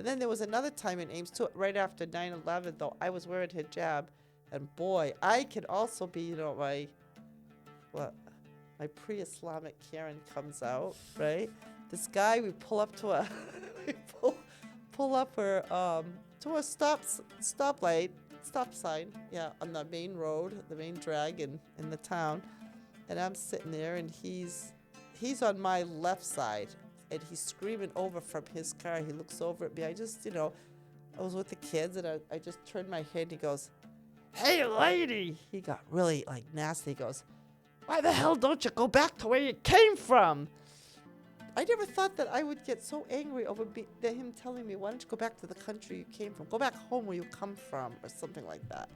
And then there was another time in Ames, too, right after 9/11, though, I was wearing hijab. And boy, I can also be, you know, my pre-Islamic Karen comes out, right? This guy, we pull up to we pull up to a stop sign, yeah, on the main road, the main drag in the town. And I'm sitting there, and he's on my left side, and he's screaming over from his car. He looks over at me. I just, you know, I was with the kids, and I just turned my head, and he goes, "Hey, lady!" He got really, like, nasty. He goes, "Why the hell don't you go back to where you came from?" I never thought that I would get so angry over him telling me, "Why don't you go back to the country you came from? Go back home where you come from," or something like that.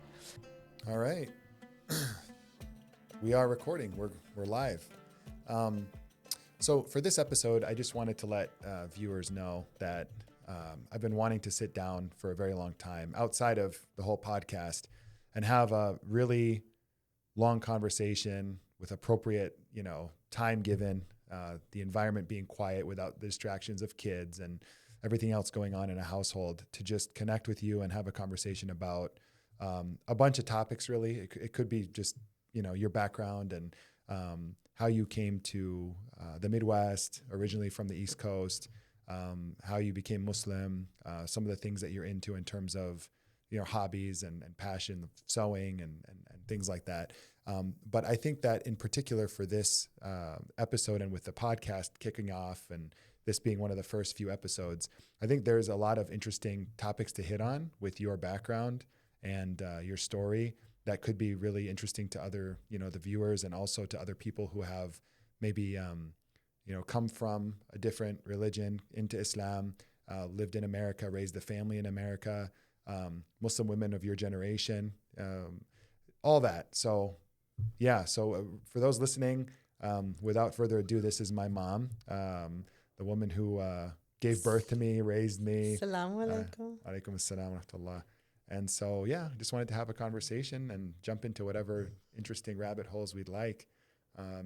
All right. We are recording. We're live. So for this episode, I just wanted to let viewers know that I've been wanting to sit down for a very long time outside of the whole podcast and have a really long conversation with appropriate, you know, time given, the environment being quiet without the distractions of kids and everything else going on in a household, to just connect with you and have a conversation about a bunch of topics, really. It could be just, you know, your background and how you came to the Midwest, originally from the East Coast, how you became Muslim, some of the things that you're into in terms of, you know, hobbies and passion, sewing and things like that. But I think that in particular for this episode and with the podcast kicking off and this being one of the first few episodes, I think there's a lot of interesting topics to hit on with your background and your story that could be really interesting to other, you know, the viewers, and also to other people who have maybe, you know, come from a different religion into Islam, lived in America, raised a family in America, Muslim women of your generation, all that. So, yeah. So for those listening, without further ado, this is my mom, the woman who gave birth to me, raised me. Assalamu alaikum. Alaikum assalam wa rahmatullah. And so, yeah, just wanted to have a conversation and jump into whatever interesting rabbit holes we'd like.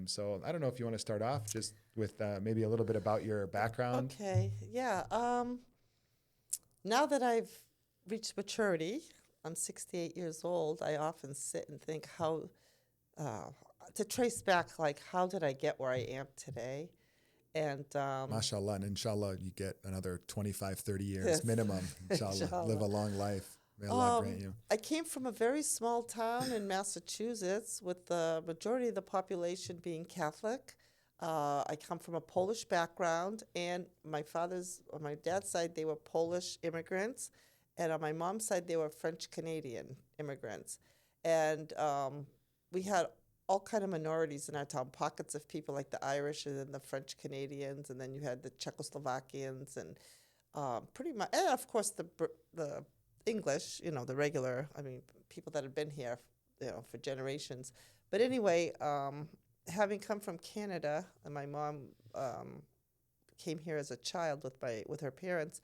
So I don't know if you want to start off just with maybe a little bit about your background. Okay, yeah. Now that I've reached maturity, I'm 68 years old, I often sit and think how, to trace back, like, how did I get where I am today? And MashaAllah, and inshallah, you get another 25, 30 years minimum. Inshallah, live a long life. May Allah grant you. I came from a very small town in Massachusetts with the majority of the population being Catholic. I come from a Polish background, and on my dad's side, they were Polish immigrants, and on my mom's side, they were French-Canadian immigrants. And we had all kind of minorities in our town, pockets of people like the Irish and then the French-Canadians, and then you had the Czechoslovakians, and pretty much, and of course the English, you know, the regular, I mean, people that have been here, you know, for generations. But anyway, having come from Canada, and my mom came here as a child with her parents,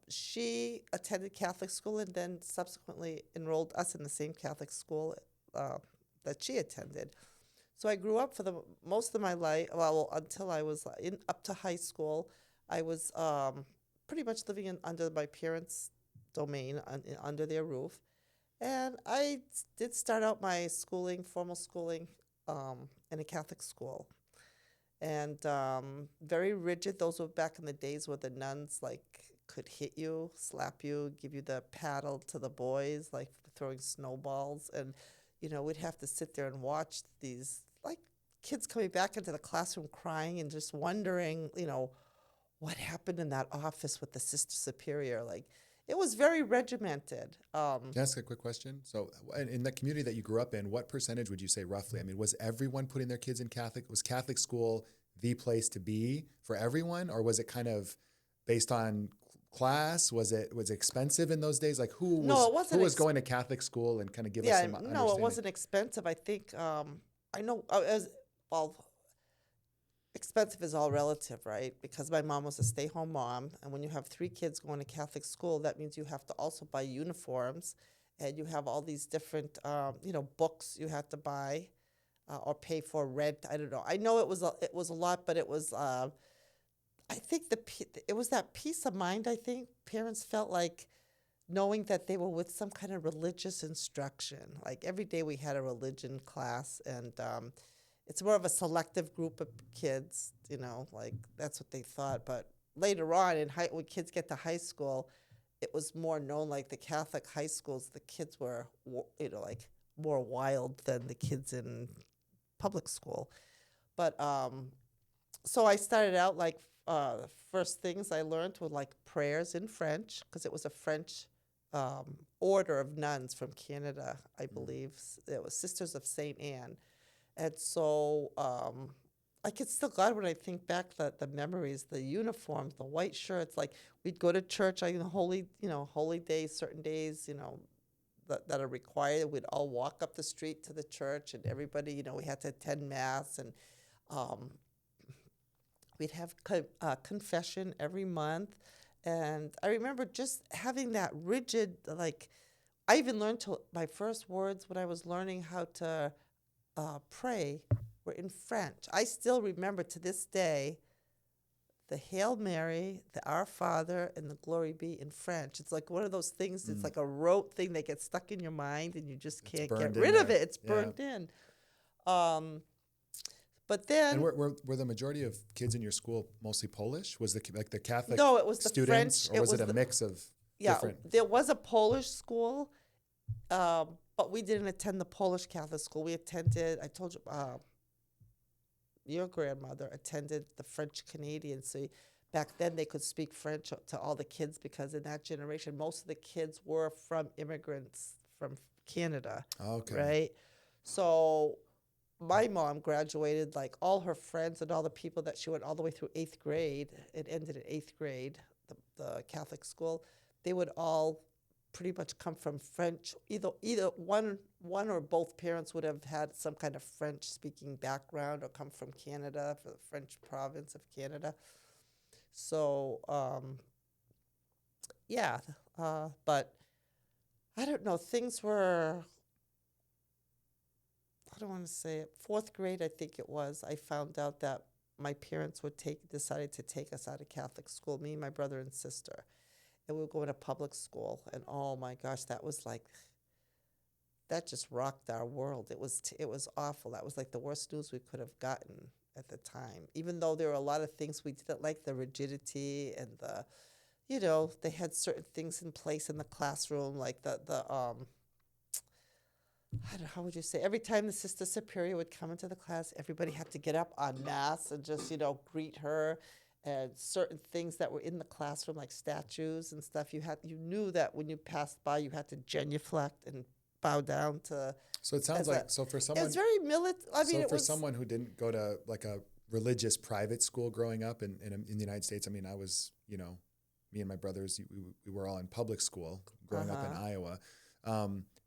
she attended Catholic school and then subsequently enrolled us in the same Catholic school that she attended. So I grew up for the most of my life, well, until I was up to high school. I was pretty much living under my parents' domain, under their roof. And I did start out my schooling, formal schooling, in a Catholic school. And very rigid. Those were back in the days where the nuns, like, could hit you, slap you, give you the paddle to the boys, like throwing snowballs. And, you know, we'd have to sit there and watch these, like, kids coming back into the classroom crying and just wondering, you know, what happened in that office with the sister superior. Like, it was very regimented. Can I ask a quick question? So in the community that you grew up in, what percentage would you say roughly? I mean, was everyone putting their kids in Catholic? Was Catholic school the place to be for everyone? Or was it kind of based on class? Was it expensive in those days? Like who was going to Catholic school, and kind of give us some understanding? No, it wasn't expensive. I think, I know, expensive is all relative, right? Because my mom was a stay-home mom, and when you have 3 kids going to Catholic school, that means you have to also buy uniforms, and you have all these different, books you had to buy or pay for, rent. I don't know. I know it was a lot, but it was. I think it was that peace of mind. I think parents felt like knowing that they were with some kind of religious instruction. Like every day we had a religion class, and it's more of a selective group of kids, like that's what they thought. But later on, when kids get to high school, it was more known, like the Catholic high schools, the kids were, like more wild than the kids in public school. But so I started out like first things I learned were like prayers in French, because it was a French order of nuns from Canada, I believe. It was Sisters of St. Anne. And so I can still, God, when I think back, the memories, the uniforms, the white shirts, like we'd go to church on holy days, certain days, that are required. We'd all walk up the street to the church, and everybody, we had to attend mass, and we'd have confession every month. And I remember just having that rigid, like, I even learned my first words when I was learning how to pray were in French. I still remember to this day the Hail Mary, the Our Father, and the Glory Be in French. It's like one of those things, it's like a rote thing that gets stuck in your mind and you just can't get rid of it. It's burned in. But then... And were the majority of kids in your school mostly Polish? Was the Catholic No, it was the students? French. Or was it a mix of different... Yeah, there was a Polish school, but we didn't attend the Polish Catholic school. We attended, I told you, your grandmother attended the French Canadian. So back then they could speak French to all the kids, because in that generation, most of the kids were from immigrants from Canada. Okay. Right? So my mom graduated, like all her friends and all the people that she went all the way through 8th grade. It ended in 8th grade, the Catholic school. They would all pretty much come from French. Either one or both parents would have had some kind of French-speaking background or come from Canada, for the French province of Canada. So, but I don't know. Things were, I don't want to say it, 4th grade, I think it was, I found out that my parents decided to take us out of Catholic school, me, my brother, and sister. And we were going to public school, and oh my gosh, that was like, that just rocked our world. It was awful. That was like the worst news we could have gotten at the time. Even though there were a lot of things we didn't like, the rigidity and they had certain things in place in the classroom, like how would you say? Every time the Sister Superior would come into the class, everybody had to get up en masse and just greet her. And certain things that were in the classroom, like statues and stuff, you knew that when you passed by, you had to genuflect and bow down to. So it sounds like for someone. It's very military. For someone who didn't go to like a religious private school growing up in the United States, I mean, I was, me and my brothers, we were all in public school growing up in Iowa.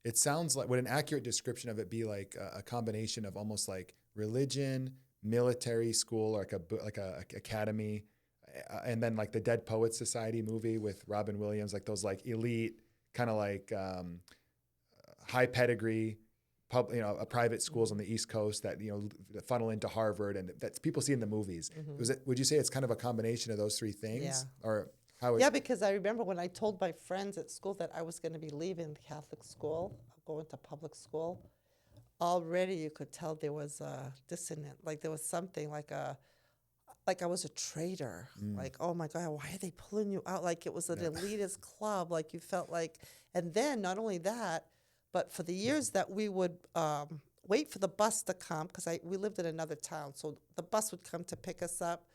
It sounds like, would an accurate description of it be like a combination of almost like religion, military school, or like a academy, and then like the Dead Poets Society movie with Robin Williams, like those like elite kind of like high pedigree private schools on the East Coast that funnel into Harvard, and that people see in the movies. Would you say it's kind of a combination of those three things? Yeah. Or how? Yeah, because I remember when I told my friends at school that I was going to be leaving Catholic school, going to public school, already you could tell there was a dissonant, like there was something like I was a traitor. Like, oh my God, why are they pulling you out? Like it was an elitist club. Like you felt like, and then not only that, but for the years that we would wait for the bus to come, because we lived in another town, so the bus would come to pick us up.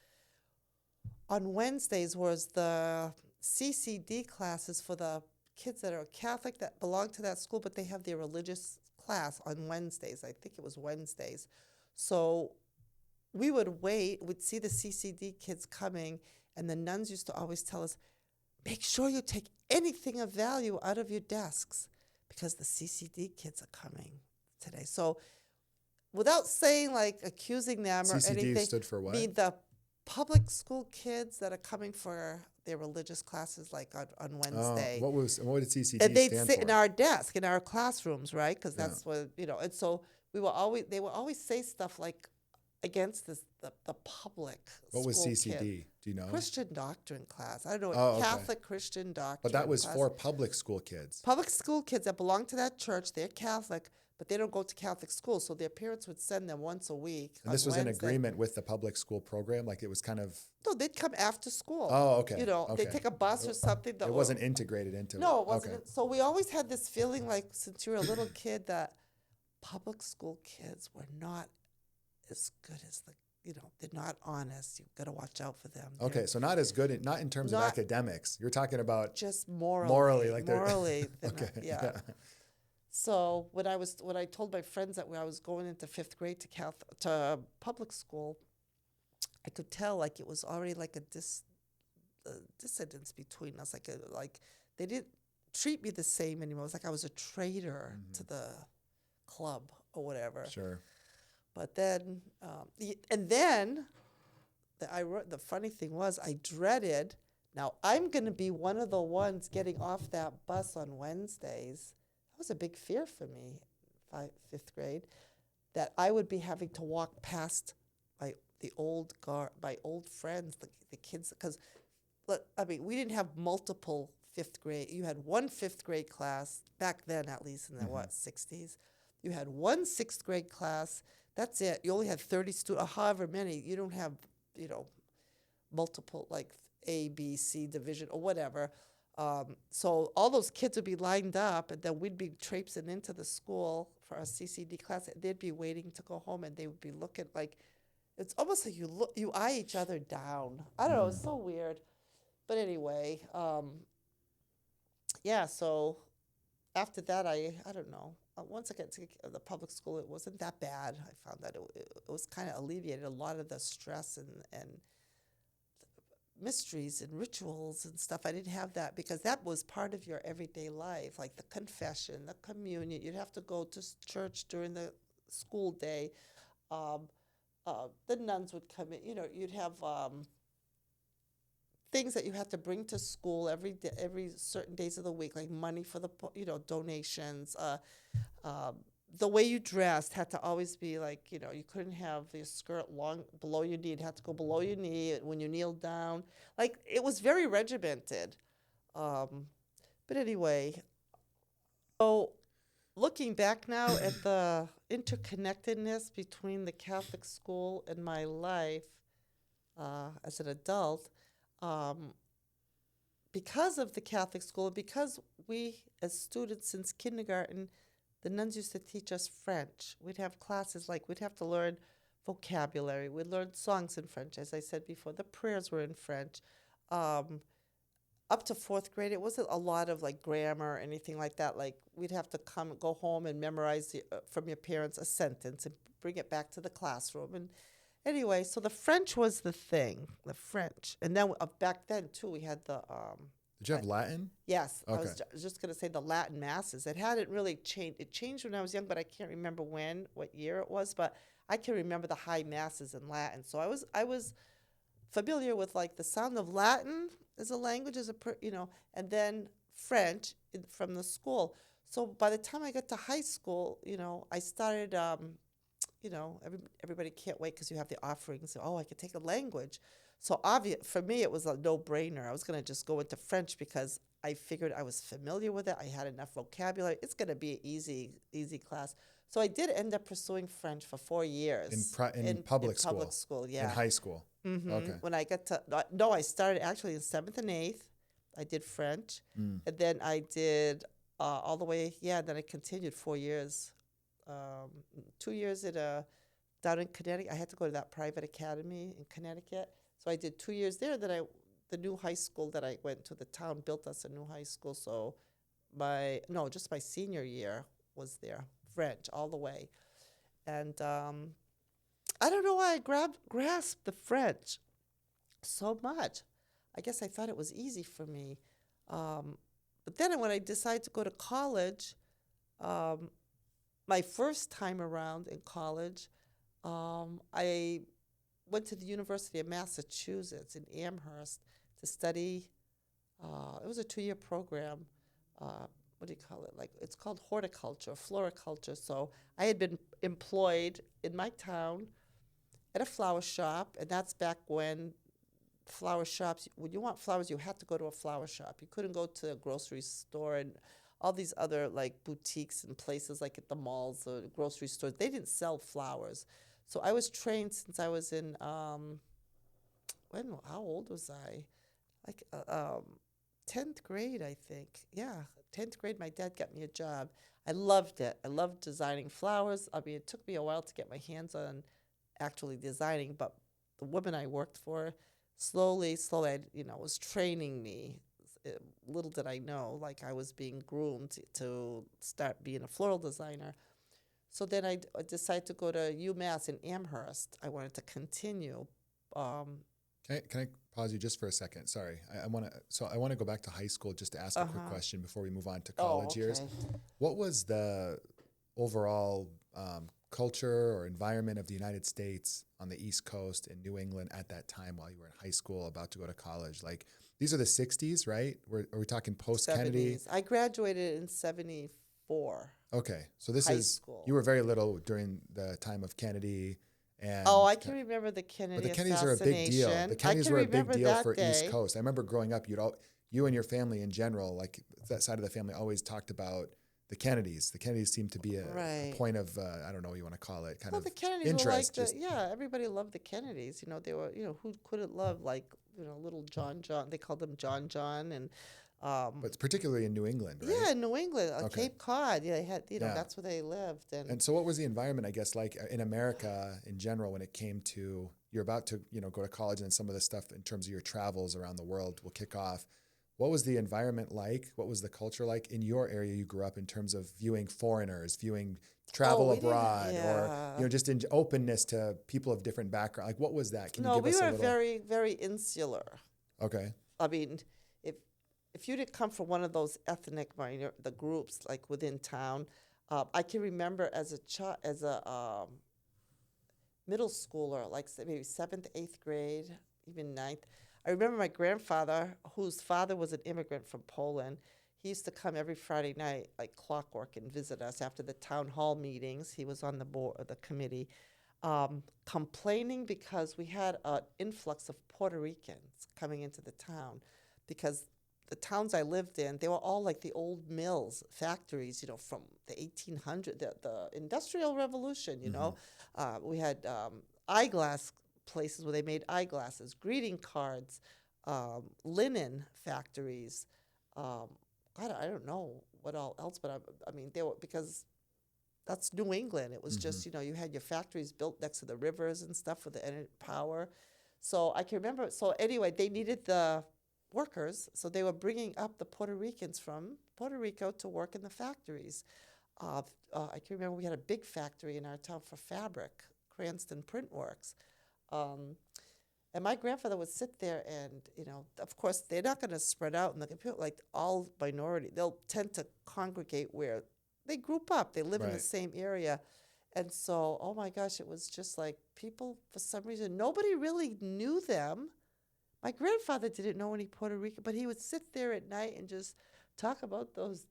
On Wednesdays was the CCD classes for the kids that are Catholic that belong to that school, but they have their religious class on Wednesdays. I think it was Wednesdays. So we would wait, we'd see the CCD kids coming, and the nuns used to always tell us, make sure you take anything of value out of your desks, because the CCD kids are coming today. So without saying, like, accusing them or CCD anything. stood for what? Mean the public school kids that are coming for their religious classes, like on Wednesday. What did CCD and they'd stand sit for? in our desk, in our classrooms, right? Because that's what, and so they would always say stuff like, against the public What was school CCD? kid. Do you know? Christian doctrine class. I don't know, Oh, okay. Catholic Christian doctrine. But that was class. for public school kids. Public school kids that belong to that church. They're Catholic, but they don't go to Catholic school, so their parents would send them once a week. And this was in agreement with the public school program? Like it was kind of... No, they'd come after school. Oh, okay. You know, okay. they'd take a bus or something. It wasn't integrated into it. No, it wasn't. Okay. So we always had this feeling like since you were a little kid that public school kids were not as good as they're not honest. You've got to watch out for them. Okay, so not as good, not in terms of academics. You're talking about just morally. Morally, like morally. Okay. Yeah. So when I told my friends that when I was going into 5th grade to public school, I could tell like it was already like a dissidence between us. Like they didn't treat me the same anymore. It was like I was a traitor to the club or whatever. Sure. But then, the funny thing was I dreaded, now I'm going to be one of the ones getting off that bus on Wednesdays. That was a big fear for me, 5th grade, that I would be having to walk past my old friends, the kids, because, we didn't have multiple 5th grade. You had one 5th grade class, back then at least in the, 60s. You had one 6th grade class. That's it. You only had 30 students, however many. You don't have, multiple, like A, B, C division or whatever. So all those kids would be lined up, and then we'd be traipsing into the school for our CCD class. They'd be waiting to go home, and they would be looking like, it's almost like you eye each other down. I don't know. It's so weird. But anyway, so after that, I don't know. Once I got to the public school, it wasn't that bad. I found that it was kind of alleviated a lot of the stress and mysteries and rituals and stuff. I didn't have that because that was part of your everyday life, like the confession, the communion. You'd have to go to church during the school day. The nuns would come in. You'd have things that you had to bring to school every day, every certain days of the week, like money for the donations. The way you dressed had to always be like, you couldn't have your skirt long below your knee. It had to go below your knee when you kneeled down. Like, it was very regimented. But anyway, so looking back now at the interconnectedness between the Catholic school and my life as an adult, because of the Catholic school, because we as students since kindergarten, the nuns used to teach us French. We'd have classes like we'd have to learn vocabulary. We'd learn songs in French. As I said before, the prayers were in French. Up to 4th grade, it wasn't a lot of like grammar or anything like that. Like we'd have to go home and memorize from your parents a sentence and bring it back to the classroom. And anyway, so the French was the thing, the French. And then back then, too, we had the... Did you have Latin? Yes. Okay. I was just going to say the Latin masses. It hadn't really changed. It changed when I was young, but I can't remember what year it was. But I can remember the high masses in Latin. So I was familiar with, like, the sound of Latin as a language, and then French from the school. So by the time I got to high school, I started... everybody can't wait because you have the offerings. So, I could take a language. So for me, it was a no-brainer. I was going to just go into French because I figured I was familiar with it. I had enough vocabulary. It's going to be an easy class. So I did end up pursuing French for 4 years. In public school? Public school, yeah. In high school? Mm-hmm. Okay. When I got to, no, I started actually in 7th and 8th. I did French. And then I did all the way, then I continued 4 years. 2 years down in Connecticut. I had to go to that private academy in Connecticut. So I did 2 years there. Then the new high school that I went to, the town built us a new high school. So just my senior year was there, French all the way. And I don't know why I grasped the French so much. I guess I thought it was easy for me. But then when I decided to go to college, my first time around in college, I went to the University of Massachusetts in Amherst to study. It was a 2-year program. What do you call it? Like, it's called horticulture, floriculture. So I had been employed in my town at a flower shop, and that's back when flower shops, when you want flowers, you had to go to a flower shop. You couldn't go to a grocery store and all these other like boutiques and places like at the malls or grocery stores. They didn't sell flowers. So I was trained since I was in, how old was I? Like 10th grade, I think. Yeah, 10th grade, my dad got me a job. I loved it. I loved designing flowers. I mean, it took me a while to get my hands on actually designing, but the woman I worked for, slowly, was training me. Little did I know, like I was being groomed to start being a floral designer. So then I decided to go to UMass in Amherst. I wanted to continue. Can I pause you just for a second? Sorry, I want to go back to high school just to ask a quick question before we move on to college years. What was the overall culture or environment of the United States on the East Coast in New England at that time while you were in high school, about to go to college? Like, these are the 60s, right? Are we talking post-Kennedy? 70s. I graduated in 74. Okay, so this high is, school. You were very little during the time of Kennedy. And I can remember the Kennedy But the Kennedys are a big deal. The Kennedys were a big deal for day. East Coast. I remember growing up, you and your family in general, like that side of the family, always talked about the Kennedys. The Kennedys seemed to be a point of, I don't know what you want to call it, kind of the Kennedys interest. Were like everybody loved the Kennedys. They were, who couldn't love, like, little John. They called him John. And but particularly in New England, right? Yeah, in New England, Cape Cod. Yeah, they had, that's where they lived. And so what was the environment, I guess, like in America in general when it came to, you're about to, go to college, and some of the stuff in terms of your travels around the world will kick off. What was the environment like? What was the culture like in your area you grew up in terms of viewing foreigners, viewing travel abroad, or just in openness to people of different backgrounds? Like, what was that? Can you give us a little? We were very, very insular. Okay. I mean, if you didn't come from one of those ethnic the groups like within town, I can remember as a middle schooler, like maybe 7th, 8th grade, even 9th. I remember my grandfather, whose father was an immigrant from Poland. He used to come every Friday night, like clockwork, and visit us after the town hall meetings. He was on the board of the committee, complaining because we had an influx of Puerto Ricans coming into the town, because the towns I lived in, they were all like the old mills, factories, from the 1800s, the Industrial Revolution, We had eyeglass places where they made eyeglasses, greeting cards, linen factories. I don't know what all else, but I mean, they were, because that's New England. It was just, you had your factories built next to the rivers and stuff for the power. So I can remember, so anyway, they needed the workers, so they were bringing up the Puerto Ricans from Puerto Rico to work in the factories. I can remember we had a big factory in our town for fabric, Cranston Print Works. And my grandfather would sit there and, of course, they're not going to spread out in the computer, like all minority. They'll tend to congregate where they group up. They live in the same area. And so, oh my gosh, it was just like people, for some reason, nobody really knew them. My grandfather didn't know any Puerto Rican, but he would sit there at night and just talk about those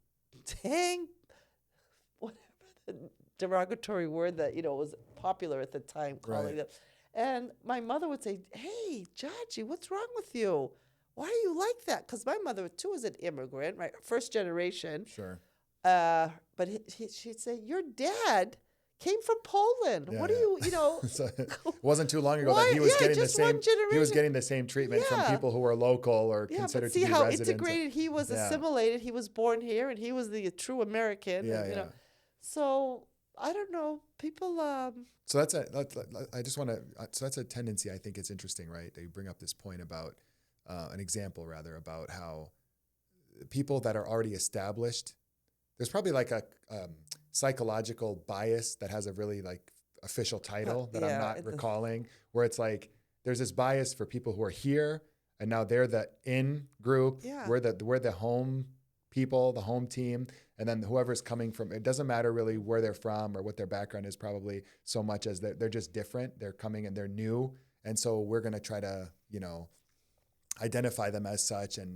whatever the derogatory word that, was popular at the time, calling them. And my mother would say, "Hey, Jaji, what's wrong with you? Why are you like that?" Because my mother, too, is an immigrant, right? First generation. Sure. But she'd say, "Your dad came from Poland. What do you, So it wasn't too long ago that he was getting the same. He was getting the same treatment from people who were local or considered to be residents. See how integrated he was, assimilated. He was born here, and he was the true American. So I don't know. People. So that's I just want to. So that's a tendency. I think it's interesting, right? That you bring up this point about an example, rather, about how people that are already established. There's probably like a psychological bias that has a really like official title that I'm not recalling, where it's like there's this bias for people who are here and now they're the in group. We're the home people, the home team, and then whoever's coming from, it doesn't matter really where they're from or what their background is, probably so much as they're just different. They're coming and they're new, and so we're gonna try to identify them as such, and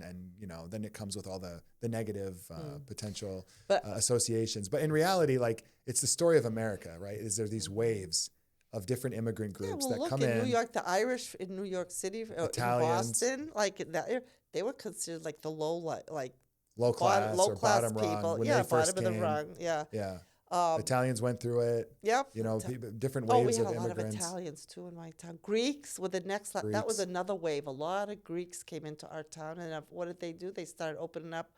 then it comes with all the negative potential associations. But in reality, like, it's the story of America, right? Is there these waves of different immigrant Yeah, groups well, that look, come in in. New York, the Irish in New York City, in Italians. Boston, like in that area, they were considered like the like Low class low or class bottom rung people. when Yeah, they first bottom of the came. rung. Yeah. Yeah. Um, Italians went through it. yep. You know, different Oh, we waves had of a lot of immigrants. Italians too in my town. Greeks were the next. That was Greeks. another wave. A lot of Greeks came into our town, and what did they do? They started opening up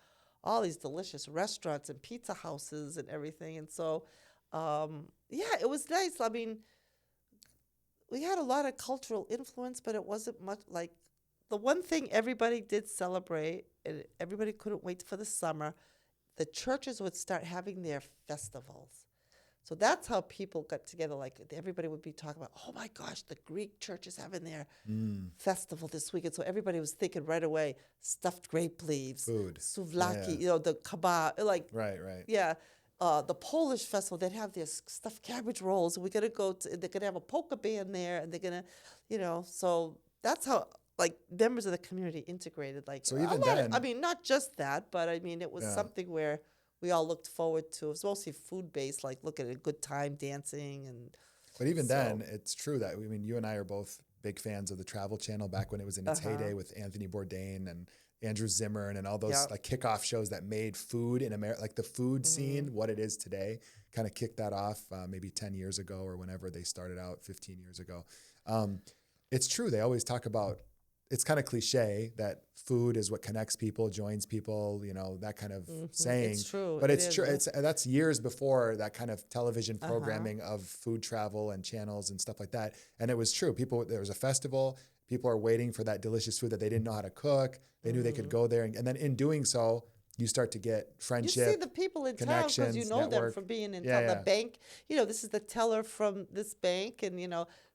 all these delicious restaurants and pizza houses and everything. And so, yeah, it was nice. I mean, we had a lot of cultural influence, but it wasn't much like the one thing everybody did celebrate, and everybody couldn't wait for the summer. The churches would start having their festivals. So that's how people got together. Like everybody would be talking about, oh my gosh, the Greek church is having their festival this week. And so everybody was thinking right away, stuffed grape leaves, Food. souvlaki, Yeah. the kebab, like, Right. yeah. The Polish festival, they'd have their stuffed cabbage rolls. And we're going to go to, they're going to have a polka band there. And they're going to, so that's how, like, members of the community integrated. Like, So even then, I mean, not just that, but I mean, it was something where we all looked forward to. It was mostly food-based, like look at a good time dancing. But even then, it's true that, I mean, you and I are both big fans of the Travel Channel back when it was in its heyday with Anthony Bourdain and Andrew Zimmern and all those like kickoff shows that made food in America, like the food scene, what it is today, kind of kicked that off maybe 10 years ago or whenever they started out 15 years ago. It's true. They always talk about, it's kind of cliche that food is what connects people, joins people, you know, that kind of saying. It's true. But it's true. That's years before that kind of television programming of food travel and channels and stuff like that. And it was true. There was a festival. People are waiting for that delicious food that they didn't know how to cook. They knew they could go there. And then in doing so, you start to get friendship. You see the people in town because you know them from being in town. The bank, this is the teller from this bank, and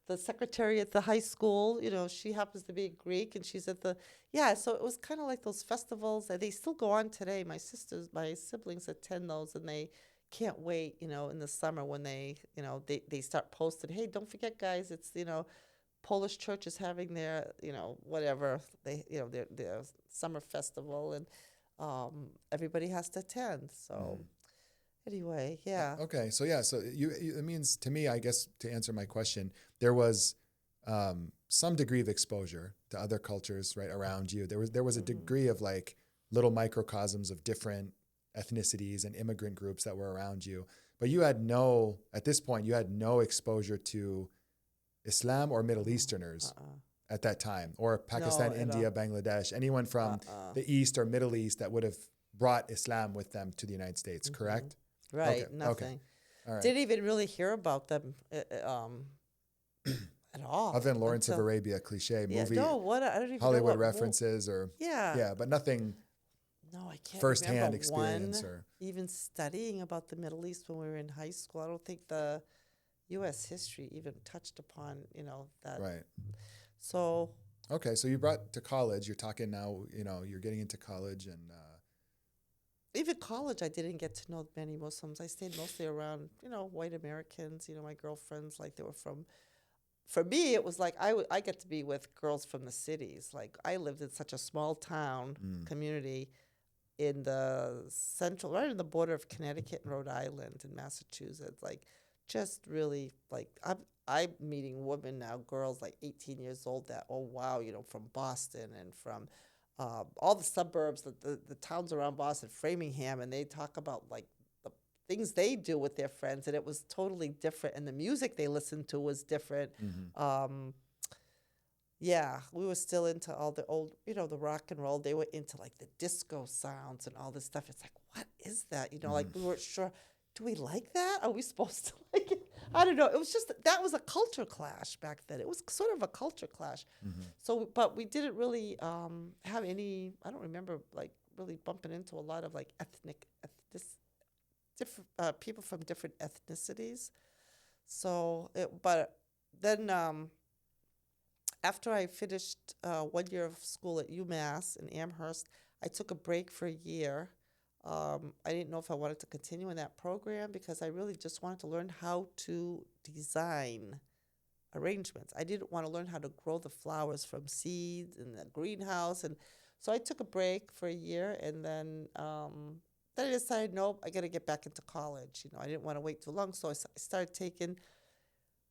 the secretary at the high school. She happens to be Greek, and she's at the So it was kind of like those festivals. They still go on today. My siblings attend those, and they can't wait. In the summer when they start posting. Hey, don't forget, guys! It's Polish church is having their whatever their summer festival, and everybody has to attend. So anyway, yeah. Okay, so it means to me, I guess, to answer my question, there was some degree of exposure to other cultures right around you. There was a degree of like little microcosms of different ethnicities and immigrant groups that were around you, but at this point you had no exposure to Islam or Middle Easterners at that time, or Pakistan, India, Bangladesh, anyone from the East or Middle East that would have brought Islam with them to the United States, correct? Right, okay. nothing. Okay. All right. Didn't even really hear about them at all. Other than Lawrence of Arabia cliche movie, I don't even Hollywood know references, or but nothing. No, I can't firsthand remember experience one, or even studying about the Middle East when we were in high school. I don't think the U.S. history even touched upon that. Right. So. Okay, so you brought to college. You're talking now. You're getting into college, and even college, I didn't get to know many Muslims. I stayed mostly around white Americans. My girlfriends, like they were from. For me, it was like I get to be with girls from the cities. Like I lived in such a small town community in the central, right on the border of Connecticut and Rhode Island and Massachusetts. Like, just really like I'm meeting women now, girls like 18 years old that from Boston and from all the suburbs, the towns around Boston, Framingham, and they talk about like the things they do with their friends, and it was totally different, and the music they listened to was different. We were still into all the old, the rock and roll. They were into like the disco sounds and all this stuff. It's like, what is that? Like we weren't sure. Do we like that? Are we supposed to like it? I don't know. It was just, that was a culture clash back then. It was sort of a culture clash. So, but we didn't really have any, I don't remember like really bumping into a lot of like different people from different ethnicities. So, but then after I finished 1 year of school at UMass in Amherst, I took a break for a year. I didn't know if I wanted to continue in that program because I really just wanted to learn how to design arrangements. I didn't want to learn how to grow the flowers from seeds in the greenhouse. And so I took a break for a year, and then I decided, nope, I got to get back into college. I didn't want to wait too long. So I started taking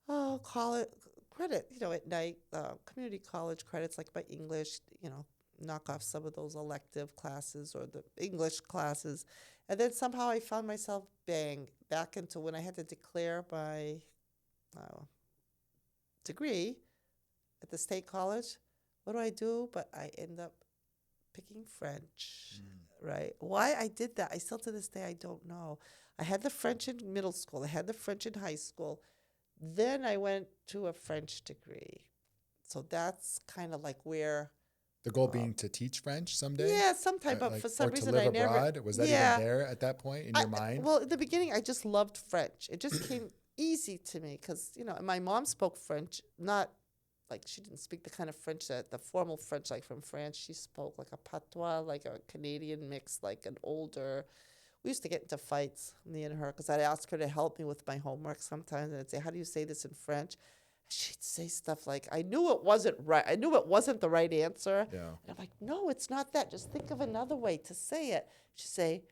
college credit, at night, community college credits like my English, knock off some of those elective classes or the English classes. And then somehow I found myself, back into when I had to declare my degree at the state college. What do I do? But I end up picking French, right? Why I did that, I still to this day, I don't know. I had the French in middle school. I had the French in high school. Then I went to a French degree. So that's kind of like where... The goal being to teach French someday? Yeah, sometime, but for some reason to live I never... abroad? Was that even there at that point in your mind? Well, in the beginning, I just loved French. It just came easy to me because, my mom spoke French, not like she didn't speak the kind of French the formal French like from France. She spoke like a patois, like a Canadian mix, like an older... We used to get into fights, me and her, because I'd ask her to help me with my homework sometimes, and I'd say, how do you say this in French? She'd say stuff like, I knew it wasn't right. I knew it wasn't the right answer. Yeah. And I'm like, no, it's not that. Just think of another way to say it. She'd say,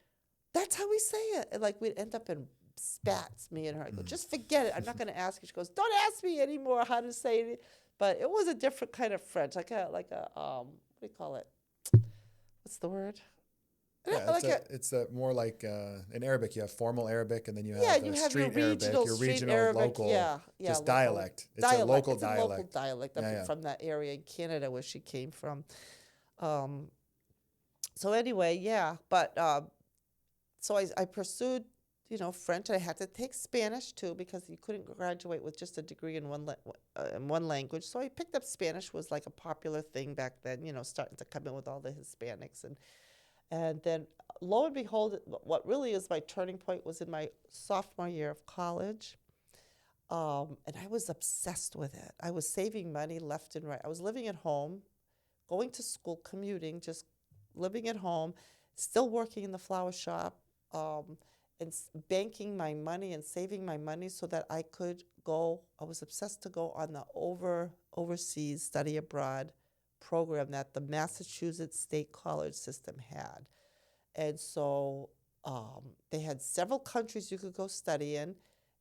that's how we say it. And like we'd end up in spats, me and her. I go, just forget it. I'm not going to ask you. She goes, don't ask me anymore how to say it. But it was a different kind of French, like a what do you call it? What's the word? Yeah, it's more like in Arabic. You have formal Arabic, and then you have you have street your Arabic, your regional, Arabic, local, just dialect. It's a local dialect. Local dialect from that area in Canada where she came from. So anyway, but so I pursued, French. I had to take Spanish too because you couldn't graduate with just a degree in one language. So I picked up Spanish. Was like a popular thing back then. Starting to come in with all the Hispanics and then, lo and behold, what really is my turning point was in my sophomore year of college. And I was obsessed with it. I was saving money left and right. I was living at home, going to school, commuting, just living at home, still working in the flower shop, and banking my money and saving my money so that I could go. I was obsessed to go on the overseas study abroad program that the Massachusetts State College system had. And so they had several countries you could go study in,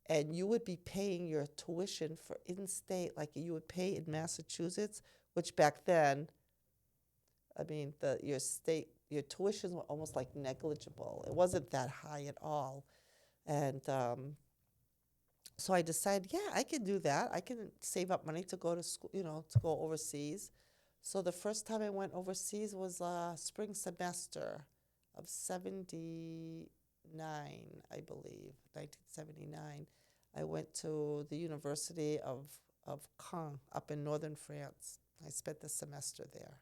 and you would be paying your tuition for in-state, like you would pay in Massachusetts, which back then, I mean, your tuitions were almost like negligible. It wasn't that high at all. And so I decided, I can do that. I can save up money to go to school, to go overseas. So the first time I went overseas was spring semester of 79, I believe, 1979. I went to the University of Caen up in northern France. I spent the semester there.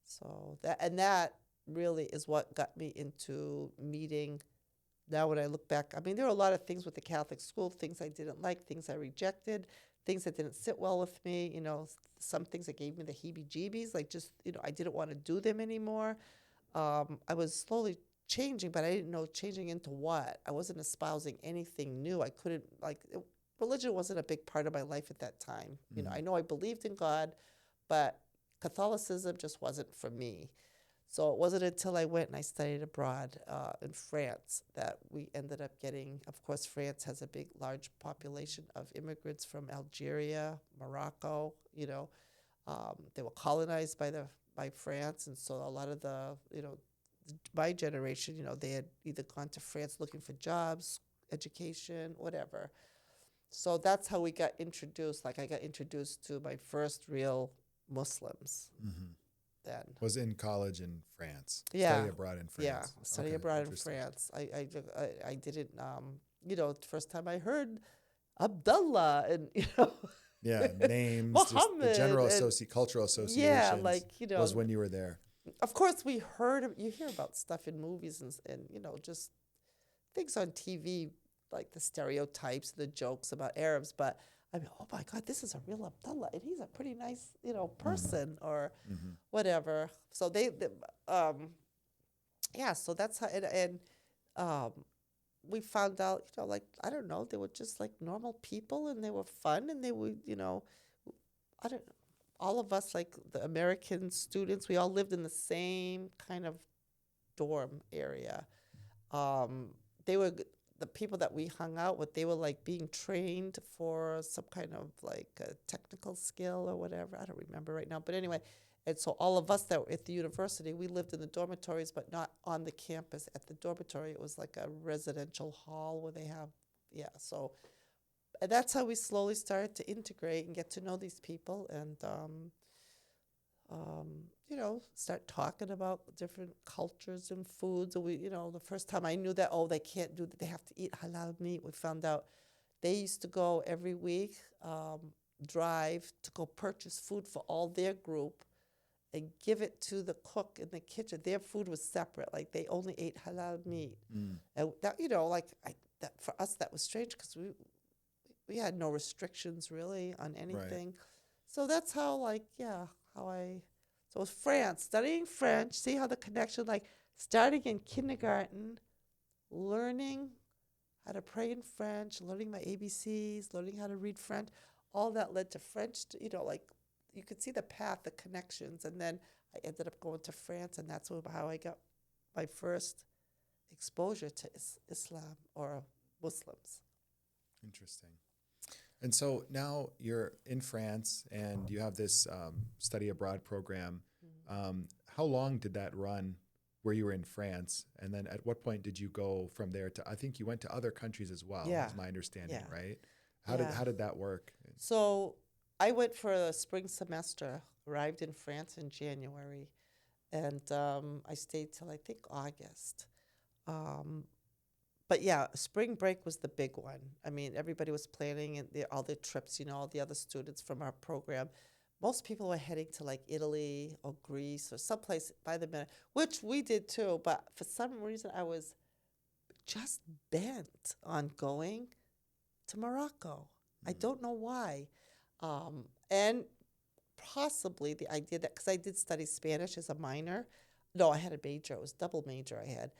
So that really is what got me into meeting. Now when I look back, I mean, there were a lot of things with the Catholic school, things I didn't like, things I rejected, things that didn't sit well with me, some things that gave me the heebie-jeebies, like just, I didn't want to do them anymore. I was slowly changing, but I didn't know changing into what. I wasn't espousing anything new. I couldn't, religion wasn't a big part of my life at that time. I know I believed in God, but Catholicism just wasn't for me. So it wasn't until I went and I studied abroad in France that we ended up getting, of course, France has a large population of immigrants from Algeria, Morocco, they were colonized by France. And so a lot of my generation, they had either gone to France looking for jobs, education, whatever. So that's how we got introduced. Like I got introduced to my first real Muslims. Mm-hmm. Then was in college in France. Yeah, study abroad in France. Yeah, study abroad in France. I didn't. The first time I heard Abdullah and Yeah, names, Muhammad, just the general cultural associations. Yeah, was when you were there. Of course, you hear about stuff in movies and just things on TV like the stereotypes, the jokes about Arabs, but. I mean, oh my God, this is a real Abdullah, and he's a pretty nice, person, or whatever. So so that's how, and we found out, I don't know, they were just like normal people, and they were fun, and they were, all of us, like the American students, we all lived in the same kind of dorm area. the people that we hung out with, they were like being trained for some kind of like a technical skill or whatever. I don't remember right now. But anyway, and so all of us that were at the university, we lived in the dormitories, but not on the campus at the dormitory. It was like a residential hall where they have, yeah. So and that's how we slowly started to integrate and get to know these people and, you know, start talking about different cultures and foods. And we, you know, the first time I knew that, oh, they can't do that, they have to eat halal meat, we found out they used to go every week, drive to go purchase food for all their group and give it to the cook in the kitchen. Their food was separate, like they only ate halal meat. And that, you know, like that for us, that was strange because we had no restrictions really on anything. Right. So that's how, like, yeah, how I, so it was France, studying French, see how the connection, like starting in kindergarten, learning how to pray in French, learning my ABCs, learning how to read French, all that led to French, you know, like you could see the path, the connections. And then I ended up going to France, and that's how I got my first exposure to Islam or Muslims. Interesting. And so now you're in France and you have this study abroad program. How long did that run where you were in France? And then at what point did you go from there to, I think you went to other countries as well, is my understanding, right? How did that work? So I went for a spring semester, arrived in France in January, and I stayed till I think August. But yeah, spring break was the big one. I mean, everybody was planning and all the trips, you know, all the other students from our program. Most people were heading to like Italy or Greece or someplace by the minute, which we did too. But for some reason, I was just bent on going to Morocco. I don't know why. And possibly the idea that, because I did study Spanish as a minor. No, I had a major. It was double major I had.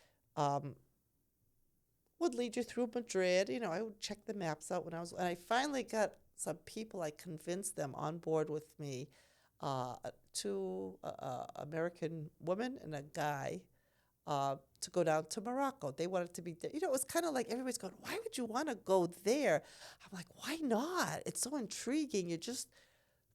Would lead you through Madrid. You know, I would check the maps out when I was, and I finally got some people, I convinced them on board with me, two American women and a guy, to go down to Morocco. They wanted to be there. You know, it was kind of like everybody's going, why would you want to go there? I'm like, why not? It's so intriguing. You just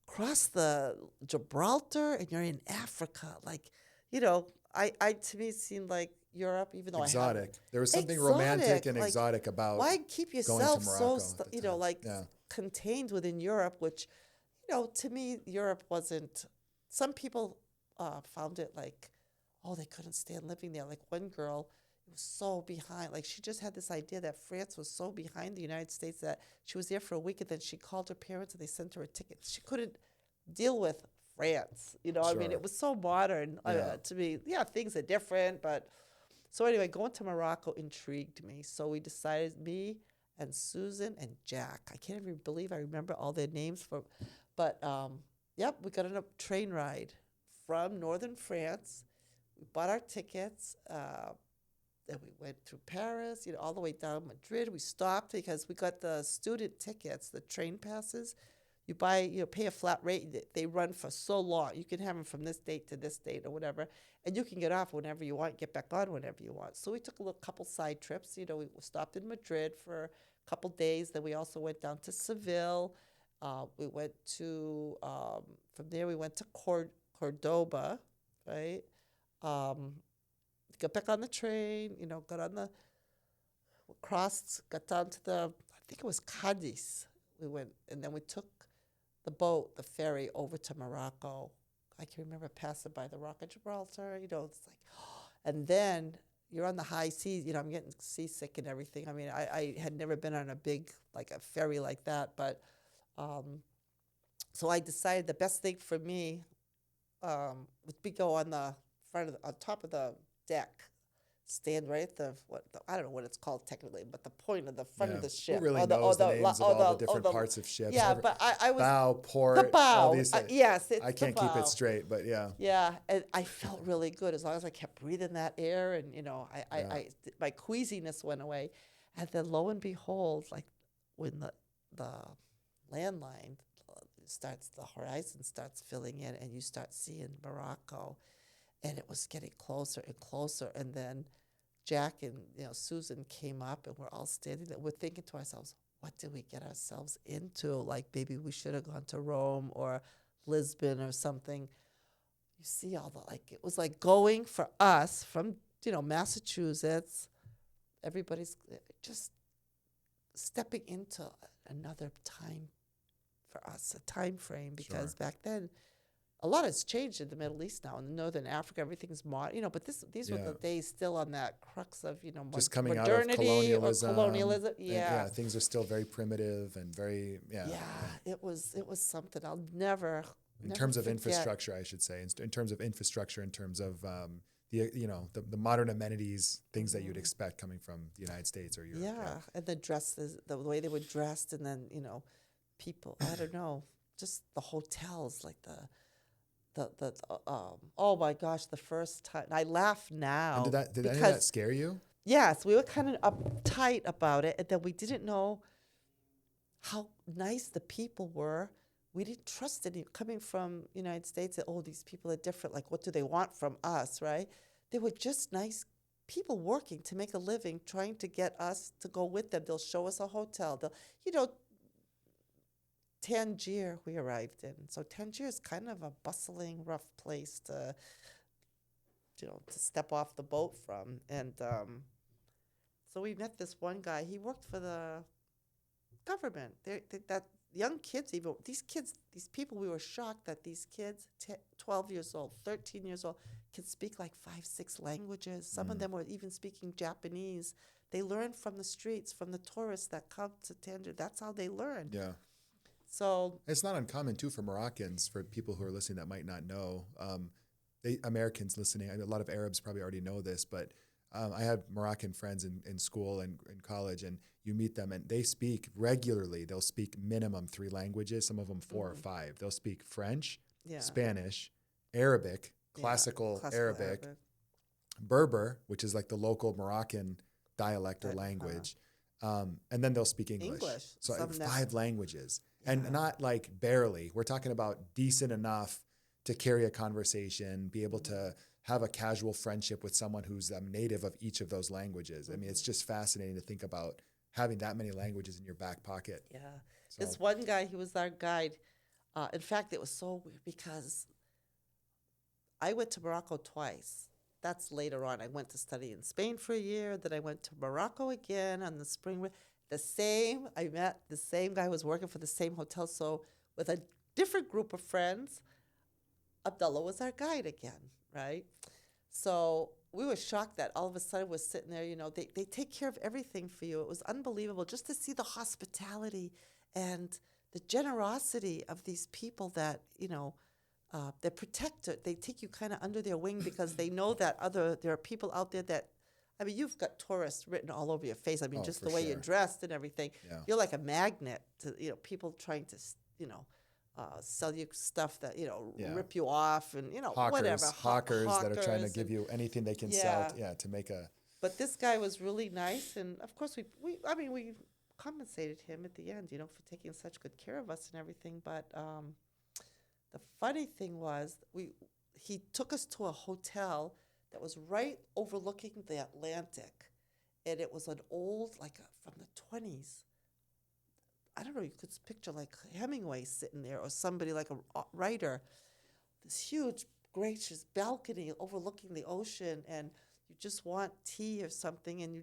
cross the Gibraltar and you're in Africa. Like, you know, I to me it seemed like Europe, even though exotic. There was something romantic and like, exotic about why keep yourself so you know, like contained within Europe, which, you know, to me Europe wasn't. Some people found it like, oh, they couldn't stand living there. Like one girl, it was so behind. Like she just had this idea that France was so behind the United States that she was there for a week and then she called her parents and they sent her a ticket. She couldn't deal with France. You know, I mean, it was so modern to me. Yeah, things are different, but. So anyway, going to Morocco intrigued me. So we decided, me and Susan and Jack. I can't even believe I remember all their names. But yep, we got on a train ride from northern France. We bought our tickets. Then we went through Paris, you know, all the way down Madrid. We stopped because we got the student tickets, the train passes. You buy, you know, pay a flat rate. They run for so long. You can have them from this date to this date or whatever, and you can get off whenever you want, get back on whenever you want. So we took a couple side trips. You know, we stopped in Madrid for a couple days. Then we also went down to Seville. We went to from there we went to Cordoba, right? Got back on the train. You know, got down to I think it was Cadiz. We went, and then we took the boat, the ferry over to Morocco. I can remember passing by the Rock of Gibraltar, you know, it's like, and then you're on the high seas, you know, I'm getting seasick and everything. I mean, I had never been on a big, like a ferry like that, but, so I decided the best thing for me would be go on the on top of the deck, stand right at I don't know what it's called technically, but the point of the front of the ship. Who really knows the names of all the different parts of ships? Yeah, but I was... Bow, port, the bow. all these things. Yes, it's I can't the keep bow. it straight, but yeah. Yeah, and I felt really good as long as I kept breathing that air, and, you know, my queasiness went away. And then lo and behold, like when the landline starts, the horizon starts filling in and you start seeing Morocco, and it was getting closer and closer, and then Jack and Susan came up, and we're all standing there. We're thinking to ourselves, what did we get ourselves into? Like maybe we should have gone to Rome or Lisbon or something. You see all the, like, it was like going for us from, Massachusetts. Everybody's just stepping into another time for us, a time frame, because back then a lot has changed in the Middle East now. In Northern Africa, everything's modern, but these were the days still on that crux of, just coming out modernity of colonialism. Yeah. Things are still very primitive and very, It was something I'll never in terms of forget. Infrastructure, I should say, in terms of infrastructure, in terms of the modern amenities, things that you'd expect coming from the United States or Europe. Yeah, and the dresses, the way they were dressed, and then people, I don't know, just the hotels, like the oh my gosh, the first time, I laugh now. And did any of that scare you? Yes, we were kind of uptight about it, and then we didn't know how nice the people were. We didn't trust any coming from United States that, oh, these people are different. Like, what do they want from us, right? They were just nice people working to make a living, trying to get us to go with them. They'll show us a hotel. Tangier we arrived in. So Tangier is kind of a bustling, rough place to step off the boat from. And so we met this one guy. He worked for the government. That young kids, even these people, we were shocked that these kids, 12 years old, 13 years old, can speak like 5-6 languages. Some of them were even speaking Japanese. They learn from the streets, from the tourists that come to Tangier. That's how they learn. Yeah. So it's not uncommon too for Moroccans, for people who are listening that might not know. Americans listening, a lot of Arabs probably already know this, but I have Moroccan friends in school and in college, and you meet them and they speak regularly. They'll speak minimum 3 languages, some of them 4 or 5. They'll speak French, Spanish, Arabic, classical Arabic, Berber, which is like the local Moroccan dialect or language, and then they'll speak English. So 5 languages. And not like barely. We're talking about decent enough to carry a conversation, be able to have a casual friendship with someone who's a native of each of those languages. I mean, it's just fascinating to think about having that many languages in your back pocket. Yeah. So. This one guy, he was our guide. In fact, it was so weird because I went to Morocco twice. That's later on. I went to study in Spain for a year. Then I went to Morocco again on the spring. I met the same guy who was working for the same hotel. So with a different group of friends, Abdullah was our guide again, right? So we were shocked that all of a sudden we're sitting there, they take care of everything for you. It was unbelievable just to see the hospitality and the generosity of these people that, they're protected. They take you kind of under their wing because they know that there are people out there that, you've got tourists written all over your face. Just the way you're dressed and everything. Yeah. You're like a magnet to, people trying to, sell you stuff that, rip you off and, whatever. Hawkers that are trying to give you anything they can sell to make a... But this guy was really nice. And, of course, we compensated him at the end, for taking such good care of us and everything. But the funny thing was he took us to a hotel that was right overlooking the Atlantic. And it was an old, from the 20s. I don't know, you could picture like Hemingway sitting there or somebody like a writer. This huge, gracious balcony overlooking the ocean, and you just want tea or something, and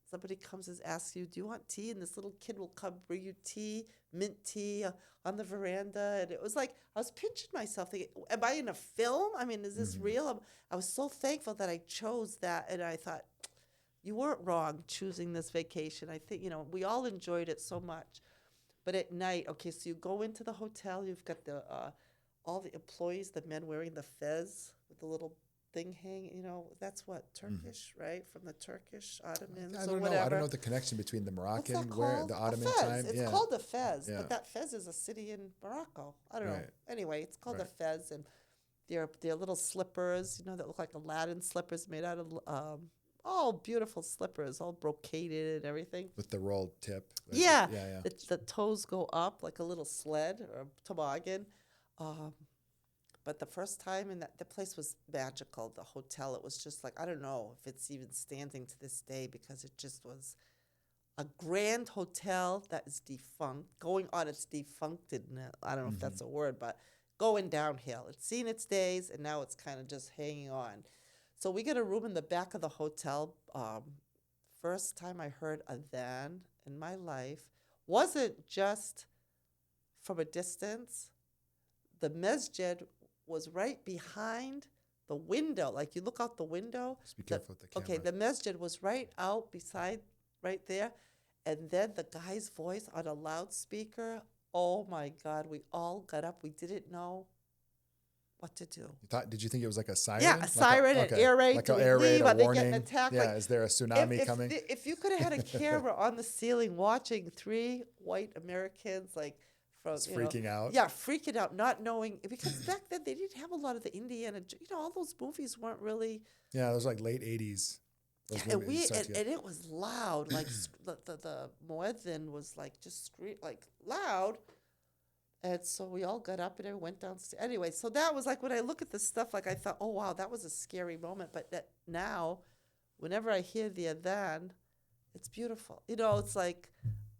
somebody comes and asks you, do you want tea? And this little kid will come bring you tea, mint tea on the veranda. And it was like, I was pinching myself thinking, am I in a film? Is this real? I was so thankful that I chose that. And I thought, you weren't wrong choosing this vacation. I think, we all enjoyed it so much. But at night, okay, so you go into the hotel, you've got all the employees, the men wearing the fez with the little thing hanging, that's what, Turkish, right? From the Turkish Ottomans or whatever. I don't know the connection between the Moroccan, the Ottoman time. It's called a fez, but that Fez is a city in Morocco. I don't know. Anyway, it's called a fez, and they're little slippers, that look like Aladdin slippers made out of all beautiful slippers, all brocaded and everything. With the rolled tip. Yeah. The toes go up like a little sled or a toboggan. But the first time the place was magical. The hotel, it was just like, I don't know if it's even standing to this day because it just was a grand hotel that is defunct, going on its defunctedness. I don't know if that's a word, but going downhill. It's seen its days, and now it's kind of just hanging on. So we get a room in the back of the hotel. First time I heard adhan in my life wasn't just from a distance. The masjid was right behind the window. Like you look out the window. Just be careful with the camera. Okay, the masjid was right out beside, right there. And then the guy's voice on a loudspeaker. Oh my God, we all got up. We didn't know what to do. Did you think it was like a siren? Yeah, a siren, an air raid. Like do an we air raid, leave? a Are they warning? getting attacked? Yeah, Like, is there a tsunami coming? If you could have had a camera on the ceiling watching 3 white Americans, like, from, freaking out. Yeah, freaking out, not knowing, because back then they didn't have a lot of the Indiana, all those movies weren't really. Yeah, it was like late 80s. And it was loud, like the muezzin was like just like loud, and so we all got up and went downstairs. Anyway, so that was like when I look at this stuff, like I thought, oh wow, that was a scary moment. But that now, whenever I hear the adhan, it's beautiful. It's like,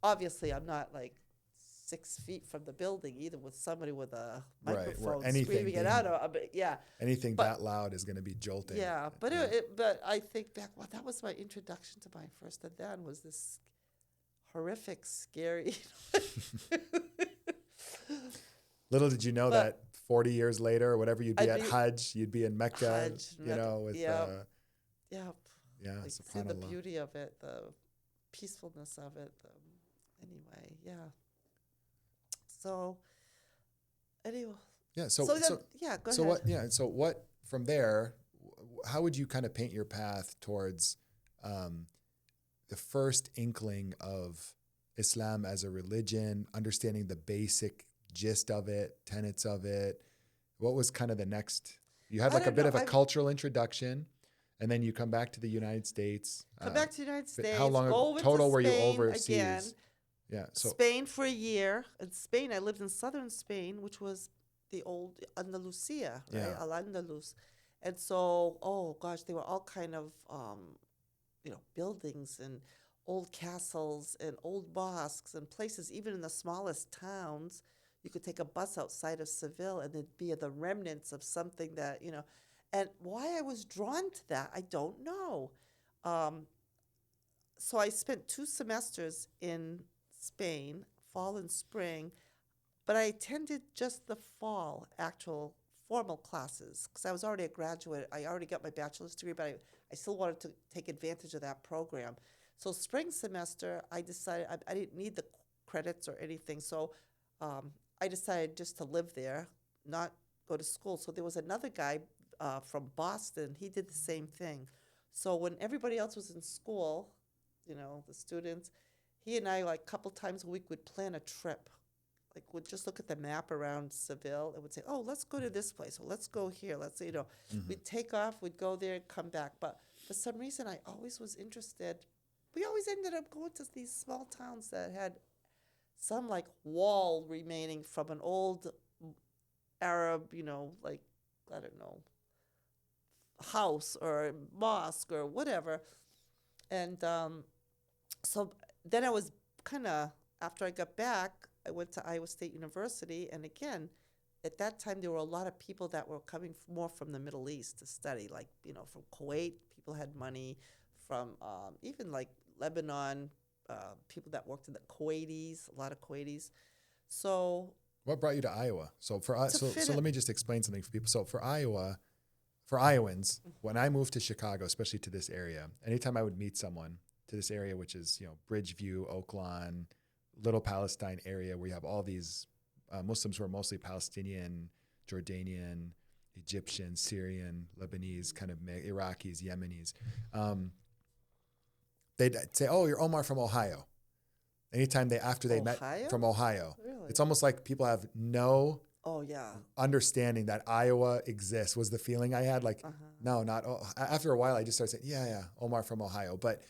obviously I'm not like 6 feet from the building, either with somebody with a microphone screaming it out. But yeah, anything that loud is going to be jolting. Yeah, but but I think back, well, that was my introduction to my first adhan, was this horrific, scary. Little did you know that 40 years later, or whatever, you'd be at Hajj, you'd be in Mecca, with yeah, like, see the beauty of it, the peacefulness of it. Anyway, yeah. So, anyway. Yeah. Go ahead. So what from there? How would you kind of paint your path towards the first inkling of Islam as a religion, understanding the basic gist of it, tenets of it? What was kind of the next? You had like a bit of a cultural introduction, and then you come back to the United States. Come back to the United States. How long total were you overseas? Again. Yeah, so Spain for a year. In Spain, I lived in southern Spain, which was the old Andalusia, right? Yeah. Al-Andalus. And so, oh gosh, they were all kind of, buildings and old castles and old mosques and places, even in the smallest towns. You could take a bus outside of Seville and there'd be the remnants of something that, and why I was drawn to that, I don't know. So I spent 2 semesters in Spain, fall and spring, but I attended just the fall actual formal classes because I was already a graduate. I already got my bachelor's degree, but I still wanted to take advantage of that program. So spring semester, I decided I didn't need the credits or anything, so I decided just to live there, not go to school. So there was another guy from Boston. He did the same thing. So when everybody else was in school, the students, he and I, like, a couple times a week, would plan a trip. Like, we'd just look at the map around Seville and would say, oh, let's go to this place, or let's go here. We'd take off, we'd go there and come back. But for some reason, I always was interested. We always ended up going to these small towns that had some, like, wall remaining from an old Arab, like, I don't know, house or mosque or whatever. And so then I was kind of, after I got back, I went to Iowa State University. And again, at that time, there were a lot of people that were coming more from the Middle East to study, like, from Kuwait, people had money, from even like Lebanon, people that worked in the Kuwaitis, a lot of Kuwaitis. So what brought you to Iowa? So for us, so let me just explain something for people. So for Iowans, when I moved to Chicago, especially to this area, anytime I would meet someone to this area, which is, Bridgeview, Oaklawn, Little Palestine area, where you have all these Muslims who are mostly Palestinian, Jordanian, Egyptian, Syrian, Lebanese, kind of Iraqis, Yemenis. They'd say, oh, you're Omar from Ohio. Anytime after they met from Ohio. Really? It's almost like people have no understanding that Iowa exists, was the feeling I had. Like, no, not. After a while, I just started saying, yeah, Omar from Ohio. But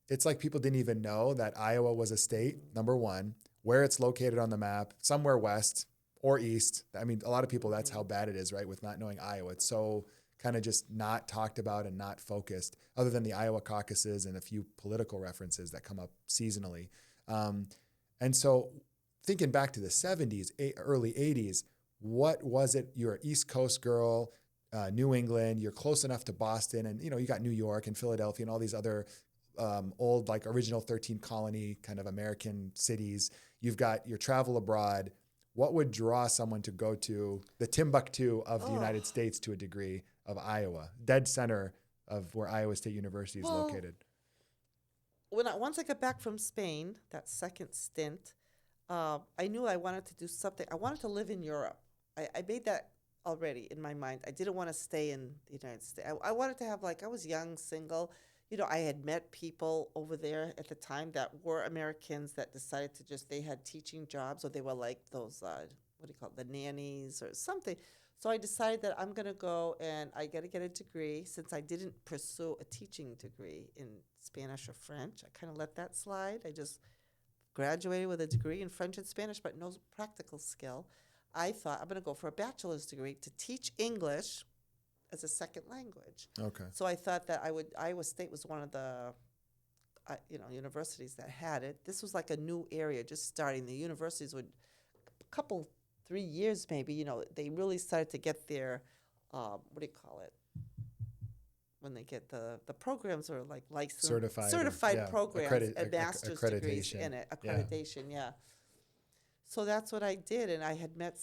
it's like people didn't even know that Iowa was a state, number one, where it's located on the map, somewhere west, or east. I mean, a lot of people, that's how bad it is, right? With not knowing Iowa. It's so kind of just not talked about and not focused, other than the Iowa caucuses and a few political references that come up seasonally. And so thinking back to the 70s, early 80s, what was it? You're an East Coast girl, New England, you're close enough to Boston, and you got New York and Philadelphia and all these other old, like original 13 colony kind of American cities. You've got your travel abroad. What would draw someone to go to the Timbuktu of the United States to a degree of Iowa, dead center of where Iowa State University is located? Once I got back from Spain, that second stint, I knew I wanted to do something. I wanted to live in Europe. I made that already in my mind. I didn't want to stay in the United States. I wanted to have, I was young, single. I had met people over there at the time that were Americans that decided to they had teaching jobs, or they were like those, the nannies or something. So I decided that I'm going to go and I got to get a degree. Since I didn't pursue a teaching degree in Spanish or French, I kind of let that slide. I just graduated with a degree in French and Spanish, but no practical skill. I thought I'm going to go for a bachelor's degree to teach English as a second language. Okay. So I thought that Iowa State was one of the, universities that had it. This was like a new area just starting. The universities would, 3 years maybe, they really started to get their, when they get the programs are like licensed. Certified programs and master's degrees in it. Accreditation, yeah. So that's what I did. And I had met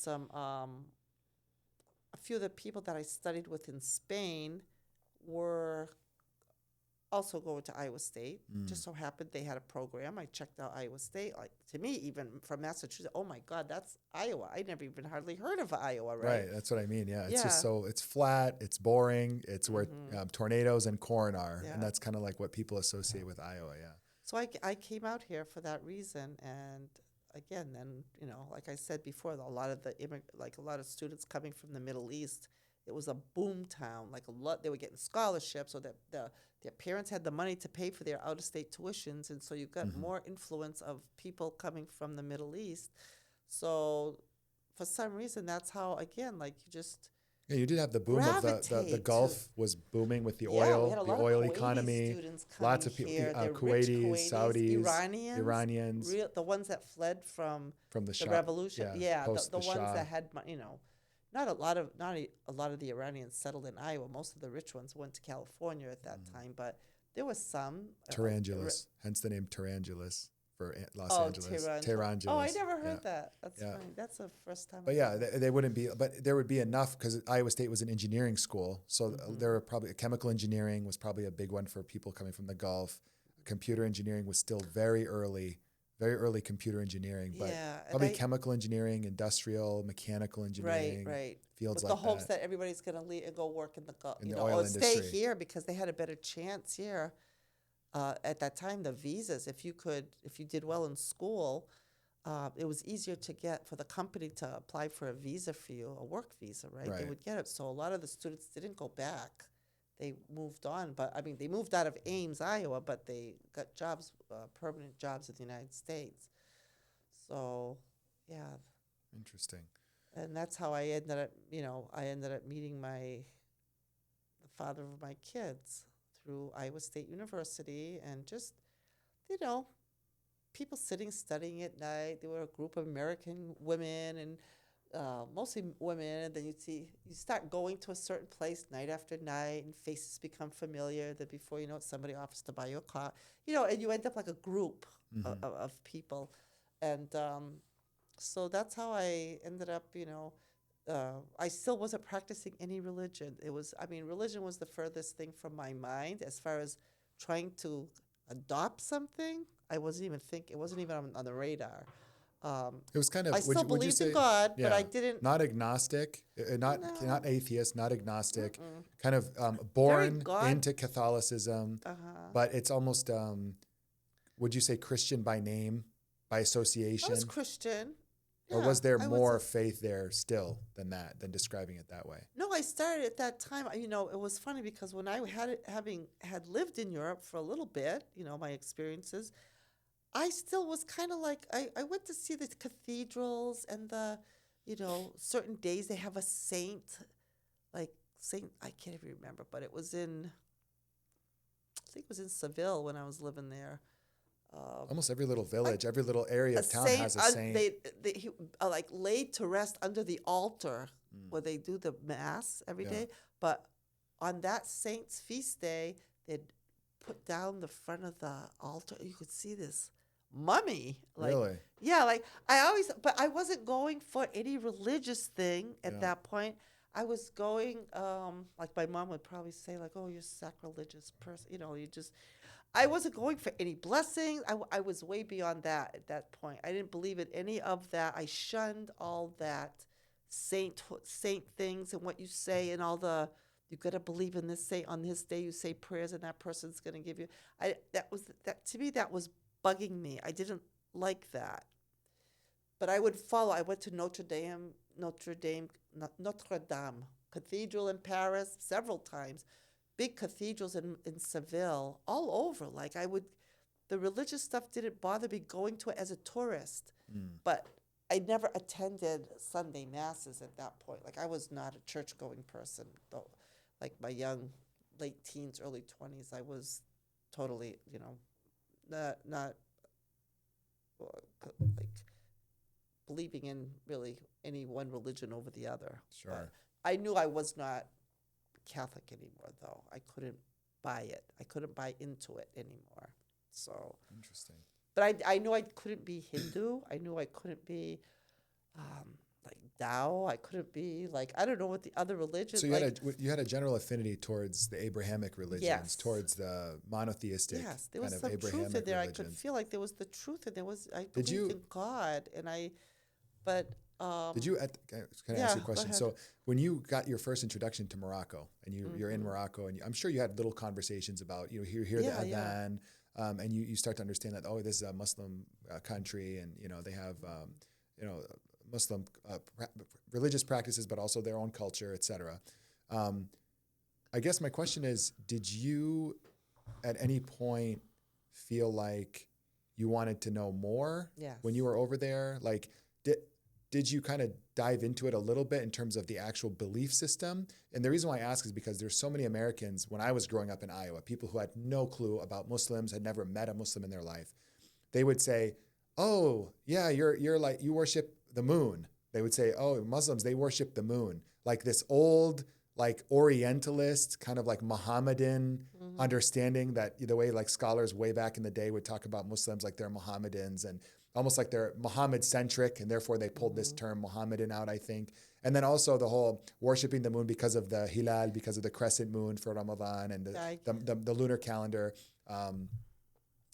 a few of the people that I studied with in Spain were also going to Iowa State. Just so happened they had a program. I checked out Iowa State. To me, even from Massachusetts, oh my God, that's Iowa. I never even hardly heard of Iowa, right? Right, that's what I mean, yeah. It's just it's flat, it's boring, it's where tornadoes and corn are, and that's kind of like what people associate with Iowa, yeah. So I came out here for that reason, and again, then, like I said before, a lot of students coming from the Middle East, it was a boom town. They were getting scholarships, so that their parents had the money to pay for their out-of-state tuitions, and so you got more influence of people coming from the Middle East. So for some reason, that's how, again, you just you did have the boom of the Gulf was booming with the oil economy. Lots of people, Kuwaitis, Saudis, Iranians, the ones that fled from the Shah, revolution. The ones Shah. that had, not a lot of the Iranians settled in Iowa. Most of the rich ones went to California at that time, but there was some. Tarantulus, hence the name Tarantulus for Los Angeles. Tarantulus. Oh, I never heard that. That's funny. That's the first time. But they wouldn't be. But there would be enough because Iowa State was an engineering school, so there were probably chemical engineering was probably a big one for people coming from the Gulf. Computer engineering was still very early computer engineering, but probably chemical engineering, industrial, mechanical engineering, fields with like the hopes that everybody's going to leave and go work in the oil industry. Stay here because they had a better chance here. At that time, the visas, if you did well in school, it was easier to get for the company to apply for a visa for you, a work visa, right? They would get it. So a lot of the students didn't go back. They moved on. But, they moved out of Ames, Iowa, but they got jobs, permanent jobs in the United States. So, yeah. Interesting. And that's how I ended up meeting the father of my kids through Iowa State University, and just, people sitting, studying at night. There were a group of American women, and mostly women, and then you start going to a certain place night after night, and faces become familiar. Then before you know it, somebody offers to buy you a car, and you end up like a group of people. And so that's how I ended up, I still wasn't practicing any religion. Religion was the furthest thing from my mind as far as trying to adopt something. It wasn't even on the radar. It was kind of. I still believed in God, but I didn't. Not agnostic, not atheist, not agnostic. Kind of born into Catholicism, but it's almost. Would you say Christian by name, by association? I was Christian. Or was there more faith there still than describing it that way? No, I started at that time. It was funny because when I had lived in Europe for a little bit, my experiences, I still was kind of like, I went to see the cathedrals and the certain days they have a saint, like Saint, I can't even remember, but I think it was in Seville when I was living there. Almost every little village, every little area of town has a saint. He like laid to rest under the altar where they do the mass every day. But on that saint's feast day, they'd put down the front of the altar. You could see this mummy. Like, really? Yeah, like but I wasn't going for any religious thing at that point. I was going, like my mom would probably say, like, oh, you're a sacrilegious person. I wasn't going for any blessings. I was way beyond that at that point. I didn't believe in any of that. I shunned all that saint things and what you say and all you got to believe in this saint. On this day you say prayers and that person's going to give you. To me, that was bugging me. I didn't like that. But I would follow. I went to Notre Dame Cathedral in Paris several times. Big cathedrals in Seville, all over. Like the religious stuff didn't bother me going to it as a tourist. But I never attended Sunday masses at that point. Like I was not a church-going person, though. Like my young, late teens, early 20s, I was totally, not like believing in really any one religion over the other. Sure. But I knew I was not Catholic anymore, though. I couldn't buy it. I couldn't buy into it anymore. So interesting. But I knew I couldn't be Hindu. I knew I couldn't be like Tao. I couldn't be like, I don't know what the other religions. So you had a general affinity towards the Abrahamic religions, towards the monotheistic. Yes, there was kind some of truth Abrahamic in there. religion. I could feel like there was the truth, and I Did you- believed in God, Did you can I ask you a question? So when you got your first introduction to Morocco and you're in Morocco and I'm sure you had little conversations about, you hear the adhan, and you start to understand that, oh, this is a Muslim country and, they have, Muslim religious practices, but also their own culture, et cetera. I guess my question is, did you at any point feel like you wanted to know more when you were over there? Like, did you kind of dive into it a little bit in terms of the actual belief system? And the reason why I ask is because there's so many Americans, when I was growing up in Iowa, people who had no clue about Muslims, had never met a Muslim in their life. They would say, oh, yeah, you're like, you worship the moon. They would say, oh, Muslims, they worship the moon. Like this old, like Orientalist, kind of like Mohammedan understanding that the way like scholars way back in the day would talk about Muslims like they're Mohammedans and almost like they're Muhammad-centric, and therefore they pulled this term Mohammedan out, I think. And then also the whole worshiping the moon because of the hilal, because of the crescent moon for Ramadan and the lunar calendar.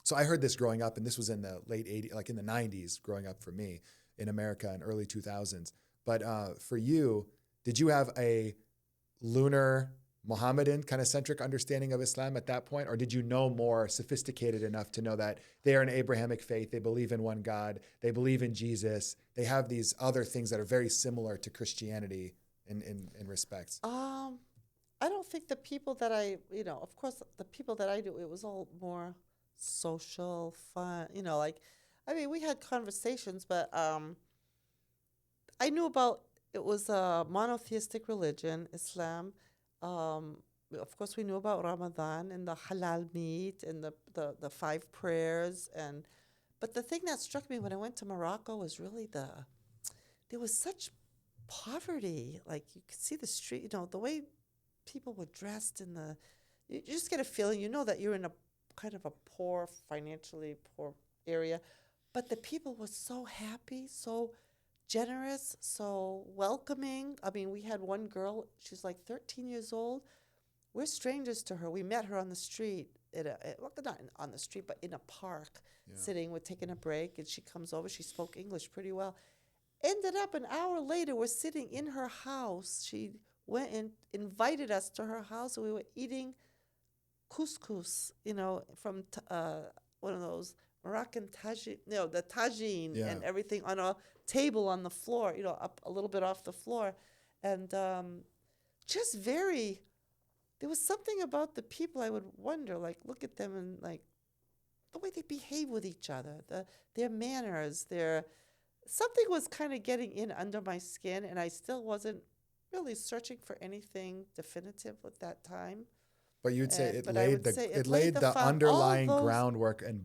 So I heard this growing up, and this was in the late 80s, like in the 90s, growing up for me in America in early 2000s. But for you, did you have a lunar Mohammedan kind of centric understanding of Islam at that point? Or did you know more sophisticated enough to know that they are an Abrahamic faith, they believe in one God, they believe in Jesus, they have these other things that are very similar to Christianity in respects? I don't think the people that of course the people that I knew, it was all more social, fun, we had conversations, but I knew about, it was a monotheistic religion, Islam. Of course, we knew about Ramadan and the halal meat and the 5 prayers. But the thing that struck me when I went to Morocco was really there was such poverty. Like you could see the street, the way people were dressed you just get a feeling, that you're in a kind of a financially poor area. But the people were so happy, so generous, so welcoming. I mean, we had one girl, she's like 13 years old. We're strangers to her. We met her on the street, not on the street, but in a park, sitting, we're taking a break, and she comes over. She spoke English pretty well. Ended up an hour later, we're sitting in her house. She went and invited us to her house, and we were eating couscous, from one of those Moroccan tagine, the tagine and everything on a table on the floor, up a little bit off the floor. And there was something about the people I would wonder, like, look at them and, like, the way they behave with each other, their manners, something was kind of getting in under my skin, and I still wasn't really searching for anything definitive at that time. But you'd say it But I laid would the say it laid the all underlying those- groundwork and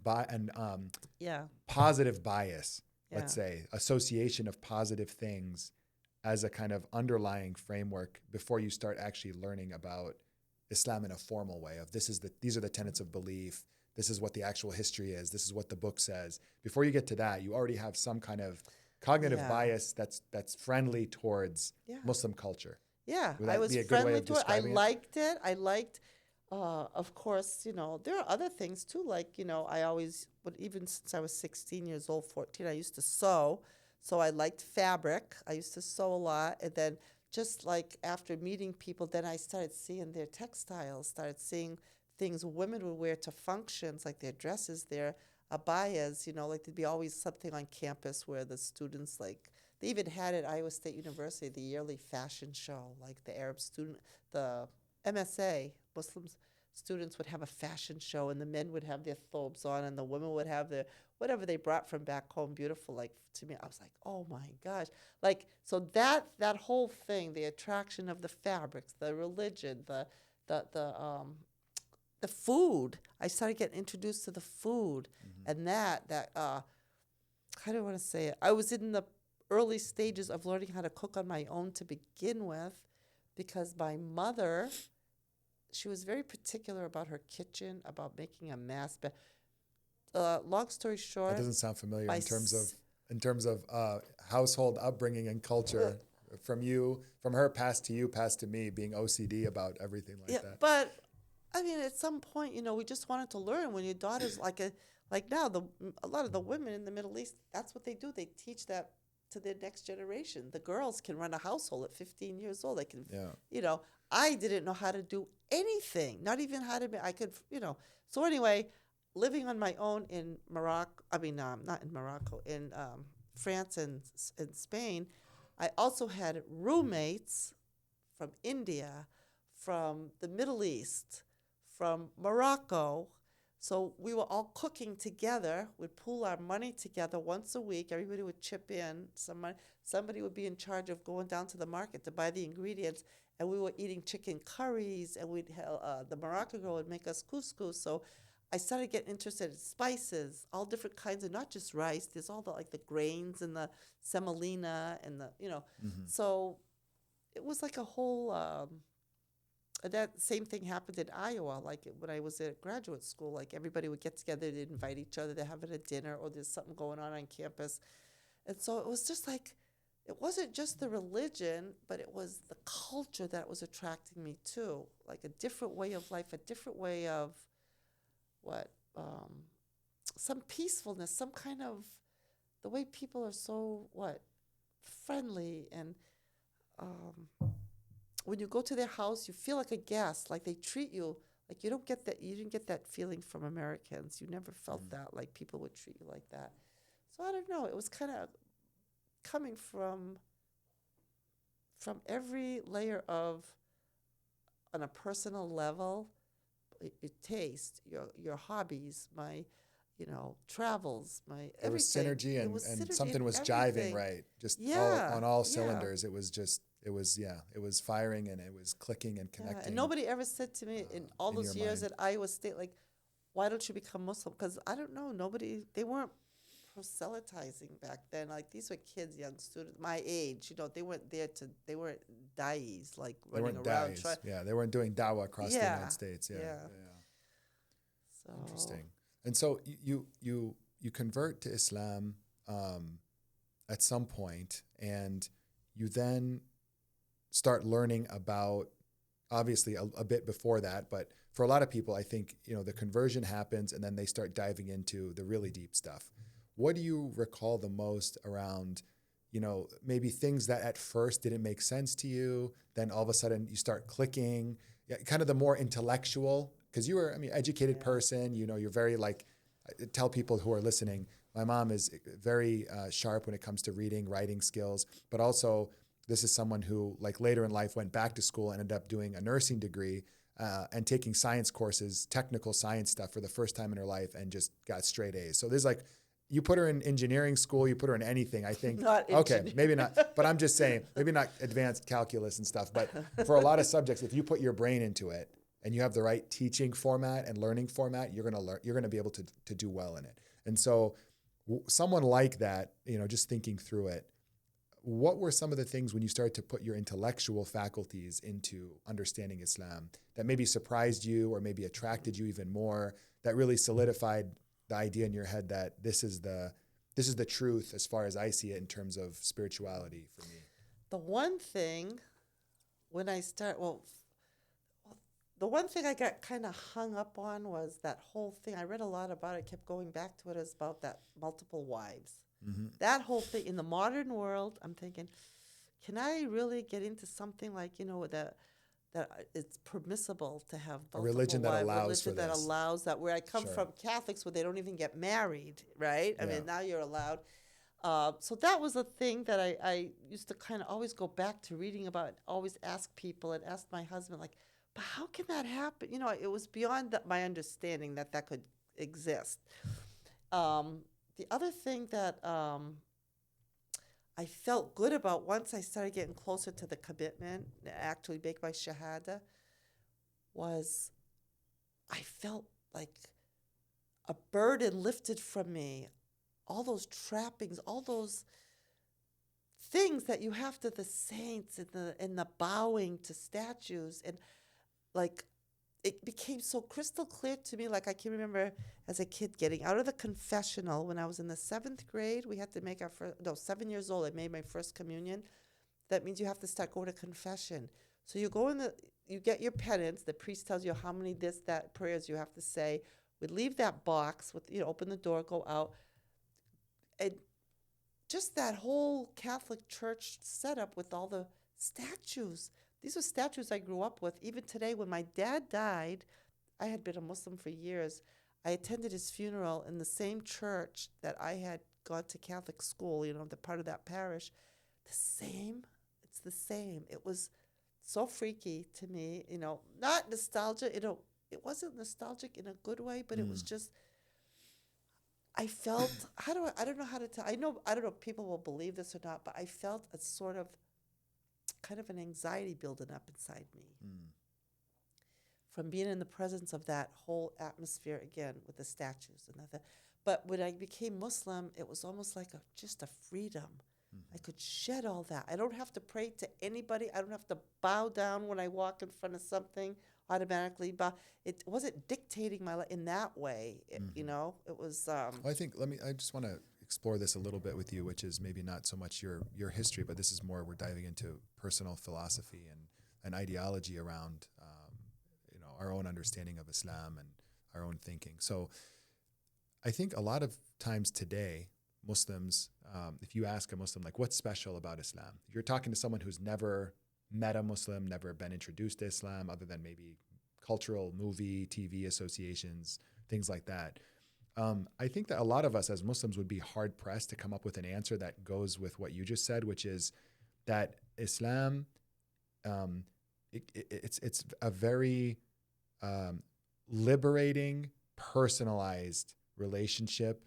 Yeah, positive bias, yeah, let's say, association of positive things as a kind of underlying framework before you start actually learning about Islam in a formal way of these are the tenets of belief. This is what the actual history is. This is what the book says. Before you get to that, you already have some kind of cognitive Yeah. bias that's friendly towards yeah. Muslim culture. Yeah, Would I that was be a good way friendly of to it. I describing it? liked it. I liked, of course, there are other things too. Like, I always, but even since I was 16 years old, 14, I used to sew. So I liked fabric. I used to sew a lot. And then just like after meeting people, then I started seeing their textiles, started seeing things women would wear to functions, like their dresses, their abayas, like there'd be always something on campus where the students they even had at Iowa State University the yearly fashion show, like the MSA, Muslim students would have a fashion show, and the men would have their thobes on, and the women would have their whatever they brought from back home, beautiful. Like to me, I was like, oh my gosh, so that whole thing, the attraction of the fabrics, the religion, the food. I started getting introduced to the food, and how do I want to say it? I was in the early stages of learning how to cook on my own to begin with, because my mother, she was very particular about her kitchen, about making a mess. But long story short, That doesn't sound familiar my in terms of household upbringing and culture from her passed to you, passed to me, being OCD about everything like that. But I mean, at some point, we just wanted to learn. When your daughter's like now, a lot of the women in the Middle East, that's what they do. They teach that to their next generation. The girls can run a household at 15 years old. They can, I didn't know how to do anything, not even how to I could, So anyway, living on my own in Morocco, not in Morocco, in France and Spain, I also had roommates from India, from the Middle East, from Morocco. So we were all cooking together. We'd pool our money together once a week. Everybody would chip in. Somebody would be in charge of going down to the market to buy the ingredients. And we were eating chicken curries. And the Moroccan girl would make us couscous. So I started getting interested in spices, all different kinds of, not just rice. There's all the grains and the semolina and So it was like a whole. That same thing happened in Iowa. Like when I was at graduate school, like everybody would get together, they'd invite each other, they're having a dinner, or there's something going on campus. And so it was just like, it wasn't just the religion, but it was the culture that was attracting me too. Like a different way of life, a different way of some peacefulness, some kind of, the way people are so, friendly. And when you go to their house, you feel like a guest, like they treat you like you didn't get that feeling from Americans. You never felt that, like people would treat you like that. So I don't know. It was kind of coming from every layer of, on a personal level, your taste, your hobbies, my, travels, my everything. There was synergy and synergy something in was everything. jiving, right? Just Yeah, on all yeah. cylinders. It was firing and it was clicking and connecting. Yeah, and nobody ever said to me in all in those your years mind. at Iowa State, like, why don't you become Muslim? Because I don't know, they weren't proselytizing back then. Like, these were kids, young students, my age, they weren't dais, like They running weren't around. dais. They weren't doing dawah across the Yeah, United States. Yeah. So Interesting. And so you convert to Islam at some point, and you then start learning about, obviously a bit before that, but for a lot of people, I think, the conversion happens and then they start diving into the really deep stuff. What do you recall the most around, maybe things that at first didn't make sense to you, then all of a sudden you start clicking, kind of the more intellectual, because you were, educated person, you're very I tell people who are listening, my mom is very sharp when it comes to reading, writing skills, but also this is someone who later in life went back to school and ended up doing a nursing degree and taking science courses, technical science stuff for the first time in her life, and just got straight A's. So there's you put her in engineering school, you put her in anything, I think, Not okay, maybe not, but I'm just saying, maybe not advanced calculus and stuff, but for a lot of subjects, if you put your brain into it and you have the right teaching format and learning format, you're going to be able to do well in it. And so someone like that, you know, just thinking through it, what were some of the things when you started to put your intellectual faculties into understanding Islam that maybe surprised you or maybe attracted you even more, that really solidified the idea in your head that this is the truth as far as I see it in terms of spirituality for me? The one thing when I the one thing I got kind of hung up on was that whole thing. I read a lot about it, kept going back to it, is about that multiple wives. Mm-hmm. That whole thing in the modern world, I'm thinking, can I really get into something like, you know, that it's permissible to have multiple a religion that allows for this. That allows that. Where I come from, Catholics, where they don't even get married, right? I mean, now you're allowed. So that was a thing that I used to kind of always go back to reading about, always ask people and ask my husband, like, but how can that happen? You know, it was beyond my understanding that could exist. The other thing that I felt good about once I started getting closer to the commitment, actually make my shahada, was I felt like a burden lifted from me. All those trappings, all those things that you have to the saints and the bowing to statues, and like it became so crystal clear to me. Like I can remember as a kid getting out of the confessional when I was in the 7th grade. We had to make 7 years old. I made my first communion. That means you have to start going to confession. So you go you get your penance. The priest tells you how many that prayers you have to say. We leave that box with, open the door, go out. And just that whole Catholic Church setup with all the statues. These are statues I grew up with. Even today, when my dad died, I had been a Muslim for years. I attended his funeral in the same church that I had gone to Catholic school, the part of that parish. It's the same. It was so freaky to me, not nostalgia. It wasn't nostalgic in a good way, but it was just, I felt, I don't know how to tell. I don't know if people will believe this or not, but I felt a sort of kind of an anxiety building up inside me from being in the presence of that whole atmosphere again with the statues and that. But when I became Muslim, it was almost like just a freedom. I could shed all that. I don't have to pray to anybody. I don't have to bow down when I walk in front of something, automatically bow. It wasn't dictating my life in that way. It was. I think I just want to explore this a little bit with you, which is maybe not so much your history, but this is more we're diving into personal philosophy and ideology around our own understanding of Islam and our own thinking. So I think a lot of times today, Muslims, if you ask a Muslim, like, what's special about Islam? If you're talking to someone who's never met a Muslim, never been introduced to Islam, other than maybe cultural movie, TV associations, things like that. I think that a lot of us as Muslims would be hard pressed to come up with an answer that goes with what you just said, which is that Islam, it's a very liberating, personalized relationship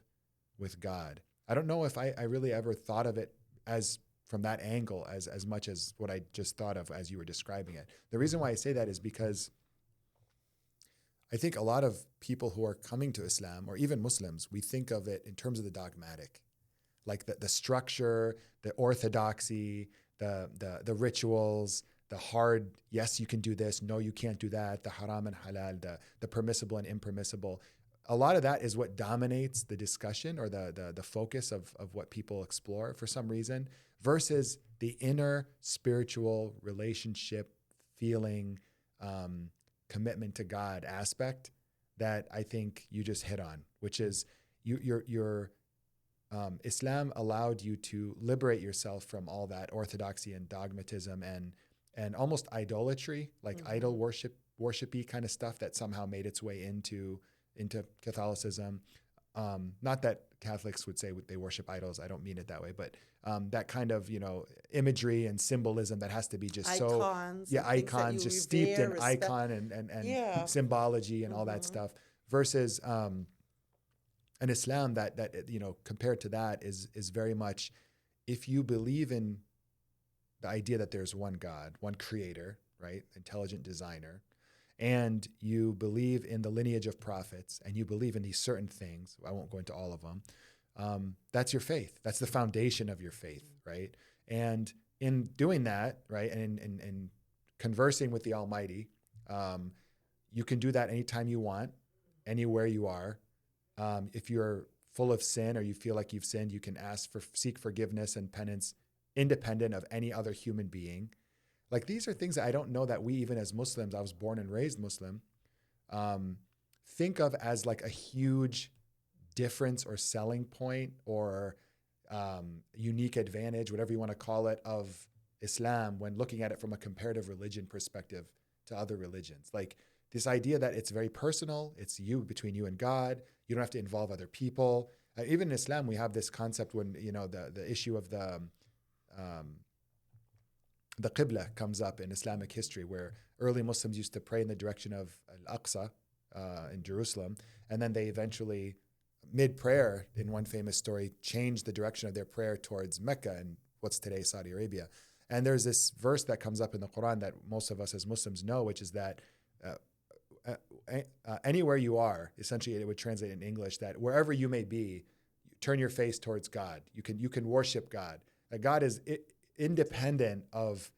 with God. I don't know if I really ever thought of it as from that angle as much as what I just thought of as you were describing it. The reason why I say that is because I think a lot of people who are coming to Islam, or even Muslims, we think of it in terms of the dogmatic, like the structure, the orthodoxy, the rituals, the hard, yes, you can do this, no, you can't do that, the haram and halal, the permissible and impermissible. A lot of that is what dominates the discussion or the focus of what people explore for some reason, versus the inner spiritual relationship, feeling, commitment to God aspect that I think you just hit on, which is your Islam allowed you to liberate yourself from all that orthodoxy and dogmatism and almost idolatry, like idol worshipy kind of stuff that somehow made its way into Catholicism. Not that Catholics would say they worship idols. I don't mean it that way, but that kind of, imagery and symbolism that has to be just icons, just steeped in icon and symbology and all that stuff versus, and an Islam that you know, compared to that is very much, if you believe in the idea that there's one God, one creator, right, intelligent designer, and you believe in the lineage of prophets, and you believe in these certain things, I won't go into all of them, that's your faith. That's the foundation of your faith, right? And in doing that, right, and in conversing with the Almighty, you can do that anytime you want, anywhere you are. If you're full of sin or you feel like you've sinned, you can seek forgiveness and penance independent of any other human being. Like, these are things that I don't know that we, even as Muslims, I was born and raised Muslim, think of as like a huge difference or selling point or unique advantage, whatever you want to call it, of Islam when looking at it from a comparative religion perspective to other religions. Like, this idea that it's very personal, it's between you and God, you don't have to involve other people. Even in Islam, we have this concept when, you know, the issue of the Qibla comes up in Islamic history, where early Muslims used to pray in the direction of Al-Aqsa in Jerusalem, and then they eventually, mid-prayer, in one famous story, changed the direction of their prayer towards Mecca and what's today Saudi Arabia. And there's this verse that comes up in the Quran that most of us as Muslims know, which is that anywhere you are, essentially it would translate in English that wherever you may be, turn your face towards God. You can worship God. God is independent of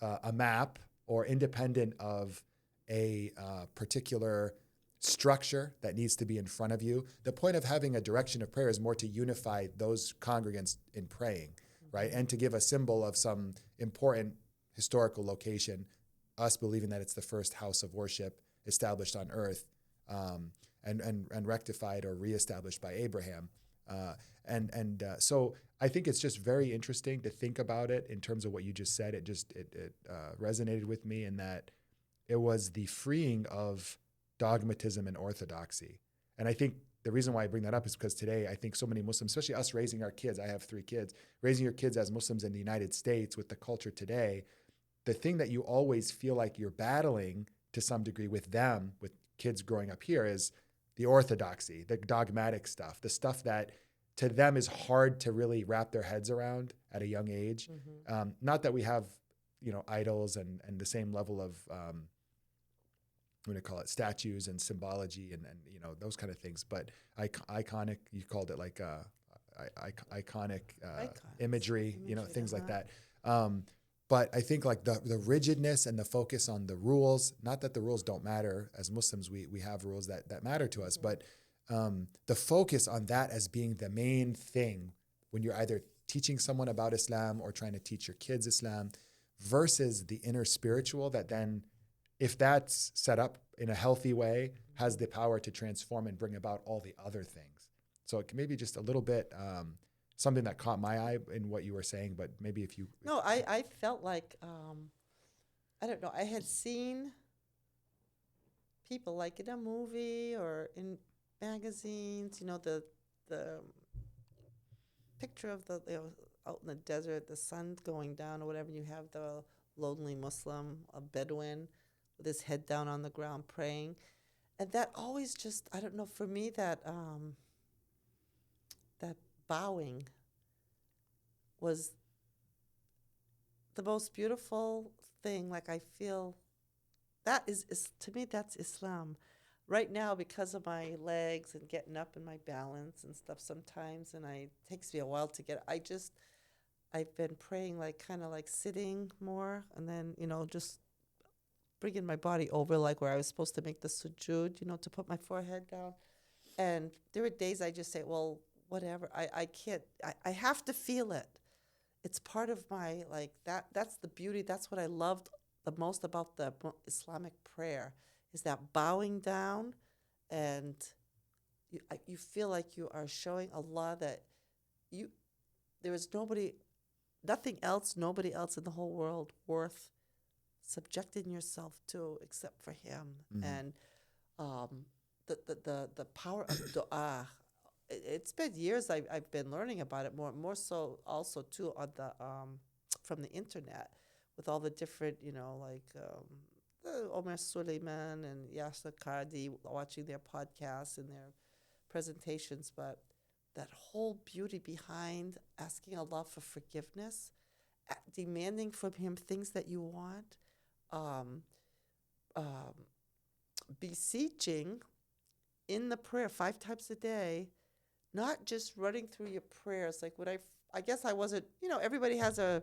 a map or independent of a particular structure that needs to be in front of you. The point of having a direction of prayer is more to unify those congregants in praying, right? And to give a symbol of some important historical location, us believing that it's the first house of worship established on earth, and rectified or reestablished by Abraham. So I think it's just very interesting to think about it in terms of what you just said. It resonated with me in that it was the freeing of dogmatism and orthodoxy. And I think the reason why I bring that up is because today I think so many Muslims, especially us raising our kids, I have 3 kids, raising your kids as Muslims in the United States with the culture today, the thing that you always feel like you're battling to some degree with them, with kids growing up here, is the orthodoxy, the dogmatic stuff, the stuff that to them is hard to really wrap their heads around at a young age. Mm-hmm. Not that we have, you know, idols and the same level of, I'm going to call it statues and symbology and you know, those kind of things, but iconic, you called it like iconic imagery, you know, things like that. But I think like the rigidness and the focus on the rules, not that the rules don't matter. As Muslims, we have rules that matter to us, but the focus on that as being the main thing when you're either teaching someone about Islam or trying to teach your kids Islam, versus the inner spiritual that then, if that's set up in a healthy way, has the power to transform and bring about all the other things. So it can maybe just a little bit, something that caught my eye in what you were saying, but maybe if you... No, I felt like, I don't know, I had seen people like in a movie or in magazines, you know, the picture of the, you know, out in the desert, the sun's going down or whatever, and you have the lonely Muslim, a Bedouin, with his head down on the ground praying. And that always just, I don't know, for me, that that bowing was the most beautiful thing. Like, I feel that is to me, that's Islam. Right now, because of my legs and getting up and my balance and stuff sometimes, and it takes me a while to get, I've been praying like kind of like sitting more, and then, you know, just bringing my body over, like where I was supposed to make the sujood, you know, to put my forehead down. And there were days I just say, well, whatever, I can't, I have to feel it. It's part of my, like, that's the beauty. That's what I loved the most about the Islamic prayer, is that bowing down, and you feel like you are showing Allah that there is nobody else in the whole world worth subjecting yourself to except for Him. Mm-hmm. And the power of du'a. It's been years I've been learning about it more so also too on the from the internet, with all the different, you know, like Omar Suleiman and Yasser Qadi, watching their podcasts and their presentations, but that whole beauty behind asking Allah for forgiveness, demanding from Him things that you want, um, beseeching in the prayer 5 times a day, not just running through your prayers. Like when I guess I wasn't, everybody has a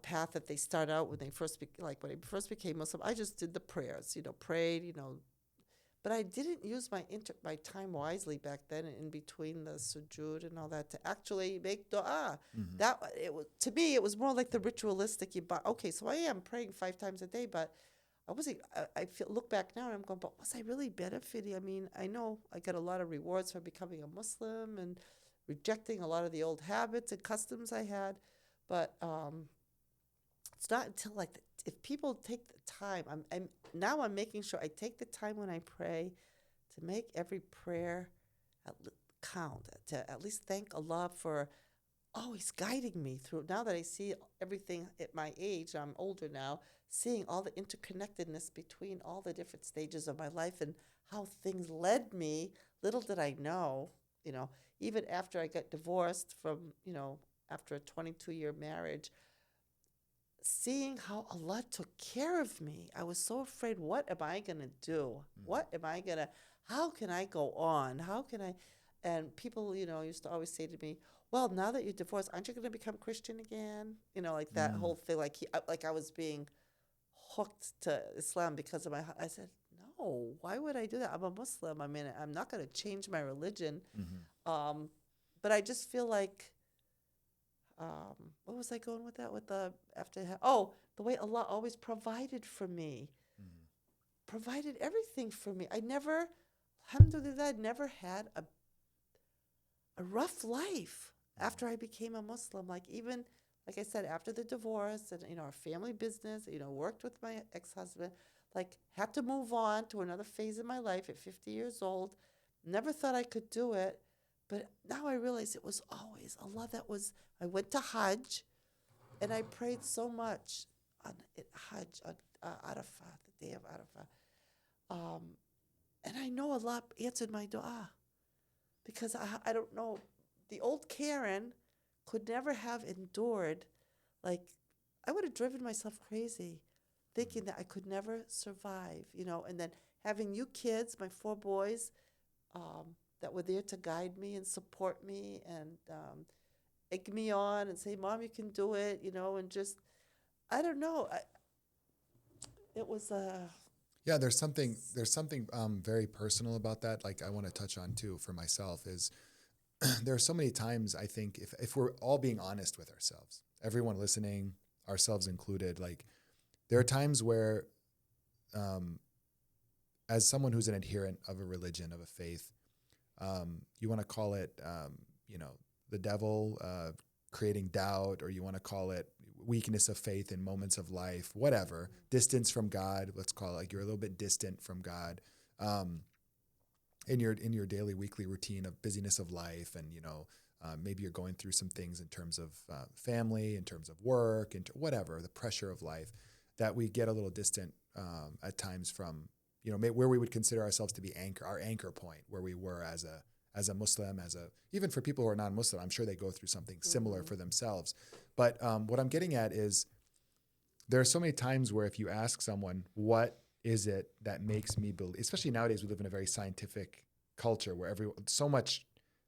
path that they start out when they first, when I first became Muslim. I just did the prayers, prayed, but I didn't use my time wisely back then in between the sujood and all that to actually make dua. To me, it was more like the ritualistic. Okay, so I am praying 5 times a day, but I wasn't. Look back now and I'm going, but was I really benefiting? I mean, I know I got a lot of rewards for becoming a Muslim and rejecting a lot of the old habits and customs I had, but it's not until if people take the time. I'm making sure I take the time when I pray to make every prayer count, to at least thank Allah for always guiding me through. Now that I see everything at my age, I'm older now, seeing all the interconnectedness between all the different stages of my life and how things led me. Little did I know, even after I got divorced from, after a 22-year marriage, seeing how Allah took care of me. I was so afraid, what am I going to do? How can I go on? How can I? And people, used to always say to me, well, now that you're divorced, aren't you going to become Christian again? Like that whole thing, like I was being hooked to Islam because of I said, no, why would I do that? I'm a Muslim. I mean, I'm not going to change my religion. But I just feel like, what was I going with that? The way Allah always provided for me, provided everything for me. Alhamdulillah, never had a rough life after I became a Muslim. Like I said, after the divorce and, our family business, worked with my ex-husband, had to move on to another phase in my life at 50 years old. Never thought I could do it. But now I realize it was always Allah I went to Hajj and I prayed so much on Hajj, on Arafah, the day of Arafah. And I know Allah answered my dua because I don't know, the old Karen could never have endured, I would have driven myself crazy thinking that I could never survive, and then having you kids, my 4 boys, that were there to guide me and support me and egg me on and say, Mom, you can do it, and just, I don't know. It was Yeah, there's something very personal about that. I want to touch on too for myself is there are so many times I think if we're all being honest with ourselves, everyone listening, ourselves included, there are times where, as someone who's an adherent of a religion, of a faith, you want to call it, the devil creating doubt, or you want to call it weakness of faith in moments of life, whatever, distance from God. Let's call it you're a little bit distant from God in your daily, weekly routine of busyness of life, and maybe you're going through some things in terms of family, in terms of work, and whatever, the pressure of life, that we get a little distant at times from. Where we would consider ourselves to be our anchor point, where we were as a Muslim, even for people who are non-Muslim, I'm sure they go through something similar for themselves. But what I'm getting at is there are so many times where if you ask someone, what is it that makes me believe, especially nowadays, we live in a very scientific culture where so much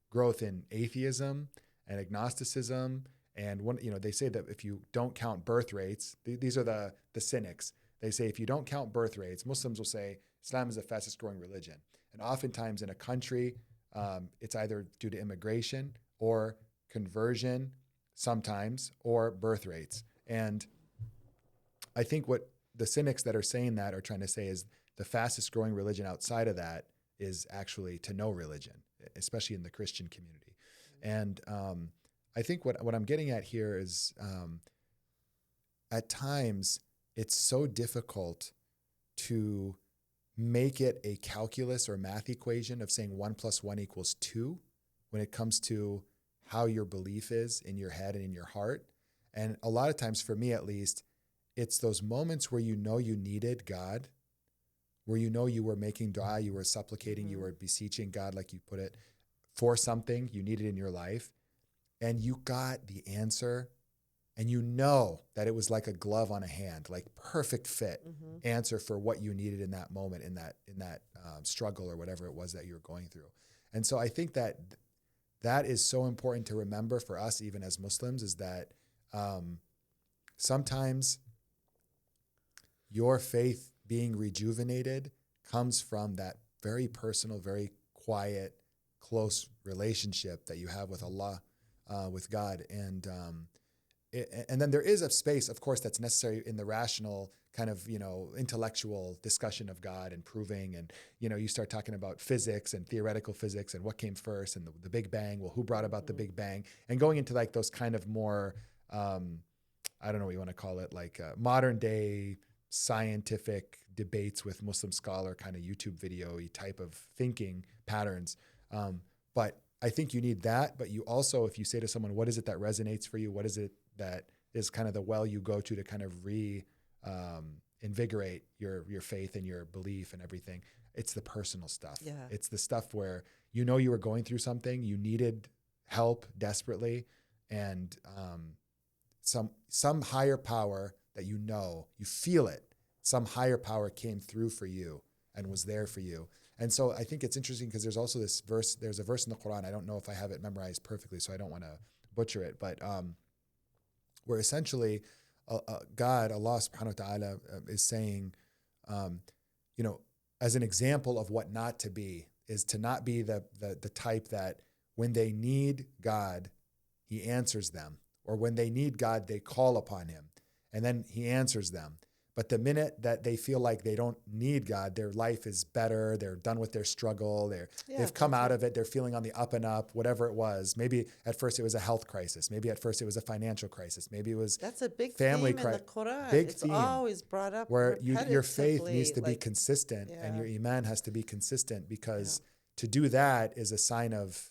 growth in atheism and agnosticism. And they say that if you don't count birth rates, these are the cynics. They say if you don't count birth rates, Muslims will say Islam is the fastest growing religion. And oftentimes in a country, it's either due to immigration or conversion sometimes, or birth rates. And I think what the cynics that are saying that are trying to say is the fastest growing religion outside of that is actually to no religion, especially in the Christian community. And I think what I'm getting at here is at times, it's so difficult to make it a calculus or math equation of saying 1 + 1 = 2 when it comes to how your belief is in your head and in your heart. And a lot of times, for me at least, it's those moments where you needed God, where you know you were making dua, you were supplicating, you were beseeching God, like you put it, for something you needed in your life, and you got the answer, and you know that it was like a glove on a hand, like perfect fit answer for what you needed in that moment, in that struggle or whatever it was that you were going through. And so I think that that is so important to remember for us, even as Muslims, is that sometimes your faith being rejuvenated comes from that very personal, very quiet, close relationship that you have with Allah, with God. And then there is a space, of course, that's necessary in the rational kind of, intellectual discussion of God and proving. And, you start talking about physics and theoretical physics and what came first and the Big Bang. Well, who brought about the Big Bang? And going into like those kind of more, I don't know what you want to call it, like modern day scientific debates with Muslim scholar kind of YouTube video-y type of thinking patterns. But I think you need that. But you also, if you say to someone, what is it that resonates for you? What is it that is kind of the well you go to kind of invigorate your faith and your belief and everything? It's the personal stuff. Yeah. It's the stuff where you were going through something, you needed help desperately, and some higher power that you feel it, some higher power came through for you and was there for you. And so I think it's interesting because there's also this verse, there's a verse in the Quran, I don't know if I have it memorized perfectly, so I don't want to butcher it, but where essentially God, Allah subhanahu wa ta'ala is saying, as an example of what not to be, is to not be the type that when they need God, he answers them. Or when they need God, they call upon him. And then he answers them. But the minute that they feel like they don't need God, their life is better, they're done with their struggle, they've come out of it, they're feeling on the up and up, whatever it was. Maybe at first it was a health crisis. Maybe at first it was a financial crisis. Maybe it was That's a big family theme in the Quran. Big it's theme, always brought up where your faith needs to be like, consistent, and your iman has to be consistent, because to do that is a sign of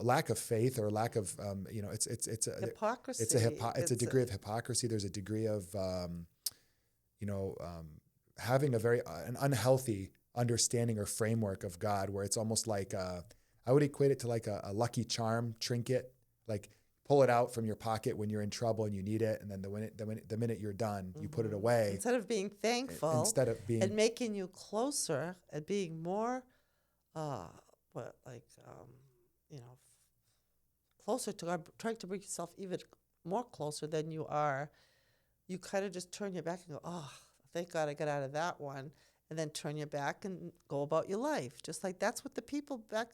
lack of faith, or lack of it's a hypocrisy. It's a degree of hypocrisy. There's a degree of having an unhealthy understanding or framework of God, where it's almost like I would equate it to like a lucky charm trinket, like pull it out from your pocket when you're in trouble and you need it, and then the minute you're done, you put it away. Instead of being thankful, and making you closer and being more, closer to God, trying to bring yourself even more closer than you are, you kind of just turn your back and go, oh, thank God I got out of that one, and then turn your back and go about your life. Just like that's what the people back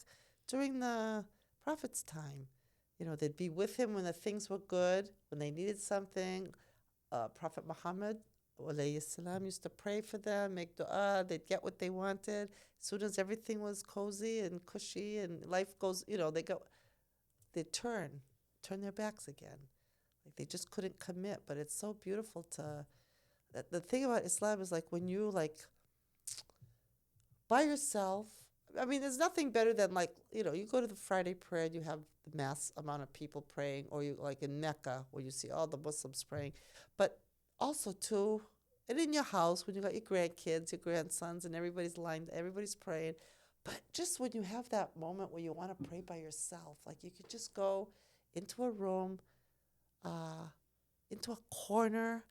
during the Prophet's time, they'd be with him when the things were good, when they needed something. Prophet Muhammad alayhi salam used to pray for them, make dua, they'd get what they wanted. As soon as everything was cozy and cushy and life goes, they'd turn their backs again. Like they just couldn't commit. But it's so beautiful the thing about Islam is like when you by yourself, I mean, there's nothing better than you go to the Friday prayer and you have the mass amount of people praying, or you like in Mecca where you see all the Muslims praying. But also too, and in your house when you got your grandkids, your grandsons, and everybody's praying. But just when you have that moment where you want to pray by yourself, like you could just go into a room, into a corner,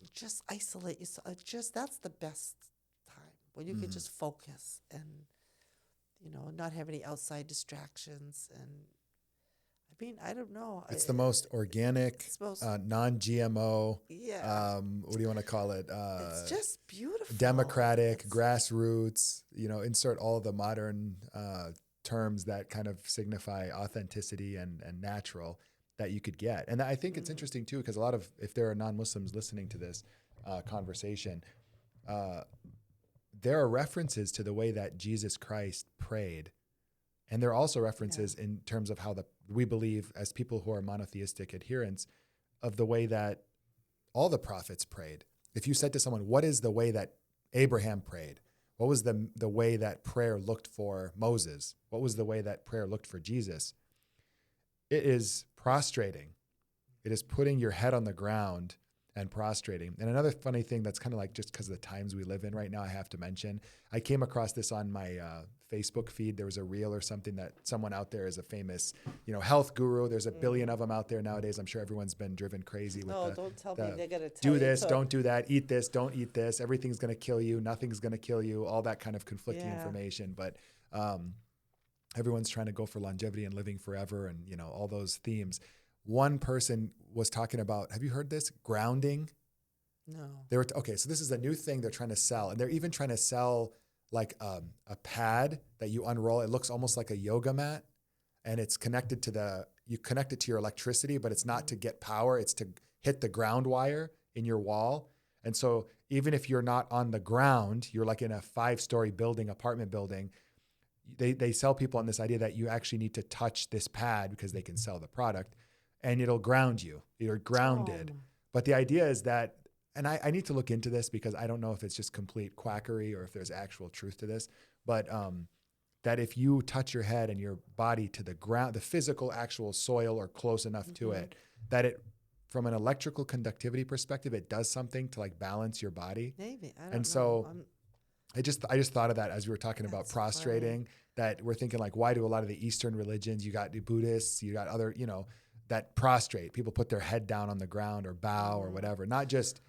and just isolate yourself. That's the best time when you can just focus and, not have any outside distractions. And I mean, I don't know. It's the most organic, non-GMO. Yeah. What do you want to call it? It's just beautiful. Democratic, grassroots. Insert all the modern terms that kind of signify authenticity and natural that you could get. And I think it's interesting too, because if there are non-Muslims listening to this conversation, there are references to the way that Jesus Christ prayed. And there are also references in terms of how we believe as people who are monotheistic adherents of the way that all the prophets prayed. If you said to someone, what is the way that Abraham prayed? What was the way that prayer looked for Moses? What was the way that prayer looked for Jesus? It is prostrating. It is putting your head on the ground and prostrating. And another funny thing that's kind of like just because of the times we live in right now, I have to mention, I came across this on my Facebook feed. There was a reel or something that someone out there is a famous, health guru. There's a billion of them out there nowadays. I'm sure everyone's been driven crazy with don't tell me they're going to tell do you this, to. don't do that, eat this, don't eat this. Everything's going to kill you. Nothing's going to kill you. All that kind of conflicting information. But everyone's trying to go for longevity and living forever and, all those themes. One person was talking about, have you heard this? Grounding. No. So this is a new thing they're trying to sell. And they're even trying to sell like a pad that you unroll. It looks almost like a yoga mat, and it's connected to you connect it to your electricity, but it's not to get power. It's to hit the ground wire in your wall. And so even if you're not on the ground, you're like in a 5-story building, apartment building, they sell people on this idea that you actually need to touch this pad because they can sell the product, and it'll ground you. You're grounded. But the idea is that, and I need to look into this because I don't know if it's just complete quackery or if there's actual truth to this, but that if you touch your head and your body to the ground, the physical actual soil or close enough to it, that it, from an electrical conductivity perspective, it does something to like balance your body. Maybe. I don't and know. So I just thought of that as we were talking about prostrating, that we're thinking like, why do a lot of the Eastern religions, you got the Buddhists, you got other, that prostrate, people put their head down on the ground or bow or whatever, not just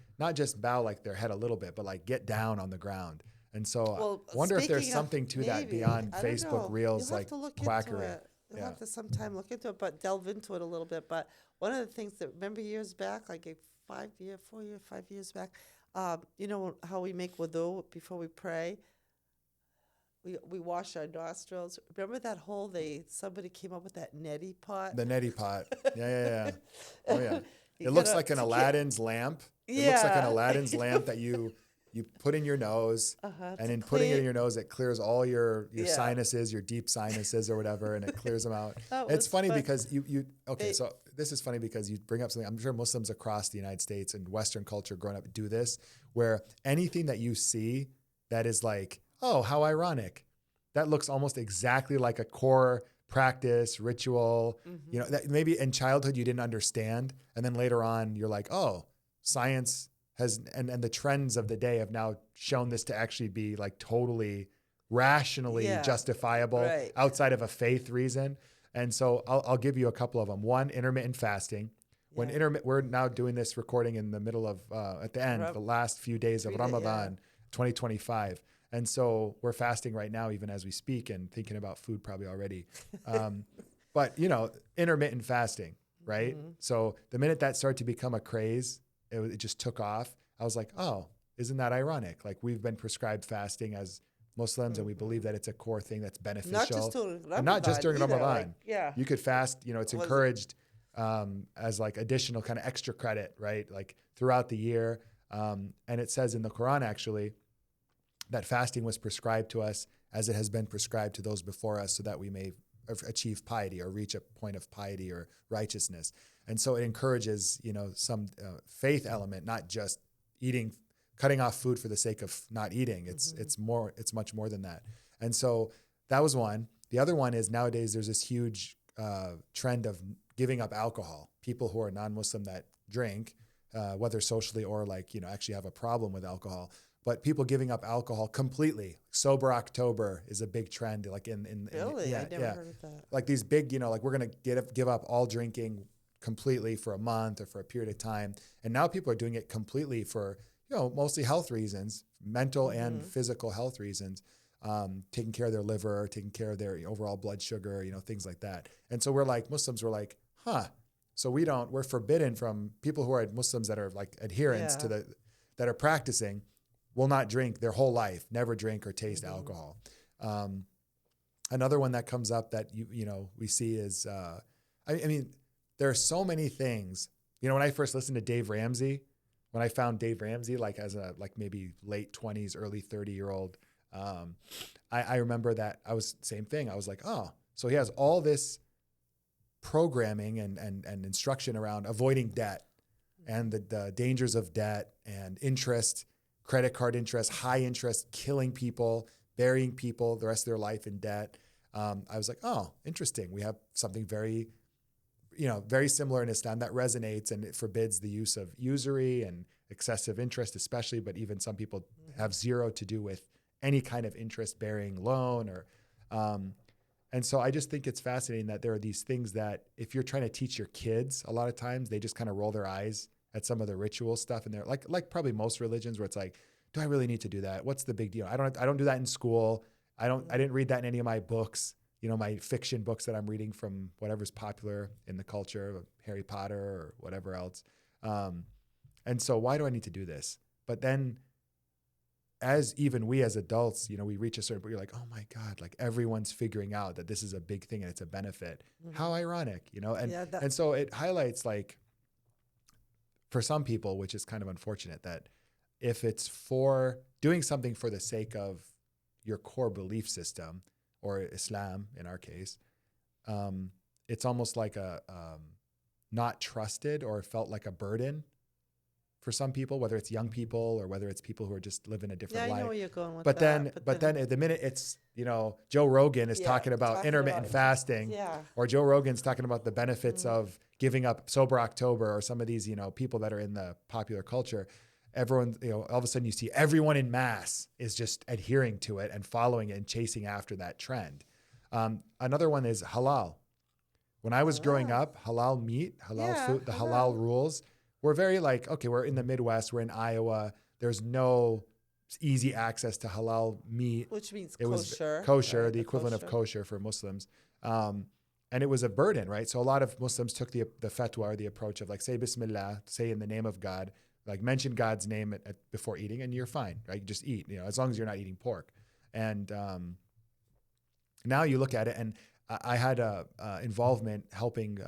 bow like their head a little bit, but like get down on the ground. And so I wonder if there's something to that beyond Facebook Reels, like quackery. You'll have to sometime look into it, but delve into it a little bit. But one of the things that, remember years back, like 5 years back, how we make wudu before we pray? We wash our nostrils. Remember that whole somebody came up with that neti pot? The neti pot. Yeah. Oh yeah. It looks like an Aladdin's lamp. It looks like an Aladdin's lamp that you put in your nose, and in putting it in your nose, it clears all your sinuses, your deep sinuses or whatever, and it clears them out. It's funny because so this is funny because you bring up something. I'm sure Muslims across the United States and Western culture growing up do this, where anything that you see that is like, oh, how ironic, that looks almost exactly like a core practice, ritual, that maybe in childhood you didn't understand. And then later on, you're like, oh, science has, and the trends of the day have now shown this to actually be like totally rationally justifiable outside of a faith reason. And so I'll give you a couple of them. One, intermittent fasting. We're now doing this recording in the middle of, at the end, the last few days of Ramadan, 2025. And so we're fasting right now, even as we speak, and thinking about food probably already. But, intermittent fasting, right? So the minute that started to become a craze, it just took off. I was like, oh, isn't that ironic? Like, we've been prescribed fasting as Muslims, and we believe that it's a core thing that's beneficial. Not just during Ramadan. And not just during Ramadan. Like, you could fast, it's encouraged as like additional kind of extra credit, right? Like throughout the year. And it says in the Quran, actually, that fasting was prescribed to us as it has been prescribed to those before us, so that we may achieve piety or reach a point of piety or righteousness. And so it encourages, some faith element, not just cutting off food for the sake of not eating. It's much more than that. And so that was one. The other one is nowadays there's this huge trend of giving up alcohol. People who are non-Muslim that drink, whether socially or actually have a problem with alcohol. But people giving up alcohol completely. Sober October is a big trend. Really? I never heard of that. Like these big, we're going to give up all drinking completely for a month or for a period of time. And now people are doing it completely for, mostly health reasons, mental and physical health reasons, taking care of their liver, taking care of their overall blood sugar, things like that. And so Muslims were like, so we're forbidden from people who are Muslims that are like adherents to that are practicing, will not drink their whole life, never drink or taste alcohol. Another one that comes up that we see is, there are so many things. When I first listened to Dave Ramsey, when I found Dave Ramsey as a maybe late 20s, early 30-year-old, I remember that same thing. I was like, oh, so he has all this programming and instruction around avoiding debt and the dangers of debt and interest, credit card interest, high interest, killing people, burying people the rest of their life in debt. I was like, oh, interesting. We have something very, very similar in Islam that resonates, and it forbids the use of usury and excessive interest, especially, but even some people have zero to do with any kind of interest-bearing loan or, and so I just think it's fascinating that there are these things that if you're trying to teach your kids, a lot of times they just kind of roll their eyes at some of the ritual stuff, and they're like probably most religions where it's like, do I really need to do that? What's the big deal? I don't do that in school. I didn't read that in any of my books, my fiction books that I'm reading from whatever's popular in the culture, Harry Potter or whatever else. And so why do I need to do this? But then as even we as adults, we reach a certain point, you're like, oh my God, like everyone's figuring out that this is a big thing and it's a benefit. How ironic, and so it highlights, like, for some people, which is kind of unfortunate, that if it's for doing something for the sake of your core belief system, or Islam in our case, it's almost like a not trusted or felt like a burden for some people, whether it's young people or whether it's people who are just living a different life. I know where you're going with but that. then at the minute it's, Joe Rogan is talking about intermittent fasting, or Joe Rogan's talking about the benefits of giving up Sober October, or some of these, people that are in the popular culture. Everyone, all of a sudden you see everyone in mass is just adhering to it and following it and chasing after that trend. Another one is halal. When I was growing up, halal meat, halal food, the halal rules were very like, okay, we're in the Midwest, we're in Iowa. There's no easy access to halal meat. Which means it kosher. Was kosher, the equivalent of kosher for Muslims. And it was a burden, right? So a lot of Muslims took the fatwa, or the approach of like, say Bismillah, say in the name of God, like mention God's name before eating, and you're fine, right? You just eat, as long as you're not eating pork. And now you look at it, and I had a involvement helping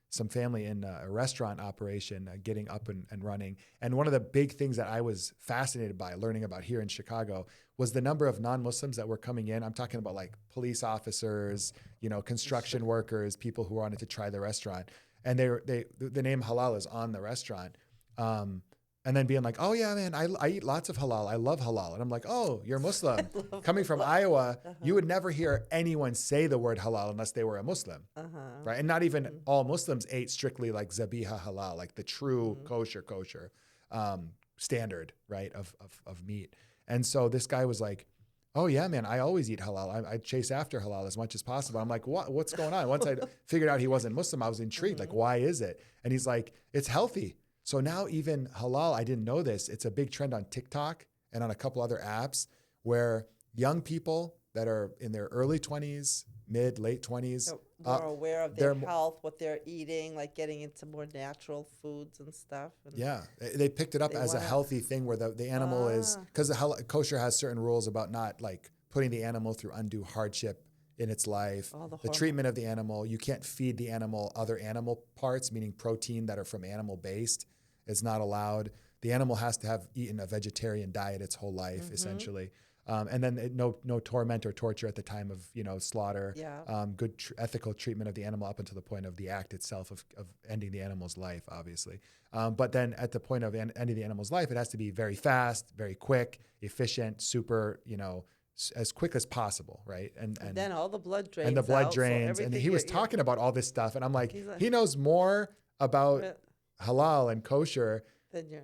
some family in a restaurant operation, getting up and running. And one of the big things that I was fascinated by learning about here in Chicago was the number of non-Muslims that were coming in. I'm talking about like police officers, construction workers, people who wanted to try the restaurant. And the name halal is on the restaurant. And then being like, oh yeah, man, I eat lots of halal. I love halal. And I'm like, oh, you're Muslim. Coming from Iowa, you would never hear anyone say the word halal unless they were a Muslim, right? And not even all Muslims ate strictly like zabiha halal, like the true kosher standard, right, of meat. And so this guy was like, oh yeah, man, I always eat halal. I chase after halal as much as possible. I'm like, what's going on? Once I figured out he wasn't Muslim, I was intrigued. Like, why is it? And he's like, it's healthy. So now even halal, I didn't know this, it's a big trend on TikTok and on a couple other apps where young people that are in their early 20s, late 20s. More aware of their health, what they're eating, like getting into more natural foods and stuff. And they picked it up as a healthy thing where the animal is, because the kosher has certain rules about not like putting the animal through undue hardship in its life, the treatment of the animal. You can't feed the animal other animal parts, meaning protein that are from animal based. Is not allowed. The animal has to have eaten a vegetarian diet its whole life, essentially. And then no torment or torture at the time of slaughter. Good ethical treatment of the animal up until the point of the act itself of ending the animal's life, obviously. But then at the point of ending the animal's life, it has to be very fast, very quick, efficient, super, as quick as possible, right? And then all the blood drains. And the blood drains. And he was talking about all this stuff, and I'm like, he knows more about halal and kosher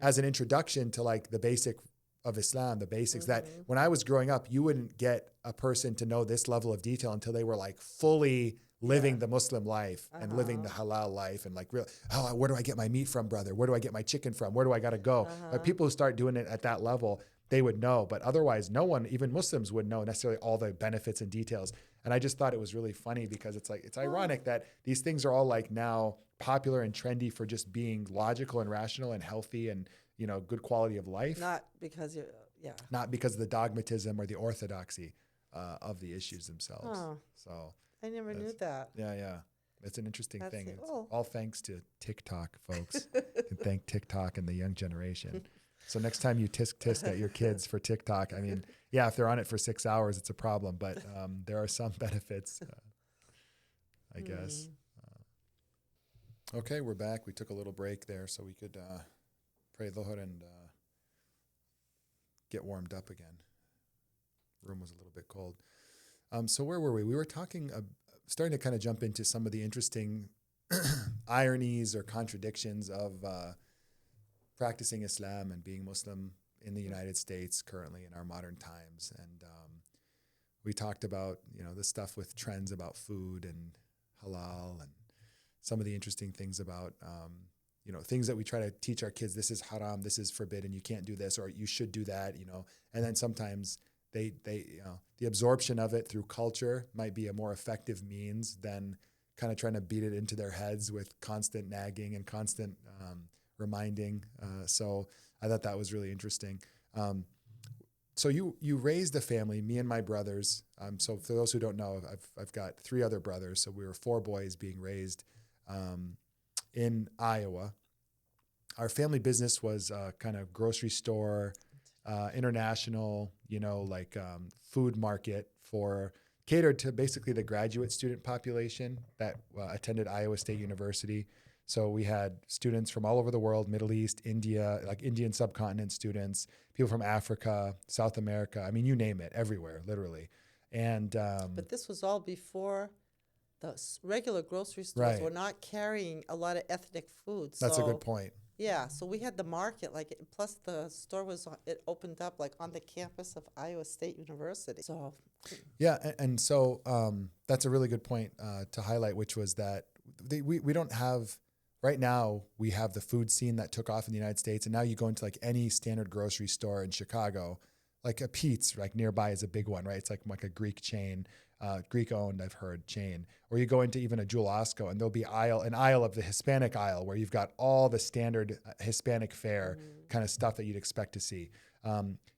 as an introduction to like the basic of Islam, the basics that when I was growing up, you wouldn't get a person to know this level of detail until they were like fully living the Muslim life and living the halal life and like where do I get my meat from, brother? Where do I get my chicken from? Where do I got to go? But people who start doing it at that level, they would know, but otherwise no one, even Muslims, wouldn't know necessarily all the benefits and details. And I just thought it was really funny because it's like, it's ironic that these things are all like now popular and trendy for just being logical and rational and healthy and, good quality of life. Not because Not because of the dogmatism or the orthodoxy of the issues themselves. Oh, so I never knew that. Yeah. It's an interesting thing. It's all thanks to TikTok, folks. And thank TikTok and the young generation. So next time you tisk at your kids for TikTok, I mean, if they're on it for 6 hours, it's a problem. But there are some benefits, I guess. Okay, we're back. We took a little break there so we could pray Dhuhr and get warmed up again. Room was a little bit cold. So where were we? We were talking, starting to kind of jump into some of the interesting ironies or contradictions of practicing Islam and being Muslim in the United States currently in our modern times. And we talked about, the stuff with trends about food and halal and some of the interesting things about, things that we try to teach our kids. This is haram, this is forbidden, you can't do this, or you should do that, And then sometimes they the absorption of it through culture might be a more effective means than kind of trying to beat it into their heads with constant nagging and constant reminding. So I thought that was really interesting. So you raised a family, me and my brothers. So for those who don't know, I've got 3 other brothers. So we were 4 boys being raised in Iowa. Our family business was kind of grocery store, international, food market catered to basically the graduate student population that attended Iowa State University. So we had students from all over the world, Middle East, India, like Indian subcontinent students, people from Africa, South America. I mean, you name it, everywhere, literally. And but this was all before the regular grocery stores were not carrying a lot of ethnic foods. That's a good point. Yeah, so we had the market, plus the store it opened up on the campus of Iowa State University. So yeah, and so that's a really good point to highlight, which was that we don't have. Right now, we have the food scene that took off in the United States, and now you go into any standard grocery store in Chicago, like a Pete's, nearby is a big one, right? It's like a Greek chain, Greek-owned, I've heard, chain. Or you go into even a Jewel Osco, and there'll be an aisle of the Hispanic aisle where you've got all the standard Hispanic fare kind of stuff that you'd expect to see.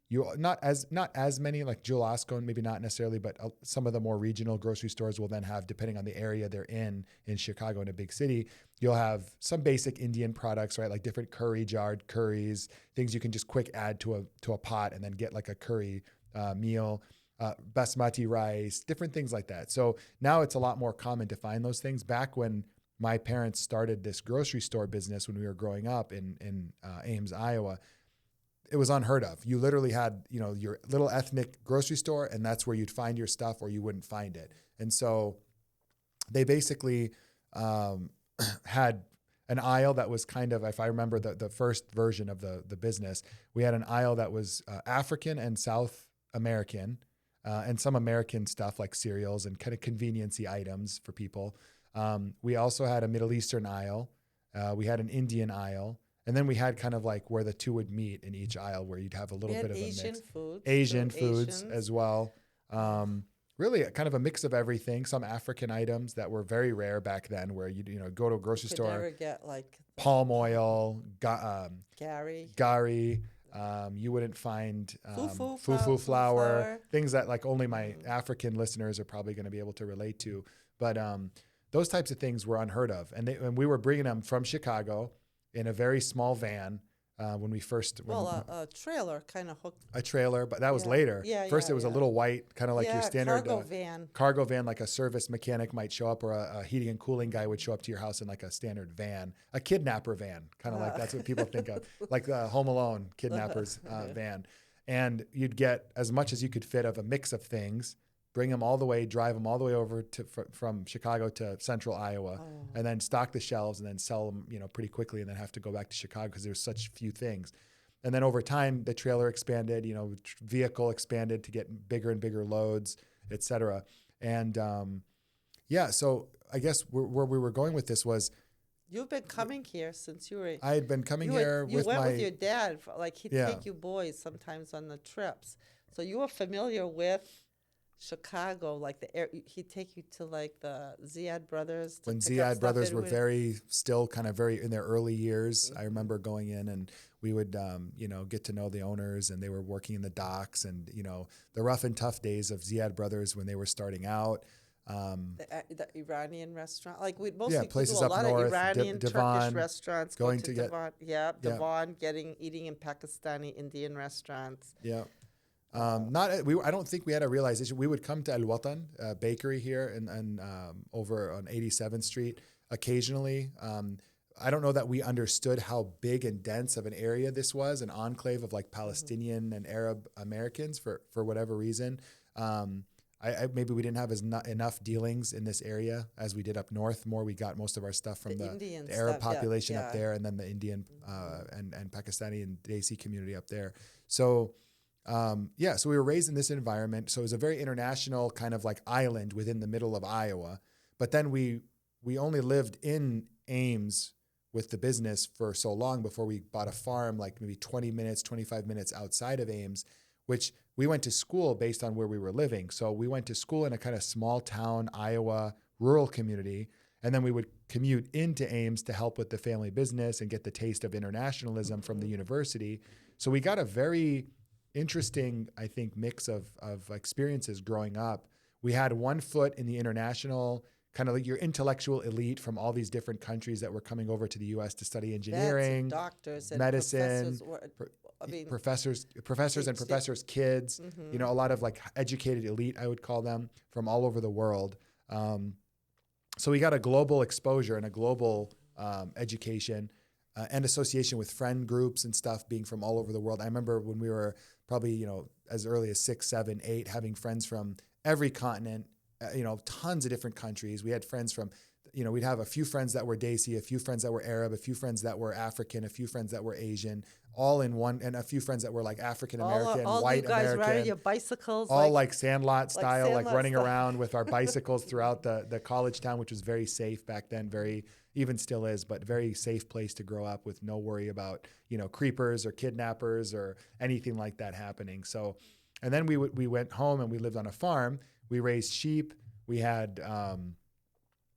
Not as many like Jewel Osco, and maybe not necessarily, but some of the more regional grocery stores will then have, depending on the area they're in Chicago, in a big city, you'll have some basic Indian products, right? Like different jarred curries, things you can just quick add to a pot and then get like a curry meal, basmati rice, different things like that. So now it's a lot more common to find those things. Back when my parents started this grocery store business when we were growing up in Ames, Iowa, it was unheard of. You literally had, your little ethnic grocery store, and that's where you'd find your stuff, or you wouldn't find it. And so they basically had an aisle that was kind of, if I remember the first version of the business, we had an aisle that was African and South American, and some American stuff like cereals and kind of convenience-y items for people. We also had a Middle Eastern aisle. We had an Indian aisle. And then we had kind of where the two would meet in each aisle, where you'd have a little bit of Asian a mix. Foods, Asian foods as well. Really kind of a mix of everything. Some African items that were very rare back then, where you'd go to a grocery store. Never get palm oil, gari. You wouldn't find fufu flour, things that only my African listeners are probably going to be able to relate to. But those types of things were unheard of, and we were bringing them from Chicago in a very small van when we first... a trailer kind of hooked. A trailer, but that was later. First, it was a little white, kind of like your standard... Cargo van, like a service mechanic might show up, or a heating and cooling guy would show up to your house in a standard van. A kidnapper van, kind of like that's what people think of. Like the Home Alone kidnapper's van. And you'd get as much as you could fit of a mix of things, bring them all the way, drive them all the way over from Chicago to central Iowa, and then stock the shelves and then sell them, pretty quickly, and then have to go back to Chicago because there's such few things. And then over time, the trailer expanded, vehicle expanded to get bigger and bigger loads, et cetera. And so I guess where we were going with this was, you've been coming here since you were... I had been coming here with with your dad. He'd take you boys sometimes on the trips. So you were familiar with Chicago, he'd take you to the Ziad brothers. When Ziad brothers were very in their early years, I remember going in, and we would, get to know the owners, and they were working in the docks, and, the rough and tough days of Ziad brothers when they were starting out. The Iranian restaurant, we'd mostly places do a up lot north, of Iranian, Devon, Turkish restaurants. Going to Devon, Devon, eating in Pakistani, Indian restaurants. Yeah. I don't think we had a realization. We would come to Al Watan bakery here and over on 87th Street occasionally. I don't know that we understood how big and dense of an area this was, an enclave of Palestinian and Arab Americans for whatever reason. maybe we didn't have enough dealings in this area as we did up north. We got most of our stuff from the Arab population up there, and then the Indian and Pakistani and Desi community up there. So so we were raised in this environment. So it was a very international kind of like island within the middle of Iowa. But then we only lived in Ames with the business for so long before we bought a farm, like maybe 20 minutes, 25 minutes outside of Ames, which we went to school based on where we were living. So we went to school in a kind of small town, Iowa, rural community. And then we would commute into Ames to help with the family business and get the taste of internationalism from the university. So we got a very interesting, I think, mix of experiences growing up. We had one foot in the international, kind of like your intellectual elite from all these different countries that were coming over to the U.S. to study engineering, doctors, and medicine, professors professors and professors' kids, a lot of like educated elite, I would call them, from all over the world. So we got a global exposure and a global education and association with friend groups and stuff being from all over the world. I remember when we were probably, as early as 6, 7, 8, having friends from every continent, tons of different countries. We had friends from, we'd have a few friends that were Desi, a few friends that were Arab, a few friends that were African, a few friends that were Asian, all in one, and a few friends that were like African American, all white you guys American, riding your bicycles, all like Sandlot style, like running style. around with our bicycles throughout the college town, which was very safe back then, very, even still is, but very safe place to grow up with no worry about, creepers or kidnappers or anything like that happening. So, and then we went home and we lived on a farm. We raised sheep. We had,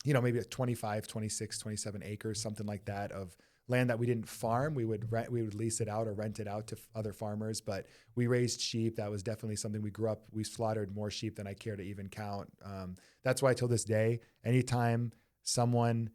maybe 25, 26, 27 acres, something like that, of land that we didn't farm. We would lease it out or rent it out to other farmers, but we raised sheep. That was definitely something we grew up. We slaughtered more sheep than I care to even count. That's why till this day, anytime someone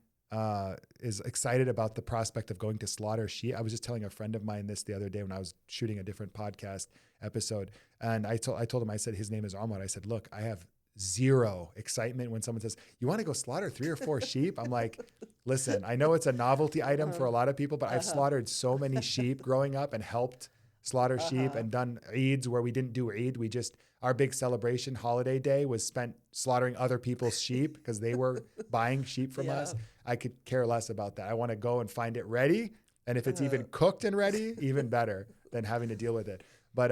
is excited about the prospect of going to slaughter sheep. I was just telling a friend of mine this the other day when I was shooting a different podcast episode. And I told him, I said, his name is Omar. I said, look, I have zero excitement when someone says, you want to go slaughter 3 or 4 sheep? I'm like, listen, I know it's a novelty item for a lot of people, but I've slaughtered so many sheep growing up and helped slaughter sheep and done Eids where we didn't do Eid. We just, our big celebration holiday day was spent slaughtering other people's sheep because they were buying sheep from us. I could care less about that. I want to go and find it ready. And if it's even cooked and ready, even better than having to deal with it. But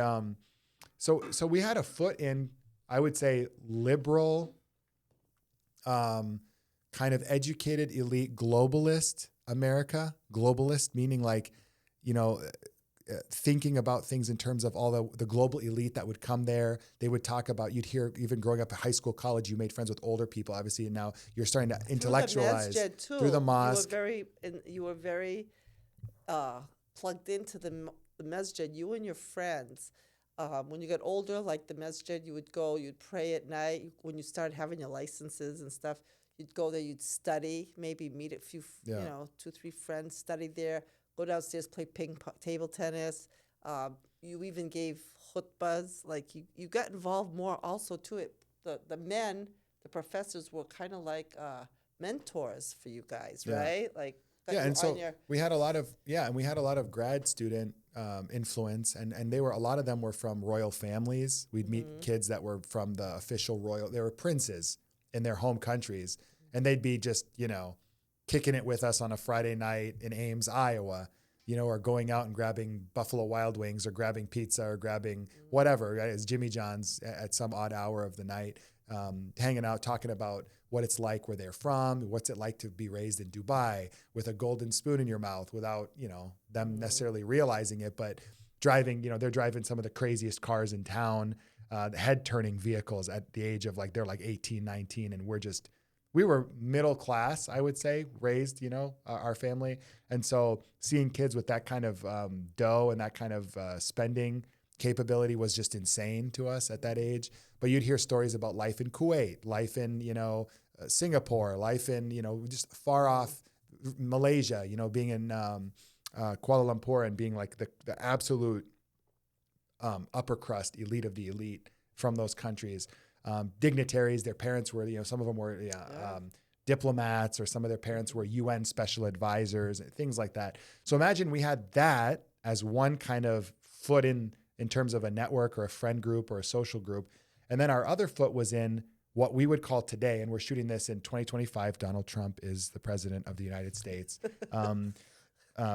so we had a foot in, I would say, liberal, kind of educated, elite, globalist America. Globalist meaning like, thinking about things in terms of all the global elite that would come there. They would talk about, you'd hear, even growing up at high school, college, you made friends with older people, obviously, and now you're starting to intellectualize through the mosque. You were very plugged into the masjid, you and your friends. When you got older, like the masjid, you would go, you'd pray at night. When you started having your licenses and stuff, you'd go there, you'd study, maybe meet a few, 2, 3 friends, study there, go downstairs, play table tennis. You even gave khutbahs. Like you got involved more also to it. The men, the professors were kind of like mentors for you guys, right? Like and so we had a lot of grad student influence, and a lot of them were from royal families. We'd meet kids that were from the official royal. They were princes in their home countries, and they'd be just kicking it with us on a Friday night in Ames, Iowa, or going out and grabbing Buffalo Wild Wings or grabbing pizza or grabbing whatever, right, as Jimmy John's at some odd hour of the night, hanging out, talking about what it's like where they're from, what's it like to be raised in Dubai with a golden spoon in your mouth without, them necessarily realizing it, but driving, they're driving some of the craziest cars in town, head-turning vehicles at the age of they're 18, 19, and we were middle class, I would say, raised, our family. And so seeing kids with that kind of dough and that kind of spending capability was just insane to us at that age. But you'd hear stories about life in Kuwait, life in, Singapore, life in, just far off Malaysia, being in Kuala Lumpur and being like the absolute upper crust elite of the elite from those countries. Dignitaries, their parents were, some of them were diplomats, or some of their parents were UN special advisors, and things like that. So imagine we had that as one kind of foot in terms of a network or a friend group or a social group. And then our other foot was in what we would call today, and we're shooting this in 2025, Donald Trump is the president of the United States.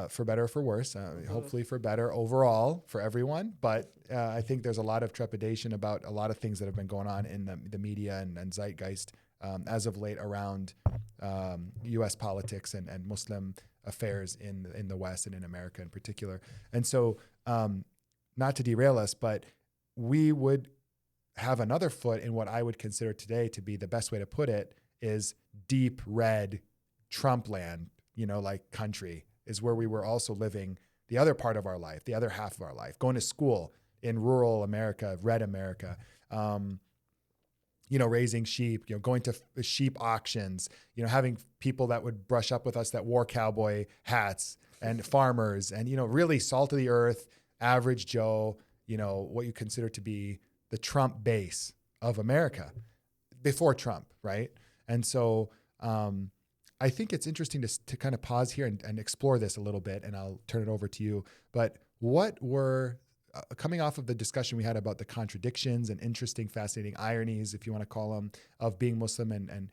For better or for worse, hopefully for better overall for everyone. But I think there's a lot of trepidation about a lot of things that have been going on in the media and zeitgeist as of late around U.S. politics and Muslim affairs in the West and in America in particular. And so not to derail us, but we would have another foot in what I would consider today to be the best way to put it is deep red Trump land, like country is where we were also living the other part of our life, the other half of our life, going to school in rural America, red America, raising sheep, going to sheep auctions, having people that would brush up with us that wore cowboy hats and farmers and, really salt of the earth, average Joe, what you consider to be the Trump base of America before Trump, right? And so I think it's interesting to kind of pause here and explore this a little bit, and I'll turn it over to you. But what were, coming off of the discussion we had about the contradictions and interesting, fascinating ironies, if you want to call them, of being Muslim and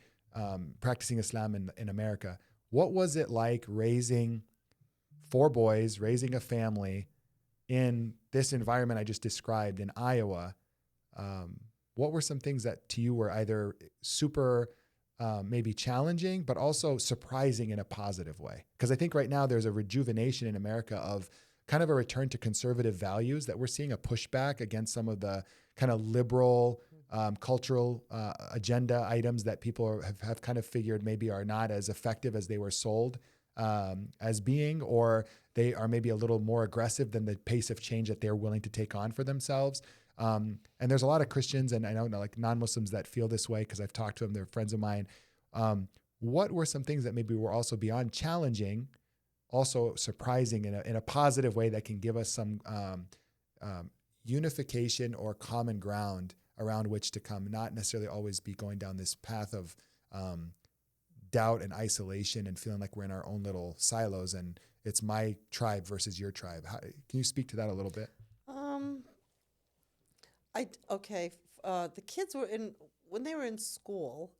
practicing Islam in America, what was it like raising 4 boys, raising a family in this environment I just described in Iowa? What were some things that to you were either super maybe challenging, but also surprising in a positive way? Because I think right now there's a rejuvenation in America of kind of a return to conservative values that we're seeing a pushback against some of the kind of liberal cultural agenda items that people have kind of figured maybe are not as effective as they were sold as being, or they are maybe a little more aggressive than the pace of change that they're willing to take on for themselves. And there's a lot of Christians and I know like non-Muslims that feel this way because I've talked to them, they're friends of mine. What were some things that maybe were also beyond challenging, also surprising in a positive way that can give us some unification or common ground around which to come, not necessarily always be going down this path of doubt and isolation and feeling like we're in our own little silos and it's my tribe versus your tribe. Can you speak to that a little bit? The kids when they were in school,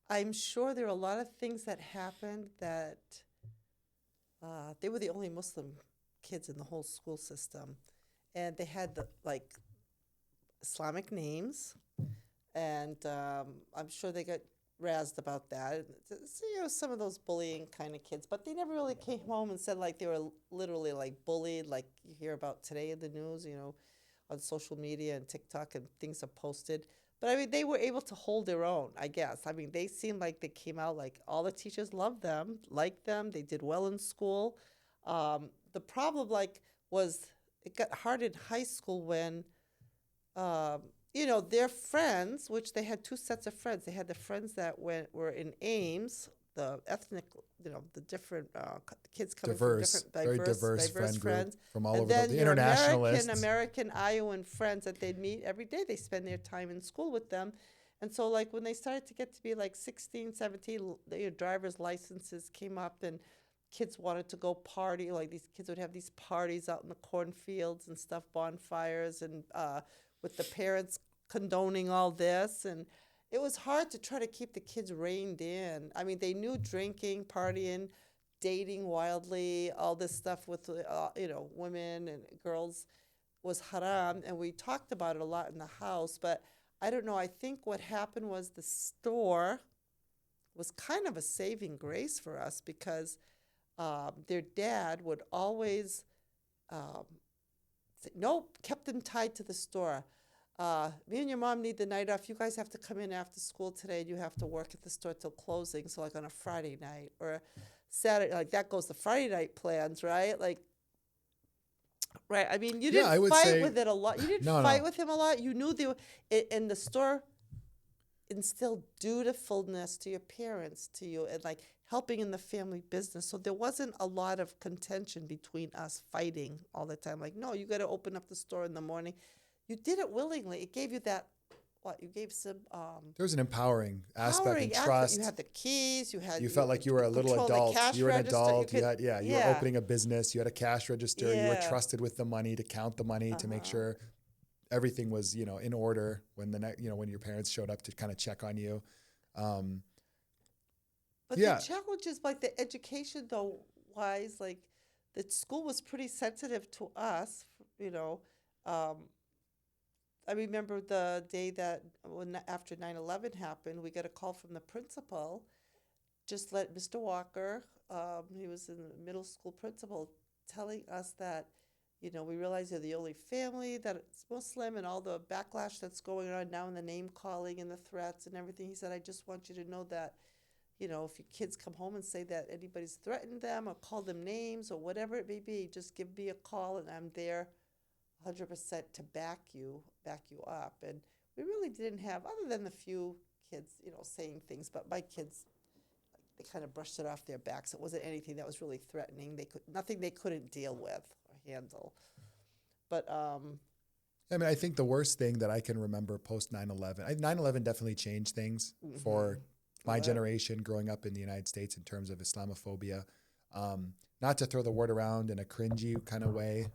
I'm sure there were a lot of things that happened that they were the only Muslim kids in the whole school system. And they had the Islamic names. And I'm sure they got razzed about that. So, some of those bullying kind of kids. But they never really came home and said they were literally bullied like you hear about today in the news, on social media and TikTok and things are posted. But I mean, they were able to hold their own, I guess. I mean, they seemed like they came out all the teachers loved them, liked them. They did well in school. The problem was it got hard in high school when, their friends, which they had 2 sets of friends. They had the friends that were in Ames, the ethnic, the different kids coming from different very diverse friend friends. Group from all and over the internationalists. American Iowan friends that they'd meet every day. They spend their time in school with them. And so when they started to get to be 16, 17, their driver's licenses came up and kids wanted to go party. These kids would have these parties out in the cornfields and stuff, bonfires, and with the parents condoning all this. And it was hard to try to keep the kids reined in. I mean, they knew drinking, partying, dating wildly, all this stuff with, women and girls was haram. And we talked about it a lot in the house. But I don't know. I think what happened was the store was kind of a saving grace for us because their dad would always say, nope, kept them tied to the store. Me and your mom need the night off. You guys have to come in after school today and you have to work at the store till closing. So on a Friday night or Saturday, that goes to Friday night plans, right? Right. I mean, you didn't fight with it a lot. You didn't fight with him a lot. You knew and the store instilled dutifulness to your parents, to you, and helping in the family business. So there wasn't a lot of contention between us fighting all the time. No, you got to open up the store in the morning. You did it willingly. It gave you that, you gave some... there was an empowering aspect and trust. You had the keys. You felt like you were a little adult. You were an adult. You were opening a business. You had a cash register. You were trusted with the money, to count the money, to make sure everything was, in order when when your parents showed up to kind of check on you. But Yeah. the challenges, like the education, though, wise, like the school was pretty sensitive to us, I remember the day that after 9/11 happened, we got a call from the principal, just let Mr. Walker, he was in the middle school principal, telling us that, we realize you're the only family that it's Muslim and all the backlash that's going on now and the name calling and the threats and everything. He said, I just want you to know that, if your kids come home and say that anybody's threatened them or call them names or whatever it may be, just give me a call and I'm there 100% to back you up. And we really didn't have, other than the few kids, saying things, but my kids, they kind of brushed it off their backs. It wasn't anything that was really threatening. Nothing they couldn't deal with or handle. But I think the worst thing that I can remember post 9/11, 9/11 definitely changed things for my generation growing up in the United States in terms of Islamophobia. Not to throw the word around in a cringy kind of way,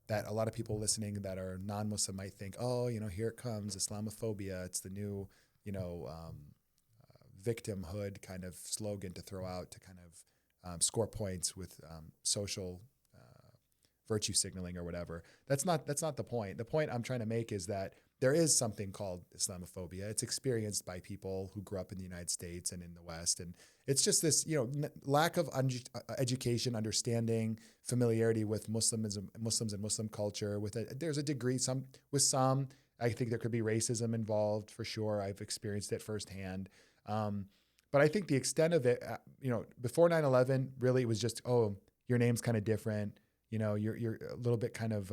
that a lot of people listening that are non-Muslim might think, oh, here it comes, Islamophobia. It's the new, victimhood kind of slogan to throw out to kind of score points with social virtue signaling or whatever. That's not the point. The point I'm trying to make is that there is something called Islamophobia. It's experienced by people who grew up in the United States and in the West. And it's just this, lack of education, understanding, familiarity with Muslims and Muslim culture. There's a degree, I think there could be racism involved for sure. I've experienced it firsthand. But I think the extent of it, before 9/11, really it was just, oh, your name's kind of different. You're a little bit kind of,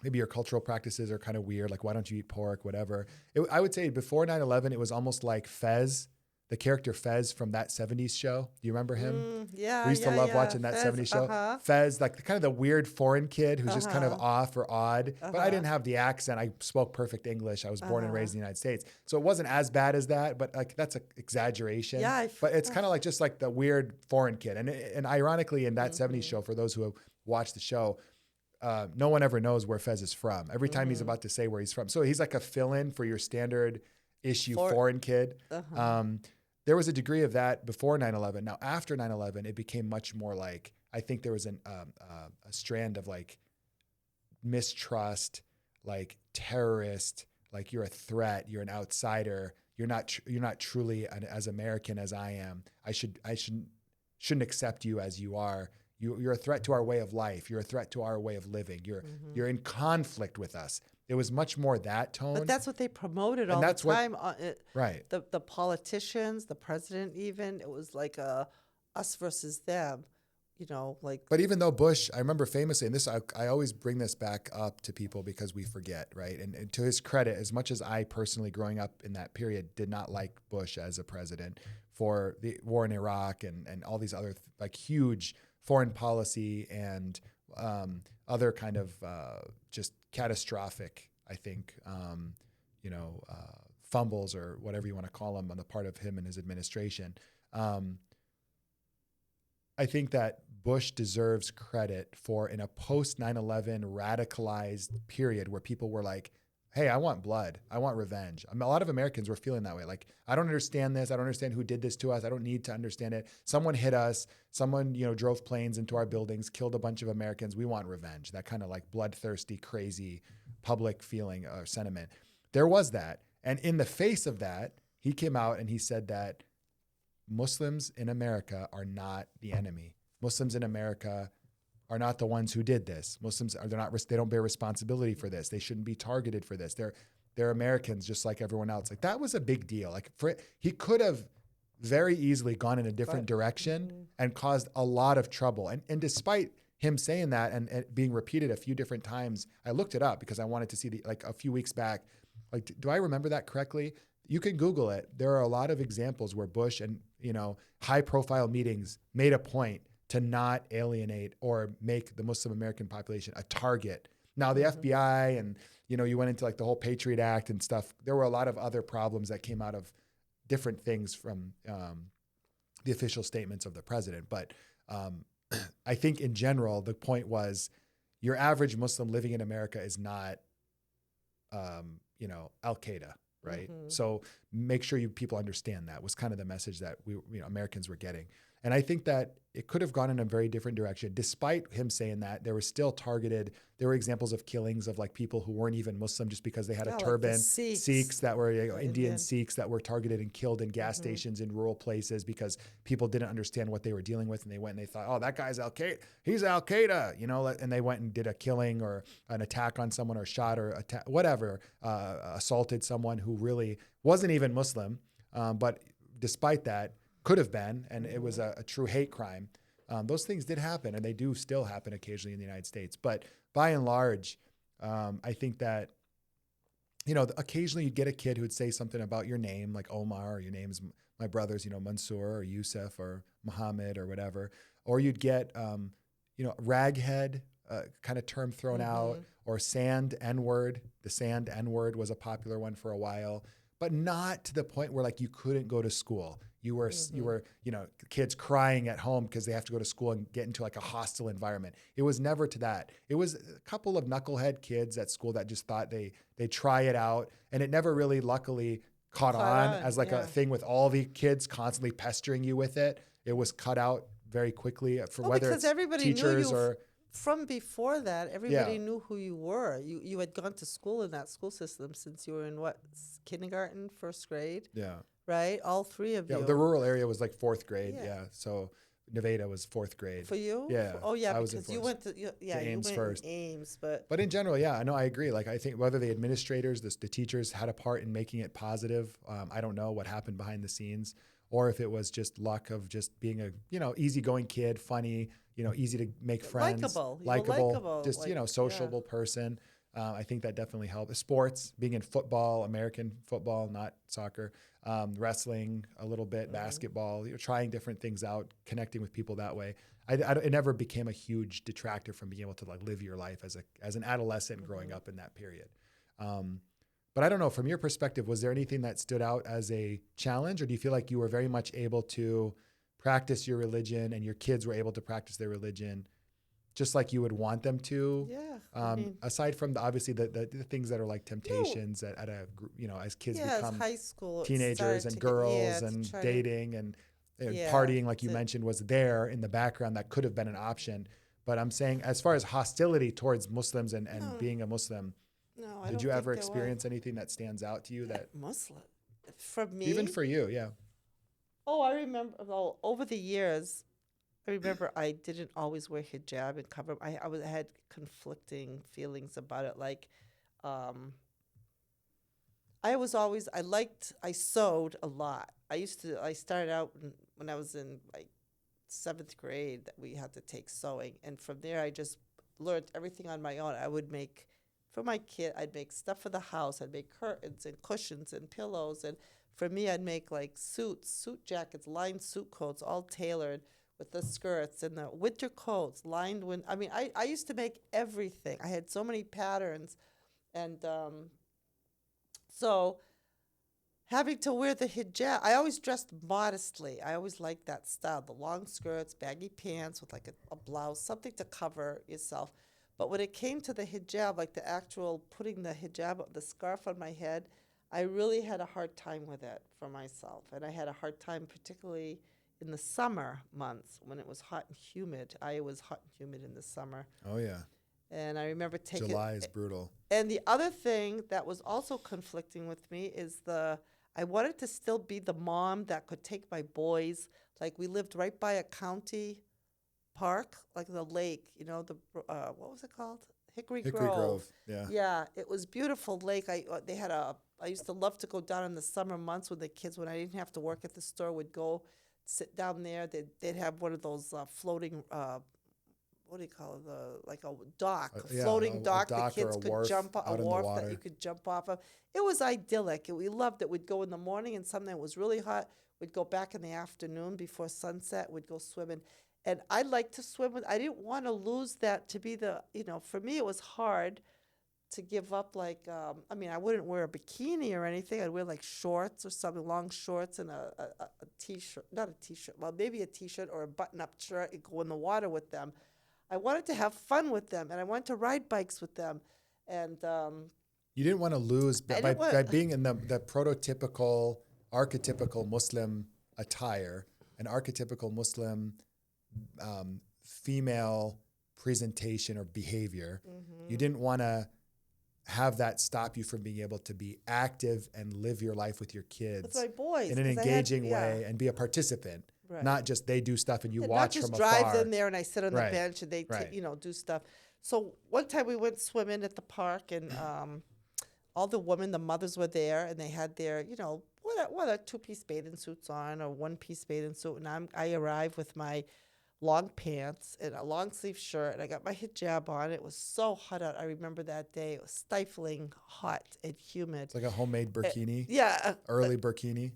maybe your cultural practices are kind of weird. Like, why don't you eat pork, whatever. I would say before 9/11, it was almost like Fez, the character Fez from that 70s show. Do you remember him? Yeah. We used to love watching that Fez, 70s show. Fez, like kind of the weird foreign kid who's just kind of off or odd. But I didn't have the accent. I spoke perfect English. I was born and raised in the United States. So it wasn't as bad as that, but like that's an exaggeration. Yeah, but it's kind of like just like the weird foreign kid. And ironically, in that 70s show, for those who have watched the show, no one ever knows where Fez is from. Every time he's about to say where he's from. So he's like a fill-in for your standard issue foreign kid. There was a degree of that before 9/11. Now, after 9/11, it became much more like, I think there was a strand of like mistrust, like terrorist, like you're a threat, you're an outsider, you're not truly as American as I am. I shouldn't accept you as you are. You're a threat to our way of life. You're a threat to our way of living. You're in conflict with us. It was much more that tone. But that's what they promoted all the time. Right. The politicians, the president even, it was like us versus them, like. But even though Bush, I remember famously, and this I always bring this back up to people because we forget, right? And to his credit, as much as I personally growing up in that period did not like Bush as a president for the war in Iraq and all these other like huge foreign policy and other kind of just catastrophic, I think, fumbles or whatever you want to call them on the part of him and his administration. I think that Bush deserves credit for, in a post 9/11 radicalized period where people were like, hey, I want blood. I want revenge. A lot of Americans were feeling that way. Like, I don't understand this. I don't understand who did this to us. I don't need to understand it. Someone hit us. Someone, drove planes into our buildings, killed a bunch of Americans. We want revenge. That kind of like bloodthirsty, crazy public feeling or sentiment. There was that. And in the face of that, he came out and he said that Muslims in America are not the enemy. Muslims in America are not the ones who did this. Muslims they don't bear responsibility for this. They shouldn't be targeted for this. They're Americans just like everyone else. Like, that was a big deal. Like, he could have very easily gone in a different direction and caused a lot of trouble. And despite him saying that and being repeated a few different times, I looked it up because I wanted to see a few weeks back. Like, do I remember that correctly? You can Google it. There are a lot of examples where Bush and, high profile meetings made a point to not alienate or make the Muslim American population a target. Now, the FBI and, you went into like the whole Patriot Act and stuff. There were a lot of other problems that came out of different things from the official statements of the president. But I think in general, the point was your average Muslim living in America is not Al Qaeda, right? So make sure people understand that was kind of the message that Americans were getting. And I think that it could have gone in a very different direction. Despite him saying that, there were still targeted. There were examples of killings of like people who weren't even Muslim just because they had a turban. Like the Sikhs that were Indian Sikhs that were targeted and killed in gas stations in rural places because people didn't understand what they were dealing with, and they went and they thought, oh, that guy's Al Qaeda. He's Al Qaeda, and they went and did a killing or an attack on someone or shot or whatever, assaulted someone who really wasn't even Muslim, but despite that, could have been, and it was a true hate crime. Those things did happen, and they do still happen occasionally in the United States. But by and large, I think that, occasionally you'd get a kid who would say something about your name, like Omar, or your name's my brother's, Mansoor or Yusuf or Muhammad or whatever. Or you'd get, raghead kind of term thrown out, or sand N-word. The sand N-word was a popular one for a while, but not to the point where like you couldn't go to school. You were, kids crying at home because they have to go to school and get into like a hostile environment. It was never to that. It was a couple of knucklehead kids at school that just thought they try it out, and it never really, luckily, caught on as like a thing with all the kids constantly pestering you with it. It was cut out very quickly for whether it's teachers or. From before that, everybody knew who you were. You had gone to school in that school system since you were in kindergarten, first grade. Yeah. Right? All three of you. Yeah, the rural area was like fourth grade. Yeah. So Nevada was fourth grade. For you? Yeah. Oh, yeah, because you went to Ames first. Ames, but in general, yeah, I know, I agree. Like, I think whether the administrators, the teachers had a part in making it positive. I don't know what happened behind the scenes, or if it was just luck of just being a, easygoing kid, funny, easy to make friends, likable, just, sociable person. I think that definitely helped. Sports, being in football, American football, not soccer, wrestling a little bit, basketball, trying different things out, connecting with people that way. It never became a huge detractor from being able to like live your life as an adolescent growing up in that period. But I don't know, from your perspective, was there anything that stood out as a challenge, or do you feel like you were very much able to practice your religion and your kids were able to practice their religion just like you would want them to? Yeah. Aside from obviously the things that are like temptations at a, as kids become as high school, teenagers and girls and dating and partying, like you mentioned, was there in the background that could have been an option. But I'm saying, as far as hostility towards Muslims and being a Muslim, did you ever experience anything that stands out to you that Muslim? From me? Even for you, yeah. Oh, I remember, over the years, I remember I didn't always wear hijab and cover. I had conflicting feelings about it. Like, I sewed a lot. I started out when I was in like 7th grade that we had to take sewing. And from there, I just learned everything on my own. I would make, for my kid, I'd make stuff for the house. I'd make curtains and cushions and pillows. And for me, I'd make like suit jackets, lined suit coats, all tailored with the skirts and the winter coats, lined. I used to make everything. I had so many patterns. And so having to wear the hijab, I always dressed modestly. I always liked that style, the long skirts, baggy pants with like a blouse, something to cover yourself. But when it came to the hijab, like the actual putting the hijab, the scarf on my head, I really had a hard time with it for myself. And I had a hard time particularly in the summer months when it was hot and humid. I was hot and humid in the summer. Oh, yeah. And I remember taking... July is brutal. And the other thing that was also conflicting with me is I wanted to still be the mom that could take my boys. Like, we lived right by a county park, like the lake, what was it called? Hickory Grove. Yeah. Yeah, it was beautiful lake. I used to love to go down in the summer months with the kids when I didn't have to work at the store, would go sit down there. They'd have one of those floating, what do you call it? Like a dock, floating dock. The kids could jump a wharf that you could jump off of. It was idyllic. We loved it. We'd go in the morning, and something that was really hot, we'd go back in the afternoon before sunset. We'd go swimming. And I liked to swim. I didn't want to lose that to be for me it was hard to give up I wouldn't wear a bikini or anything. I'd wear like shorts or something, long shorts and a t-shirt, not a t-shirt, well, maybe a t-shirt or a button-up shirt and go in the water with them. I wanted to have fun with them, and I wanted to ride bikes with them. And You didn't want to lose by being in the prototypical, archetypical Muslim attire, an archetypical Muslim female presentation or behavior. You didn't want to have that stop you from being able to be active and live your life with your kids with my boys in an engaging way and be a participant, not just they do stuff and you watch from afar. Not just drive them there and I sit on the bench and they do stuff. So one time we went swimming at the park and all the women, the mothers were there and they had their, whether 2-piece bathing suits on or 1-piece bathing suit, and I arrived with my long pants and a long sleeve shirt, and I got my hijab on. It was so hot out. I remember that day. It was stifling hot and humid. It's like a homemade burkini. Early burkini.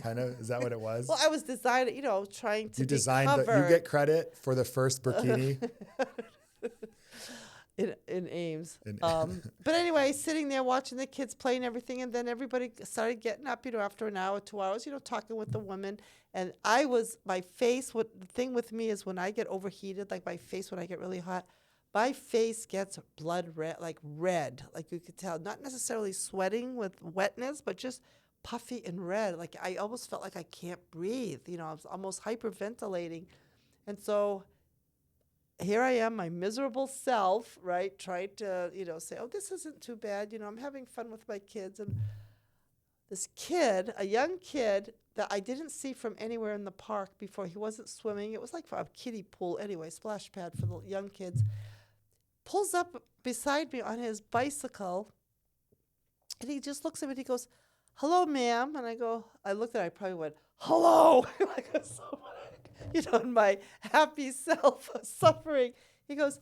Kind of. Is that what it was? Well, I was designing, trying to you get credit for the first burkini. in Ames. But anyway, sitting there watching the kids play and everything, and then everybody started getting up, after an hour, 2 hours, talking with the women. And my face, the thing with me is when I get overheated, like my face, when I get really hot, my face gets blood red, like you could tell, not necessarily sweating with wetness, but just puffy and red. Like I almost felt like I can't breathe. I was almost hyperventilating. And so here I am, my miserable self, right, trying to, say, oh, this isn't too bad. I'm having fun with my kids. And this kid, a young kid that I didn't see from anywhere in the park before, he wasn't swimming. It was like a kiddie pool anyway, splash pad for the young kids, pulls up beside me on his bicycle. And he just looks at me and he goes, hello, ma'am. And I looked at it, I probably went, hello. In my happy self suffering. He goes,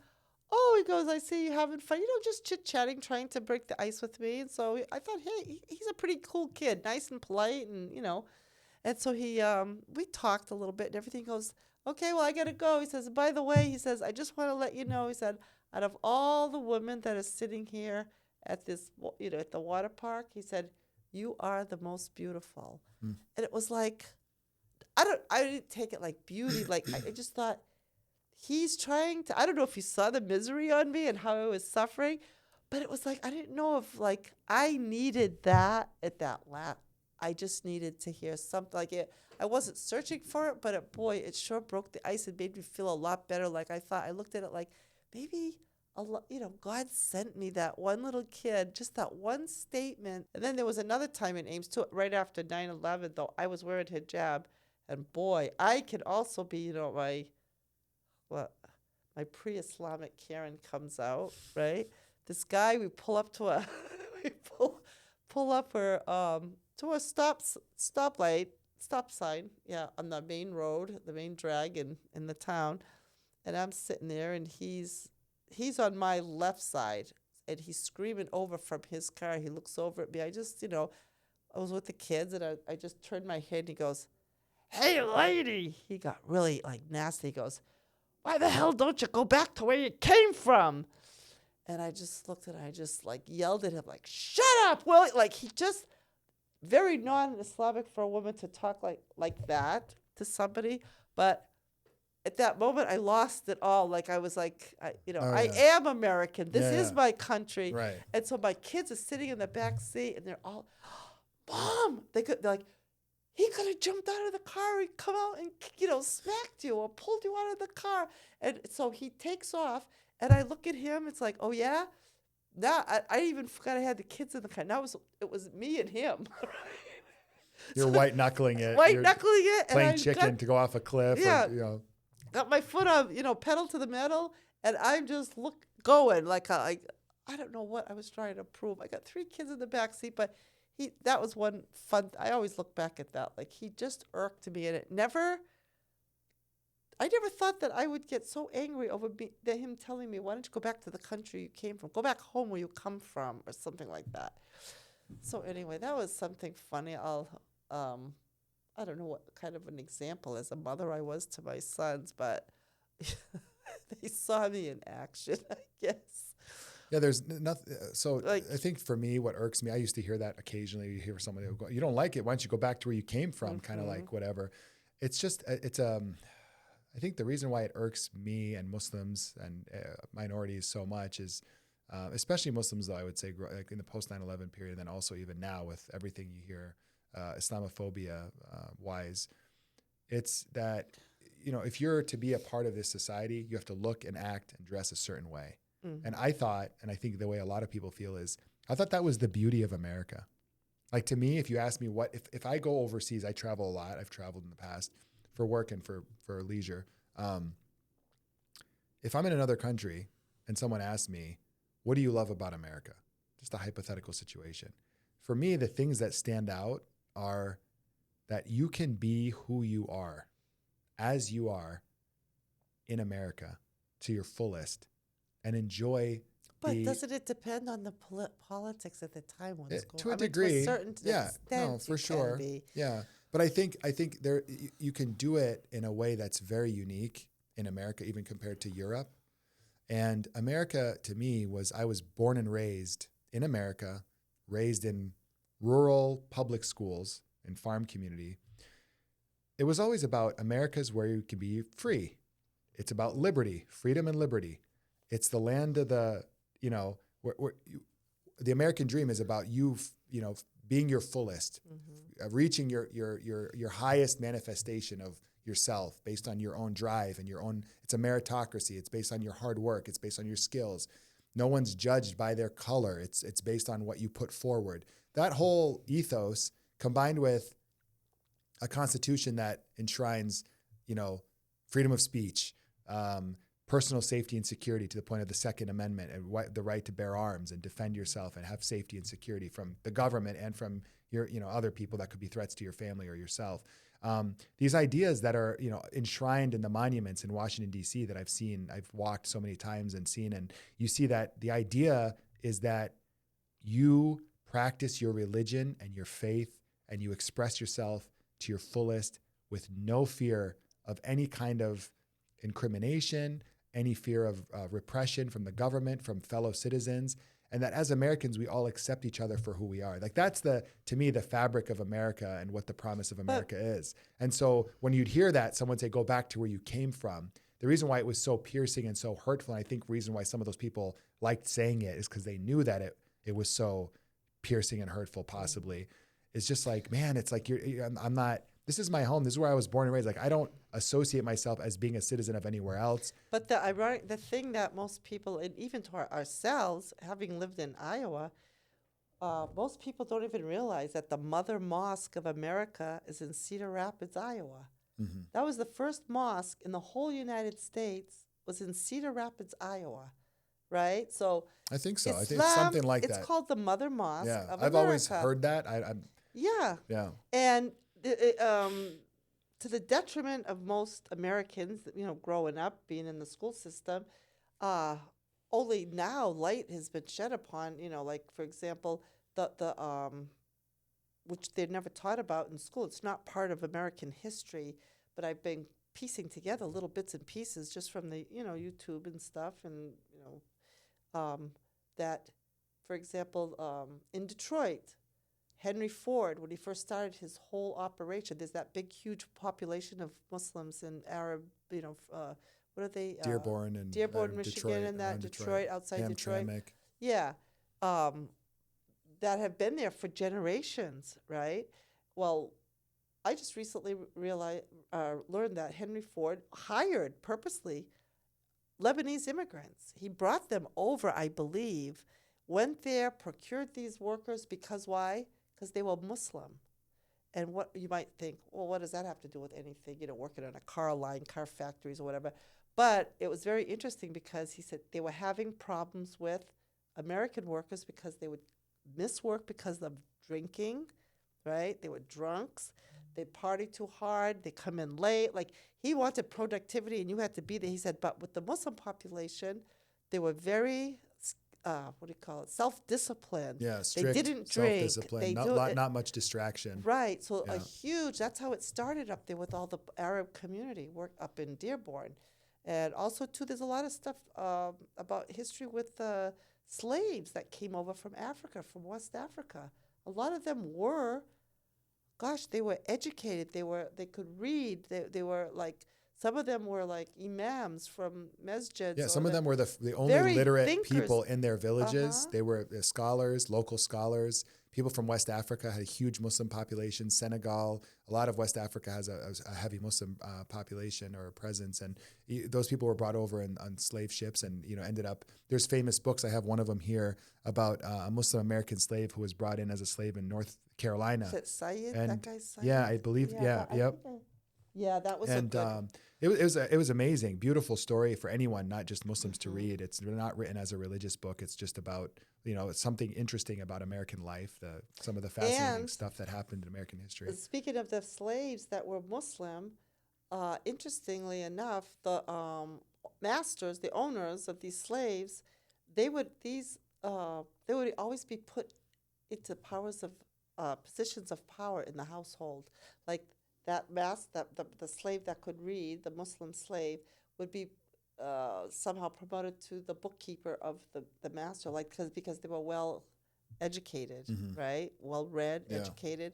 I see you having fun, just chit-chatting, trying to break the ice with me. And so I thought, hey, he's a pretty cool kid, nice and polite, and, And so we talked a little bit and everything. He goes, okay, well, I got to go. He says, by the way, he says, I just want to let you know, he said, out of all the women that are sitting here at this, at the water park, he said, you are the most beautiful. And it was like, I didn't take it like beauty. Like, I just thought he's trying to, I don't know if he saw the misery on me and how I was suffering, but it was like, I didn't know if like I needed that at that lap. I just needed to hear something like it. I wasn't searching for it, but it sure broke the ice and made me feel a lot better. Like I thought, I looked at it like maybe God sent me that one little kid, just that one statement. And then there was another time in Ames too, right after 9/11, though I was wearing hijab. And boy, I can also be, my pre-Islamic Karen comes out, right? This guy, we pull up to pull up her to a stop sign, on the main road, the main drag in the town, and I'm sitting there, and he's on my left side, and he's screaming over from his car. He looks over at me. I just, I was with the kids, and I just turned my head, and he goes, hey, lady. He got really, nasty. He goes, why the hell don't you go back to where you came from? And I just looked at him. I just, yelled at him, shut up, Willie. He just, very non-Islamic for a woman to talk like that to somebody. But at that moment, I lost it all. I was I am American. This is my country. Right. And so my kids are sitting in the back seat, and they're all, Mom. They're like, he could have jumped out of the car and come out and, smacked you or pulled you out of the car. And so he takes off, and I look at him. It's like, oh, yeah? Now, I even forgot I had the kids in the car. Now it was me and him. You're white-knuckling it. White-knuckling it. Playing chicken to go off a cliff. Yeah. Or, got my foot on, pedal to the metal, and I'm just going. I don't know what I was trying to prove. I got 3 kids in the back seat, but that was one fun. I always look back at that. He just irked me, and I never thought that I would get so angry over him telling me, why don't you go back to the country you came from? Go back home where you come from, or something like that. So anyway, that was something funny. I don't know what kind of an example as a mother I was to my sons, but they saw me in action, I guess. Yeah, there's nothing. So I think for me, what irks me, I used to hear that occasionally. You hear somebody go, you don't like it. Why don't you go back to where you came from? Kind of whatever. It's just, I think the reason why it irks me and Muslims and minorities so much is especially Muslims, though, I would say, like in the post 9/11 period, and then also even now with everything you hear Islamophobia wise, it's that, if you're to be a part of this society, you have to look and act and dress a certain way. And I thought, and I think the way a lot of people feel is, I thought that was the beauty of America. Like, to me, if you ask me if I go overseas, I travel a lot. I've traveled in the past for work and for leisure. If I'm in another country and someone asks me, what do you love about America? Just a hypothetical situation. For me, the things that stand out are that you can be who you are, as you are in America to your fullest and enjoy. But doesn't it depend on the politics at the time when it's going to a degree? To a certain extent, no, for sure. Yeah. But I think there you can do it in a way that's very unique in America, even compared to Europe. And America, to me, I was born and raised in America, raised in rural public schools and farm community. It was always about America's where you can be free. It's about liberty, freedom and liberty. It's the land of the, the American dream is about you being your fullest, reaching your highest manifestation of yourself based on your own drive and your own. It's a meritocracy. It's based on your hard work. It's based on your skills. No one's judged by their color. It's based on what you put forward. That whole ethos, combined with a constitution that enshrines, freedom of speech, personal safety and security to the point of the Second Amendment, and the right to bear arms and defend yourself and have safety and security from the government and from your, other people that could be threats to your family or yourself. These ideas that are, enshrined in the monuments in Washington, D.C. that I've walked so many times and seen, and you see that the idea is that you practice your religion and your faith and you express yourself to your fullest with no fear of any kind of incrimination, any fear of repression from the government, from fellow citizens, and that as Americans, we all accept each other for who we are. Like, that's to me, the fabric of America and what the promise of America is. And so when you'd hear that, someone say, go back to where you came from, the reason why it was so piercing and so hurtful, and I think the reason why some of those people liked saying it is because they knew that it was so piercing and hurtful, possibly. It's just like, man, it's like I'm not, this is my home. This is where I was born and raised. Like, I don't associate myself as being a citizen of anywhere else. But the thing that most people, and even to ourselves, having lived in Iowa, most people don't even realize that the Mother Mosque of America is in Cedar Rapids, Iowa. Mm-hmm. That was the first mosque in the whole United States, was in Cedar Rapids, Iowa. Right? So I think so. Islam, I think it's something like that. It's called the Mother Mosque of America. I've always heard that. Yeah. And to the detriment of most Americans, growing up, being in the school system, only now light has been shed upon, like, for example, the which they're never taught about in school. It's not part of American history, but I've been piecing together little bits and pieces just from the, YouTube and stuff, and, that, for example, in Detroit, Henry Ford, when he first started his whole operation, there's that big, huge population of Muslims and Arab, what are they? Dearborn, Michigan, Detroit, and that Detroit, outside Detroit. Hamtramck. Yeah. That have been there for generations, right? Well, I just recently learned that Henry Ford hired purposely Lebanese immigrants. He brought them over, I believe, went there, procured these workers because why? Because they were Muslim. And what you might think, well, what does that have to do with anything, working on a car line, car factories or whatever. But it was very interesting because he said they were having problems with American workers because they would miss work because of drinking, right? They were drunks. They party too hard. They come in late. Like, he wanted productivity and you had to be there. He said, but with the Muslim population, they were very self-disciplined. Yeah, strict, they didn't drink. Self-discipline, not much distraction. Right. So that's how it started up there with all the Arab community work up in Dearborn. And also, too, there's a lot of stuff about history with slaves that came over from Africa, from West Africa. A lot of them were, they were educated. They could read. They were like Some of them were like imams from masjids. Yeah, or some of the- them were the only very literate thinkers. people in their villages. Uh-huh. They were scholars, local scholars. People from West Africa had a huge Muslim population. Senegal, a lot of West Africa has a heavy Muslim population or presence, and those people were brought over on slave ships, and ended up. There's famous books. I have one of them here about a Muslim American slave who was brought in as a slave in North Carolina. Is it Syed? And That guy's Syed? yeah, I believe. Yeah, I yep. think yeah, that was And a good. it was amazing, beautiful story for anyone, not just Muslims to read. It's not written as a religious book. It's just about it's something interesting about American life, some of the fascinating And stuff that happened in American history. Speaking of the slaves that were Muslim, interestingly enough, the masters, the owners of these slaves, they would always be put into positions of power in the household. Like the slave that could read, the Muslim slave, would be somehow promoted to the bookkeeper of the master, like because they were well educated, right? Well read, educated.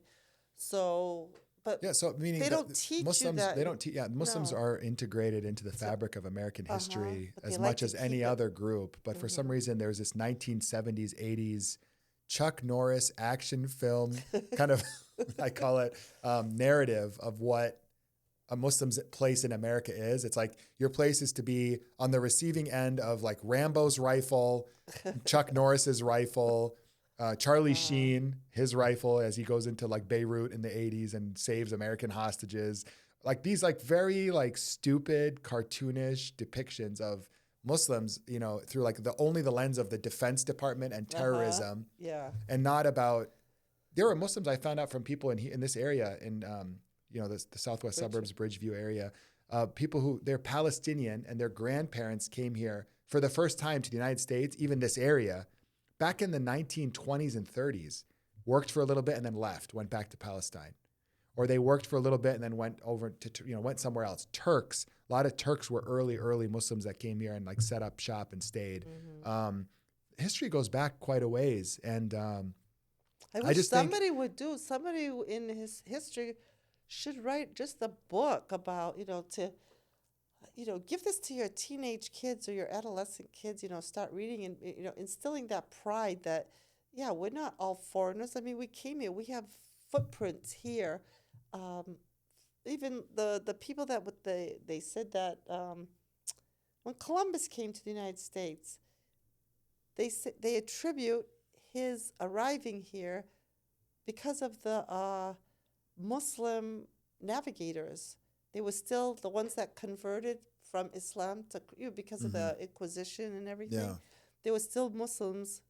So, but Yeah, so meaning they that don't teach Muslims, you that. they don't teach. Yeah, Muslims No. are integrated into the fabric of American history But as they like much to as any keep it- other group. But for some reason, there's this 1970s, 80s Chuck Norris action film kind of, I call it, narrative of what a Muslim's place in America is. It's like your place is to be on the receiving end of like Rambo's rifle, Chuck Norris's rifle, Charlie Sheen, his rifle as he goes into like Beirut in the 80s and saves American hostages. Like these like very like stupid cartoonish depictions of Muslims, through like the lens of the Defense Department and terrorism, Yeah. and not about. There were Muslims I found out from people in this area in the southwest suburbs, Bridgeview area, people who they're Palestinian and their grandparents came here for the first time to the United States, even this area, back in the 1920s and 30s, worked for a little bit and then left, went back to Palestine. Or they worked for a little bit and then went over to, went somewhere else. Turks, a lot of Turks were early Muslims that came here and like set up shop and stayed. History goes back quite a ways. And I wish somebody in his history should write just a book about, give this to your teenage kids or your adolescent kids, start reading and, instilling that pride that, yeah, we're not all foreigners. I mean, we came here, we have footprints here. Even the people that they said that when Columbus came to the United States, they attribute his arriving here because of the Muslim navigators. They were still the ones that converted from Islam to because of the Inquisition and everything. Yeah. They were still Muslims,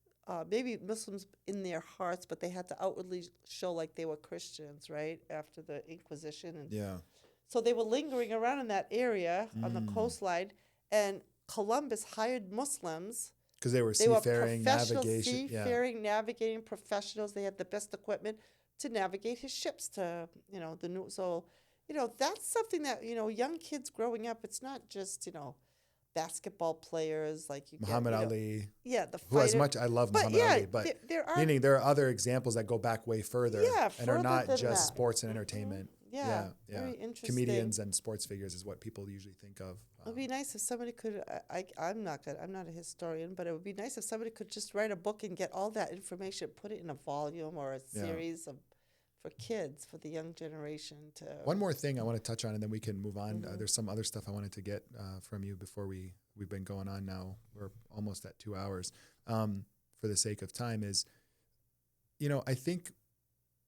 maybe Muslims in their hearts, but they had to outwardly show like they were Christians, right? After the Inquisition. And so they were lingering around in that area on the coastline, and Columbus hired Muslims. Because they were seafaring, navigation. Navigating professionals. They had the best equipment to navigate his ships to, the new. So, that's something that, young kids growing up, it's not just, basketball players like Muhammad Ali. Yeah, the who as fighter. much I love But Muhammad yeah, Ali, but there are meaning there are other examples that go back way further and are further not than just that. sports and entertainment. Yeah, very interesting. Comedians and sports figures is what people usually think of. It'd be nice if somebody could. I'm not a historian, but it would be nice if somebody could just write a book and get all that information, put it in a volume or a series for kids, for the young generation to. One more thing I want to touch on, and then we can move on. There's some other stuff I wanted to get from you before we've been going on now. We're almost at 2 hours. For the sake of time, is I think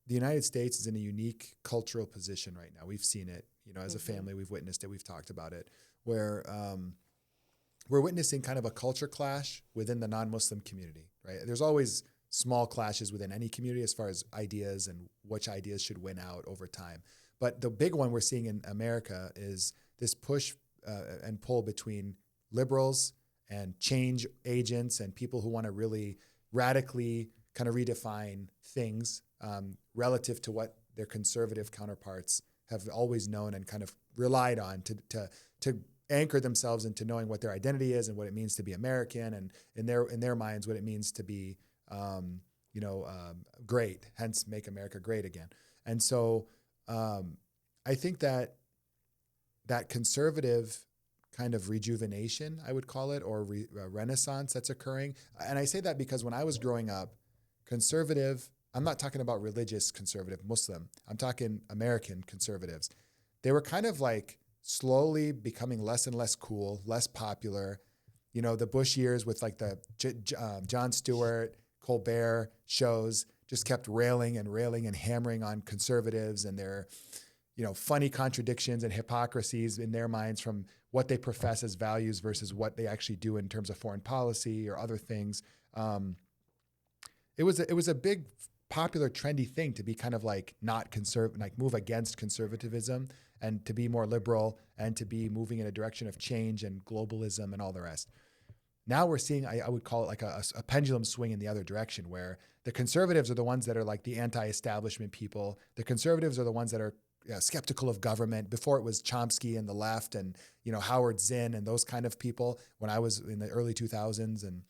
the United States is in a unique cultural position right now. We've seen it, as a family, we've witnessed it, we've talked about it, where we're witnessing kind of a culture clash within the non-Muslim community, right? There's always small clashes within any community as far as ideas and which ideas should win out over time. But the big one we're seeing in America is this push and pull between liberals and change agents and people who want to really radically kind of redefine things relative to what their conservative counterparts have always known and kind of relied on to anchor themselves into knowing what their identity is and what it means to be American, and in their minds what it means to be great, hence make America great again. And so I think that that conservative kind of rejuvenation, I would call it, or renaissance that's occurring. And I say that because when I was growing up, conservative, I'm not talking about religious conservative Muslim, I'm talking American conservatives. They were kind of like slowly becoming less and less cool, less popular. You know, the Bush years with like the Jon Stewart, Colbert shows just kept railing and hammering on conservatives and their, you know, funny contradictions and hypocrisies in their minds from what they profess as values versus what they actually do in terms of foreign policy or other things. It was a big, popular, trendy thing to be kind of like not like move against conservatism and to be more liberal and to be moving in a direction of change and globalism and all the rest. Now we're seeing, I would call it like a pendulum swing in the other direction, where the conservatives are the ones that are like the anti-establishment people. The conservatives are the ones that are skeptical of government. Before it was Chomsky and the left and, you know, Howard Zinn and those kind of people when I was in the early 2000s. And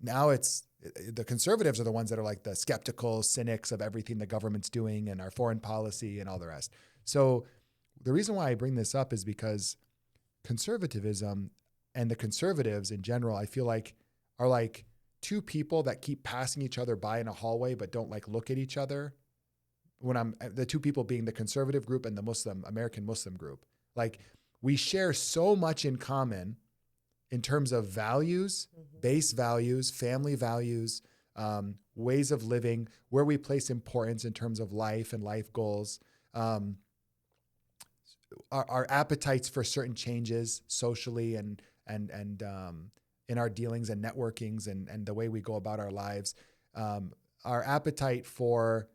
now the conservatives are the ones that are like the skeptical cynics of everything the government's doing and our foreign policy and all the rest. So the reason why I bring this up is because conservatism and the conservatives in general, I feel like are like two people that keep passing each other by in a hallway, but don't like look at each other. When the two people being the conservative group and the American Muslim group, like we share so much in common in terms of values, base values, family values, ways of living, where we place importance in terms of life and life goals, our appetites for certain changes socially and in our dealings and networkings and the way we go about our lives, our appetite for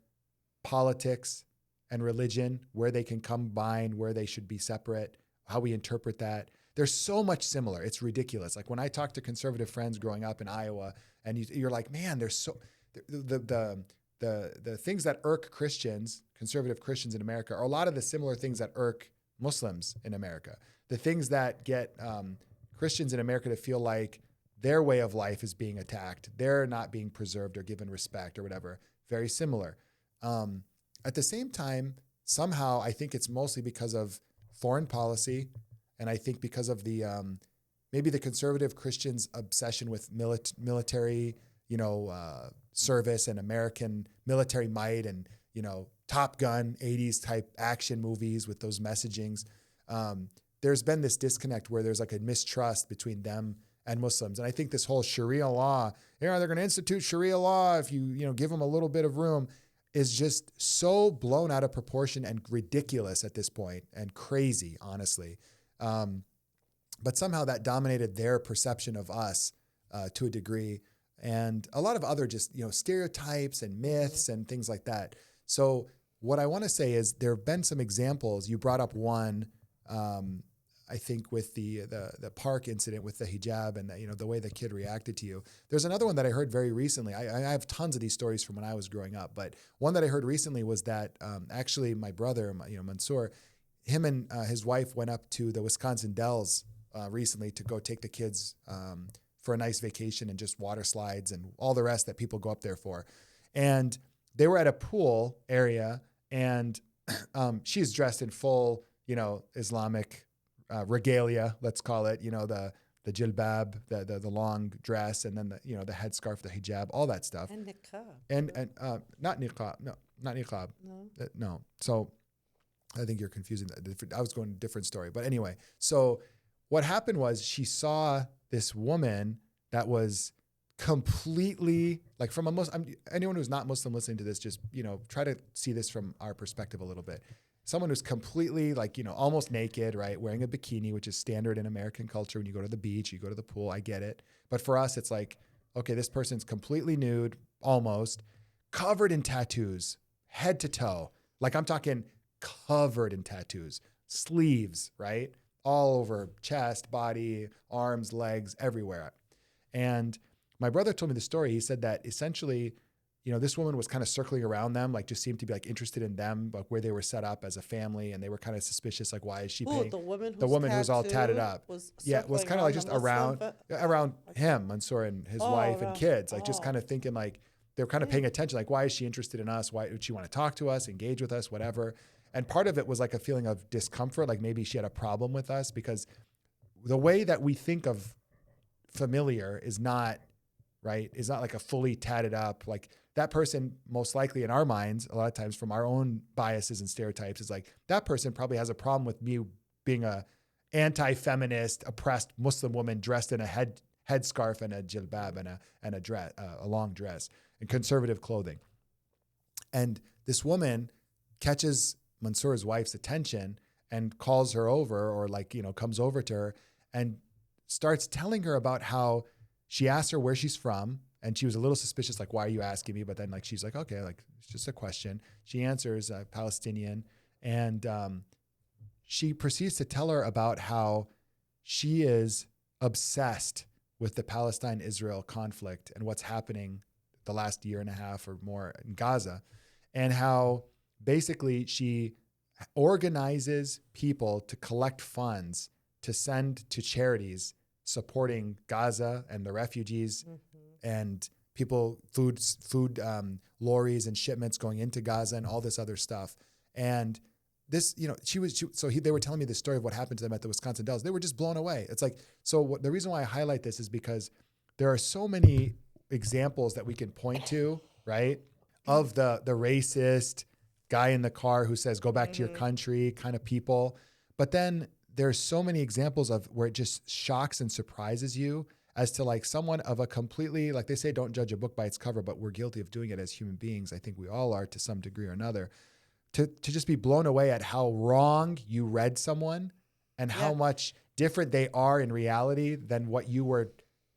politics and religion, where they can combine, where they should be separate, how we interpret that. There's so much similar. It's ridiculous. Like when I talk to conservative friends growing up in Iowa, and you're like, man, there's so the things that irk Christians, conservative Christians in America, are a lot of the similar things that irk Muslims in America. The things that get Christians in America to feel like their way of life is being attacked, they're not being preserved or given respect or whatever. Very similar. At the same time, somehow I think it's mostly because of foreign policy, and I think because of the maybe the conservative Christians' obsession with military, service and American military might, and Top Gun 80s type action movies with those messagings. There's been this disconnect where there's like a mistrust between them and Muslims, and I think this whole Sharia law, they're going to institute Sharia law if you give them a little bit of room, is just so blown out of proportion and ridiculous at this point and crazy, honestly. But somehow that dominated their perception of us to a degree, and a lot of other just, stereotypes and myths and things like that. So what I want to say is there have been some examples. You brought up one, I think with the park incident with the hijab and the way the kid reacted to you. There's another one that I heard very recently. I have tons of these stories from when I was growing up, but one that I heard recently was that actually my brother, Mansoor, him and his wife went up to the Wisconsin Dells recently to go take the kids for a nice vacation and just water slides and all the rest that people go up there for. And they were at a pool area, and she's dressed in full, Islamic regalia, let's call it, the jilbab, the long dress, and then the headscarf, the hijab, all that stuff. And niqab. And not niqab, no, not niqab. No. No. So I think you're confusing that. I was going to a different story. But anyway, so what happened was she saw this woman that was completely, like from a Muslim, anyone who's not Muslim listening to this, just, try to see this from our perspective a little bit. Someone who's completely almost naked, right? Wearing a bikini, which is standard in American culture. When you go to the beach, you go to the pool, I get it. But for us, it's like, okay, this person's completely nude, almost, covered in tattoos, head to toe. Like I'm talking covered in tattoos, sleeves, right? All over chest, body, arms, legs, everywhere. And my brother told me the story. He said that essentially, this woman was kind of circling around them, like just seemed to be like interested in them, like where they were set up as a family, and they were kind of suspicious, like why is she paying? The woman who's all tatted up. Was it was kind of like just around him, Mansoor, and his wife and kids, like just kind of thinking like they were kind of paying attention, like why is she interested in us? Why would she want to talk to us, engage with us, whatever? And part of it was like a feeling of discomfort, like maybe she had a problem with us, because the way that we think of familiar is not, right? Is not like a fully tatted up, like that person most likely in our minds, a lot of times from our own biases and stereotypes, is like that person probably has a problem with me being a anti-feminist, oppressed Muslim woman dressed in a headscarf and a jilbab and a dress, a long dress, and conservative clothing. And this woman catches Mansour's wife's attention and calls her over, or like, comes over to her and starts telling her about how she asked her where she's from. And she was a little suspicious, like, why are you asking me? But then like, she's like, okay, like it's just a question. She answers Palestinian. And she proceeds to tell her about how she is obsessed with the Palestine-Israel conflict and what's happening the last year and a half or more in Gaza, and how basically she organizes people to collect funds to send to charities supporting Gaza and the refugees and people, food lorries and shipments going into Gaza and all this other stuff. And this, they were telling me the story of what happened to them at the Wisconsin Dells. They were just blown away. It's like, the reason why I highlight this is because there are so many examples that we can point to, right? Of the racist guy in the car who says, go back to your country kind of people. But then there's so many examples of where it just shocks and surprises you as to like someone of a completely, like they say, don't judge a book by its cover, but we're guilty of doing it as human beings. I think we all are to some degree or another. To just be blown away at how wrong you read someone and how much different they are in reality than what you were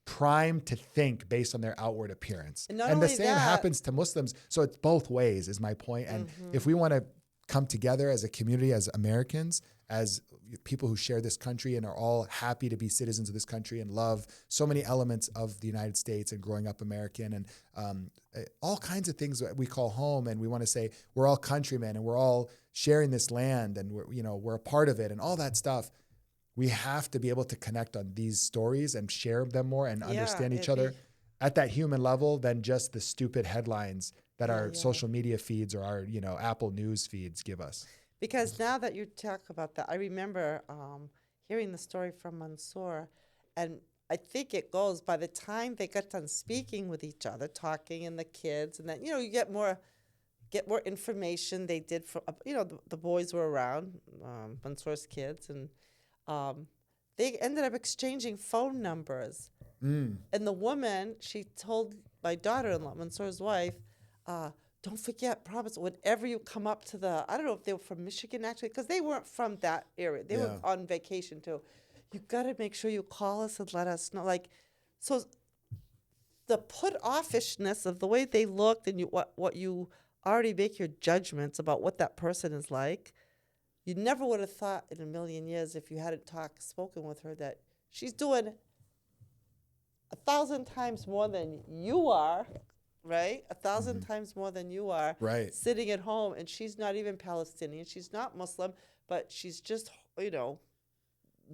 primed to think based on their outward appearance. And the same happens to Muslims. So it's both ways is my point. And if we want to come together as a community, as Americans, as people who share this country and are all happy to be citizens of this country and love so many elements of the United States and growing up American and all kinds of things that we call home, and we want to say we're all countrymen and we're all sharing this land and we're a part of it and all that stuff. We have to be able to connect on these stories and share them more and understand each other at that human level than just the stupid headlines that our social media feeds or our Apple News feeds give us. Because now that you talk about that, I remember hearing the story from Mansour, and I think it goes by the time they got done speaking with each other, talking, and the kids, and then you get more information. They did for the boys were around, Mansour's kids, and they ended up exchanging phone numbers. And the woman, she told my daughter-in-law, Mansour's wife, don't forget, promise, whenever you come up to I don't know if they were from Michigan, actually, because they weren't from that area. They were on vacation, too. You got to make sure you call us and let us know. So the put-offishness of the way they looked and what you already make your judgments about what that person is like, you never would have thought in a million years if you hadn't spoken with her that she's doing 1,000 times more than you are. Right? 1,000 times more than you are. Right. Sitting at home, and she's not even Palestinian. She's not Muslim, but she's just,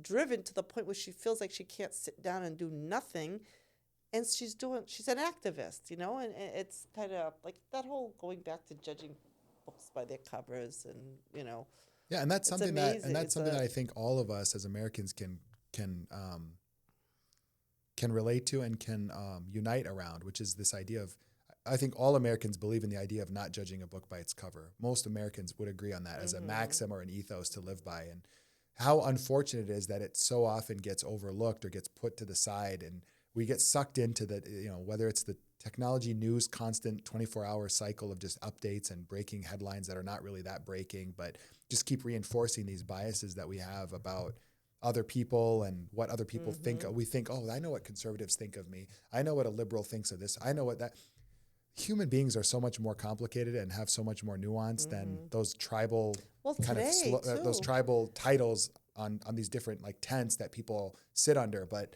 driven to the point where she feels like she can't sit down and do nothing. And she's an activist, and it's kind of like that whole going back to judging books by their covers and, Yeah, and that's something amazing. that I think all of us as Americans can relate to and can unite around, which is this idea of, I think all Americans believe in the idea of not judging a book by its cover. Most Americans would agree on that as a maxim or an ethos to live by. And how unfortunate it is that it so often gets overlooked or gets put to the side, and we get sucked into whether it's the technology news constant 24-hour cycle of just updates and breaking headlines that are not really that breaking, but just keep reinforcing these biases that we have about other people and what other people think. We think, I know what conservatives think of me. I know what a liberal thinks of this. I know what that. Human beings are so much more complicated and have so much more nuance than those tribal those tribal titles on these different tents that people sit under. But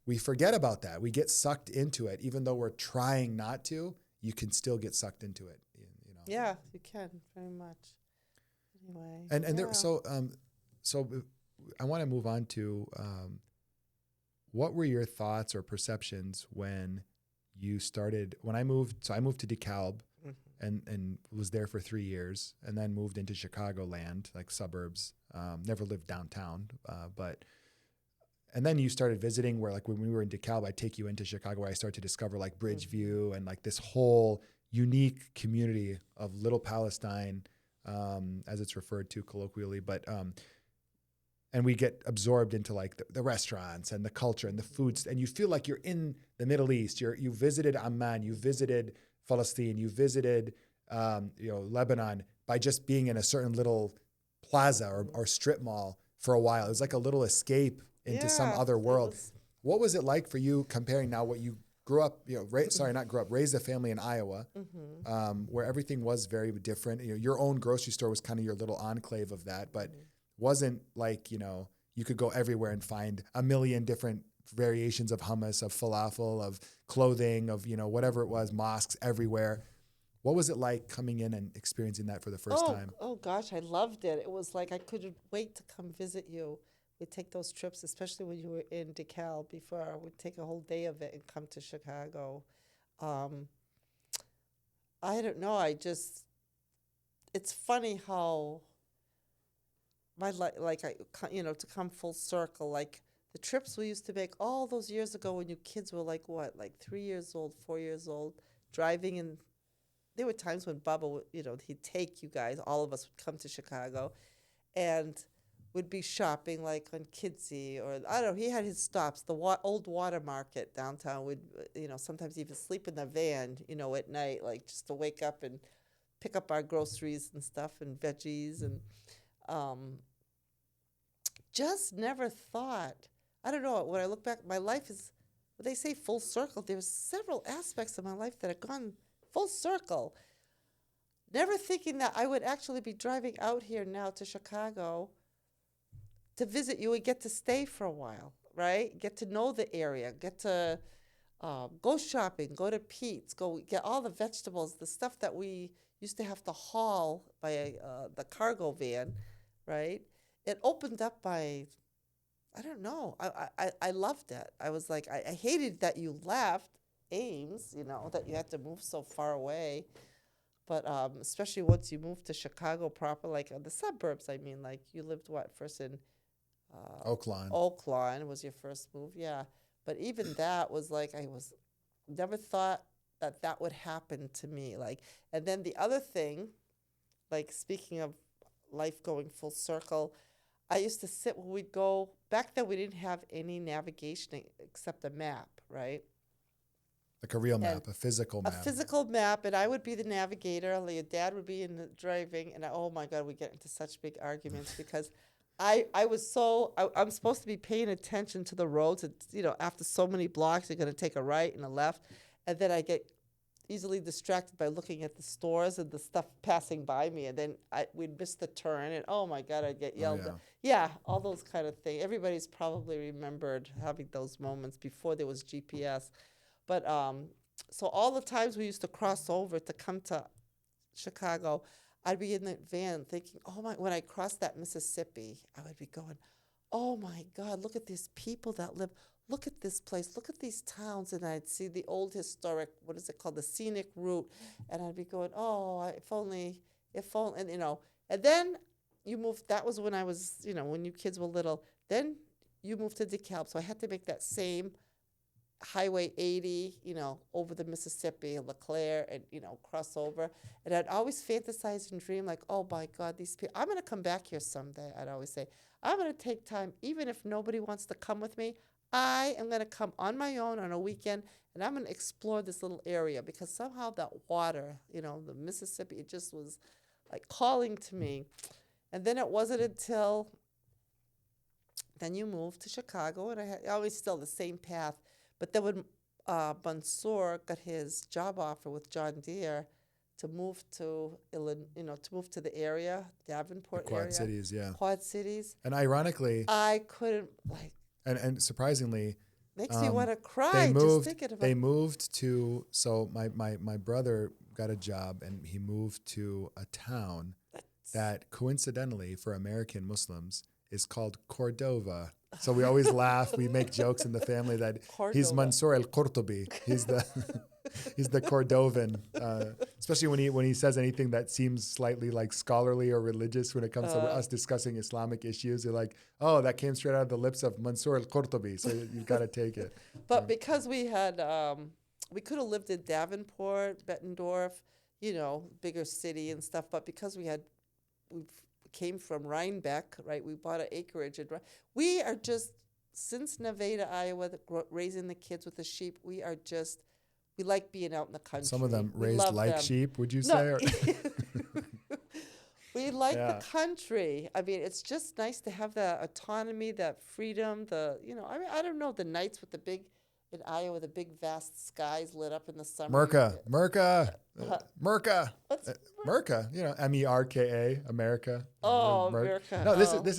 we forget about that. We get sucked into it, even though we're trying not to. You can still get sucked into it. Yeah, you can very much. Anyway, so I want to move on to what were your thoughts or perceptions when I moved to DeKalb, and was there for 3 years, and then moved into Chicagoland, like suburbs. Never lived downtown, and then you started visiting where, like, when we were in DeKalb, I'd take you into Chicago where I started to discover like Bridgeview and like this whole unique community of Little Palestine, as it's referred to colloquially. But, and we get absorbed into like the restaurants and the culture and the foods, and you feel like you're in the Middle East. You visited Amman, you visited Palestine, you visited, Lebanon by just being in a certain little plaza or strip mall for a while. It was like a little escape into some other world. What was it like for you comparing now what you grew up, raised a family in Iowa, where everything was very different. Your own grocery store was kind of your little enclave of that, but wasn't like, you could go everywhere and find a million different variations of hummus, of falafel, of clothing, of, whatever it was, mosques everywhere. What was it like coming in and experiencing that for the first time? Oh gosh, I loved it. It was like I couldn't wait to come visit you. We'd take those trips, especially when you were in DeKalb before. We'd take a whole day of it and come to Chicago. I don't know. It's funny how my to come full circle, like the trips we used to make all those years ago when you kids were like 3 years old, 4 years old, driving. And there were times when Bubba would, he'd take you guys, all of us would come to Chicago and would be shopping like on Kidsey, or I don't know, he had his stops. The old water market downtown would, sometimes even sleep in the van, at night, like just to wake up and pick up our groceries and stuff and veggies. And just never thought, I don't know, when I look back, my life is, when they say full circle, there's several aspects of my life that have gone full circle. Never thinking that I would actually be driving out here now to Chicago to visit you and get to stay for a while, right? Get to know the area, get to go shopping, go to Pete's, go get all the vegetables, the stuff that we used to have to haul by the cargo van, right? It opened up I don't know, I loved it. I was like, I hated that you left Ames, that you had to move so far away. But especially once you moved to Chicago proper, like the suburbs, I mean, like you lived first in Oaklawn was your first move, yeah. But even that was like, never thought that would happen to me. Like, and then the other thing, like speaking of life going full circle, I used to sit when we'd go, back then we didn't have any navigation except a map, right? Like a real map, a physical map. A physical map, and I would be the navigator, and your dad would be in the driving, and oh my God, we get into such big arguments because I'm supposed to be paying attention to the roads. And, after so many blocks, you're going to take a right and a left. And then I get easily distracted by looking at the stores and the stuff passing by me. And then we'd miss the turn. And, oh, my God, I'd get yelled at. Yeah, all those kind of things. Everybody's probably remembered having those moments before there was GPS. But so all the times we used to cross over to come to Chicago, I'd be in the van thinking, when I crossed that Mississippi, I would be going, oh my God, look at these people that live, look at this place, look at these towns. And I'd see the old historic, what is it called, the scenic route. And I'd be going, if only, and and then you moved, that was when I was, when you kids were little, then you moved to DeKalb. So I had to make that same Highway 80, over the Mississippi, LeClaire, and, cross over. And I'd always fantasize and dream like, oh my God, these people, I'm going to come back here someday. I'd always say, I'm going to take time, even if nobody wants to come with me, I am going to come on my own on a weekend, and I'm going to explore this little area, because somehow that water, the Mississippi, it just was like calling to me. And then it wasn't until then you moved to Chicago, and I had always still the same path. But then when Mansour got his job offer with John Deere to move to the area, Davenport area. Quad Cities, yeah. Quad Cities. And ironically, I couldn't, and surprisingly, makes me want to cry just thinking about it. They moved to, so my brother got a job, and he moved to a town that coincidentally for American Muslims is called Cordova. So we always laugh. We make jokes in the family that he's Cordova. Mansour al-Qurtubi. He's the he's the Cordovan, especially when he says anything that seems slightly like scholarly or religious when it comes to us discussing Islamic issues. You're like, oh, that came straight out of the lips of Mansour al-Qurtubi. So you've got to take it. But because we had, we could have lived in Davenport, Bettendorf, you know, bigger city and stuff. But because we came from Rhinebeck, right? We bought an acreage. We are just, since Nevada, Iowa, raising the kids with the sheep, we like being out in the country. Some of them We raised love like them. sheep, would you No. say? Or We like Yeah. the country. I mean, it's just nice to have that autonomy, that freedom, I mean, I don't know, the nights with in Iowa, the big vast skies lit up in the summer. Merca, What's Merca, you know, MERKA, America. Oh, Mer- America. No, this Oh. this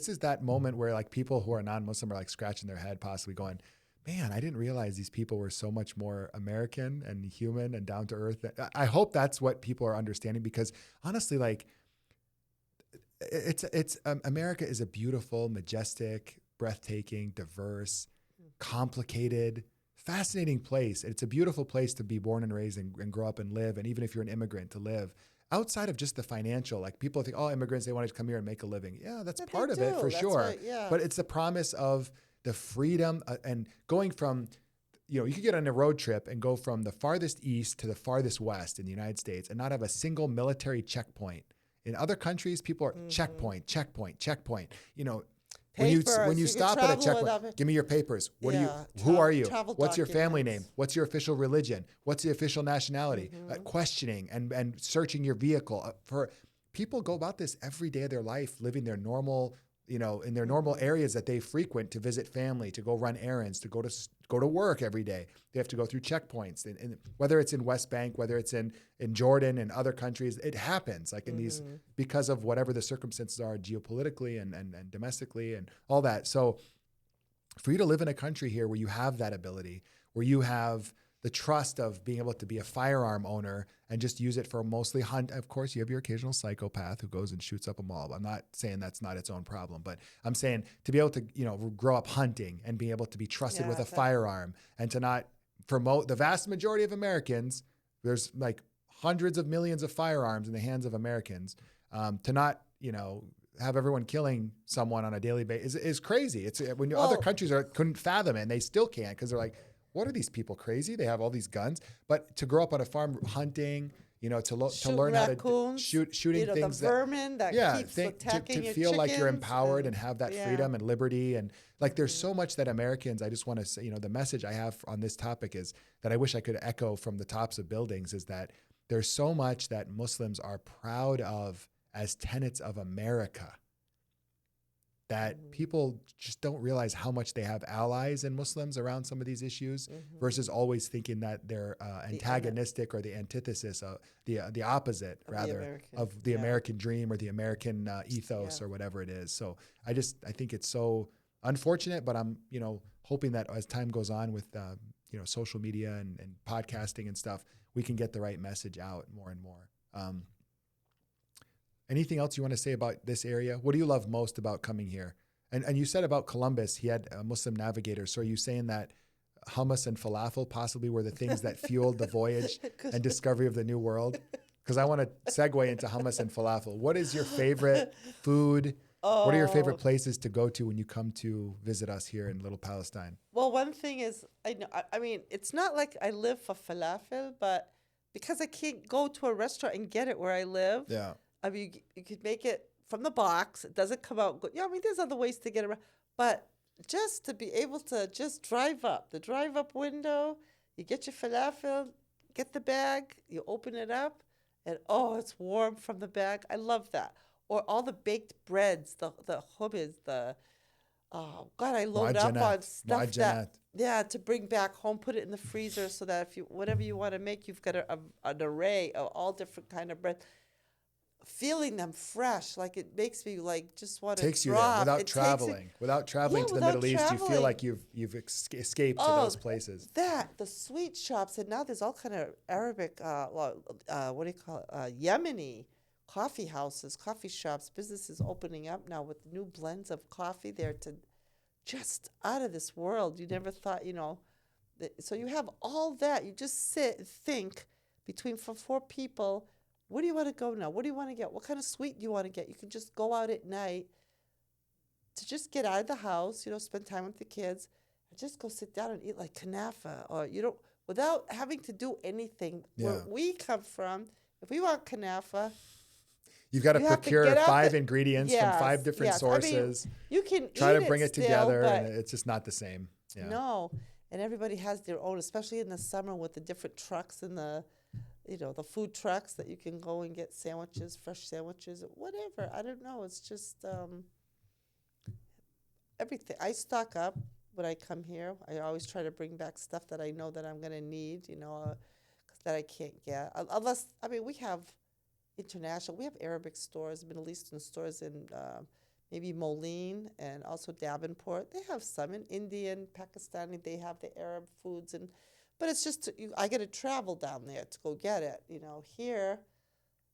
is that moment where like people who are non-Muslim are like scratching their head, possibly going, man, I didn't realize these people were so much more American and human and down to earth. I hope that's what people are understanding, because honestly, like it's America is a beautiful, majestic, breathtaking, diverse, complicated, fascinating place. It's a beautiful place to be born and raised and grow up and live. And even if you're an immigrant, to live outside of just the financial, like people think, oh, immigrants, they want to come here and make a living. Yeah, that's But part they of it do. for That's sure. right, yeah. But it's the promise of the freedom and going from, you could get on a road trip and go from the farthest east to the farthest west in the United States and not have a single military checkpoint. In other countries, people are checkpoint. When you Papers, you can stop at a travel checkpoint, without- give me your papers. What Yeah, are you? Who are you? travel What's your family documents. name? What's your official religion? What's the official nationality? Questioning and searching your vehicle. For people go about this every day of their life, living their normal, in their normal areas that they frequent to visit family, to go run errands, to go to work every day. They have to go through checkpoints, and whether it's in West Bank, whether it's in Jordan and other countries, it happens like in these, because of whatever the circumstances are geopolitically and domestically and all that. So for you to live in a country here where you have that ability, where you have the trust of being able to be a firearm owner and just use it for mostly hunt. Of course, you have your occasional psychopath who goes and shoots up a mob. I'm not saying that's not its own problem, but I'm saying to be able to, grow up hunting and be able to be trusted with a firearm, and to not, for the vast majority of Americans, there's like hundreds of millions of firearms in the hands of Americans, to not, have everyone killing someone on a daily basis is crazy. It's when other countries couldn't fathom it, and they still can't, because they're like, what are these people, crazy? They have all these guns. But to grow up on a farm hunting, to learn how to shooting things, the vermin that keeps attacking to your feel like you're chickens empowered and have that freedom and liberty. And like, there's so much that Americans, I just want to say, the message I have on this topic is that I wish I could echo from the tops of buildings, is that there's so much that Muslims are proud of as tenets of America, that people just don't realize how much they have allies in Muslims around some of these issues, versus always thinking that they're antagonistic or the antithesis of the opposite, rather, of the American dream or the American ethos or whatever it is. So I think it's so unfortunate, but I'm, hoping that as time goes on with, social media and podcasting and stuff, we can get the right message out more and more. Anything else you want to say about this area? What do you love most about coming here? And you said about Columbus, he had a Muslim navigator. So are you saying that hummus and falafel possibly were the things that fueled the voyage and discovery of the New World? Because I want to segue into hummus and falafel. What is your favorite food? What are your favorite places to go to when you come to visit us here in Little Palestine? Well, one thing is, I mean, it's not like I live for falafel, but because I can't go to a restaurant and get it where I live. Yeah. I mean, you could make it from the box. It doesn't come out good. Yeah, I mean, there's other ways to get around. But just to be able to just drive up, the drive-up window, you get your falafel, get the bag, you open it up, and it's warm from the bag. I love that. Or all the baked breads, the hummus, I load up on stuff to bring back home, put it in the freezer so that if whatever you want to make, you've got an array of all different kind of bread. Feeling them fresh, like it makes me like just want to takes you drop. there without traveling to the Middle East. You feel like you've escaped to those places. The sweet shops, and now there's all kind of Arabic, what do you call it? Yemeni coffee houses, coffee shops, businesses opening up now with new blends of coffee. They're to just out of this world. You never thought, so you have all that. You just sit and think between for 4 people, where do you want to go now? What do you want to get? What kind of sweet do you want to get? You can just go out at night to just get out of the house, spend time with the kids, and just go sit down and eat like kanafa, or, without having to do anything. Where we come from, if we want kanafa, you've got to procure 5 ingredients from 5 different sources. I mean, you can try to bring it still, together, and it's just not the same. Yeah. No, and everybody has their own, especially in the summer with the different trucks and the food trucks that you can go and get sandwiches, fresh sandwiches, whatever. I don't know. It's just everything. I stock up when I come here. I always try to bring back stuff that I know that I'm going to need, that I can't get. Unless, we have international. We have Arabic stores, Middle Eastern stores in maybe Moline and also Davenport. They have some in Indian, Pakistani. They have the Arab foods, but it's just I got to travel down there to go get it. Here,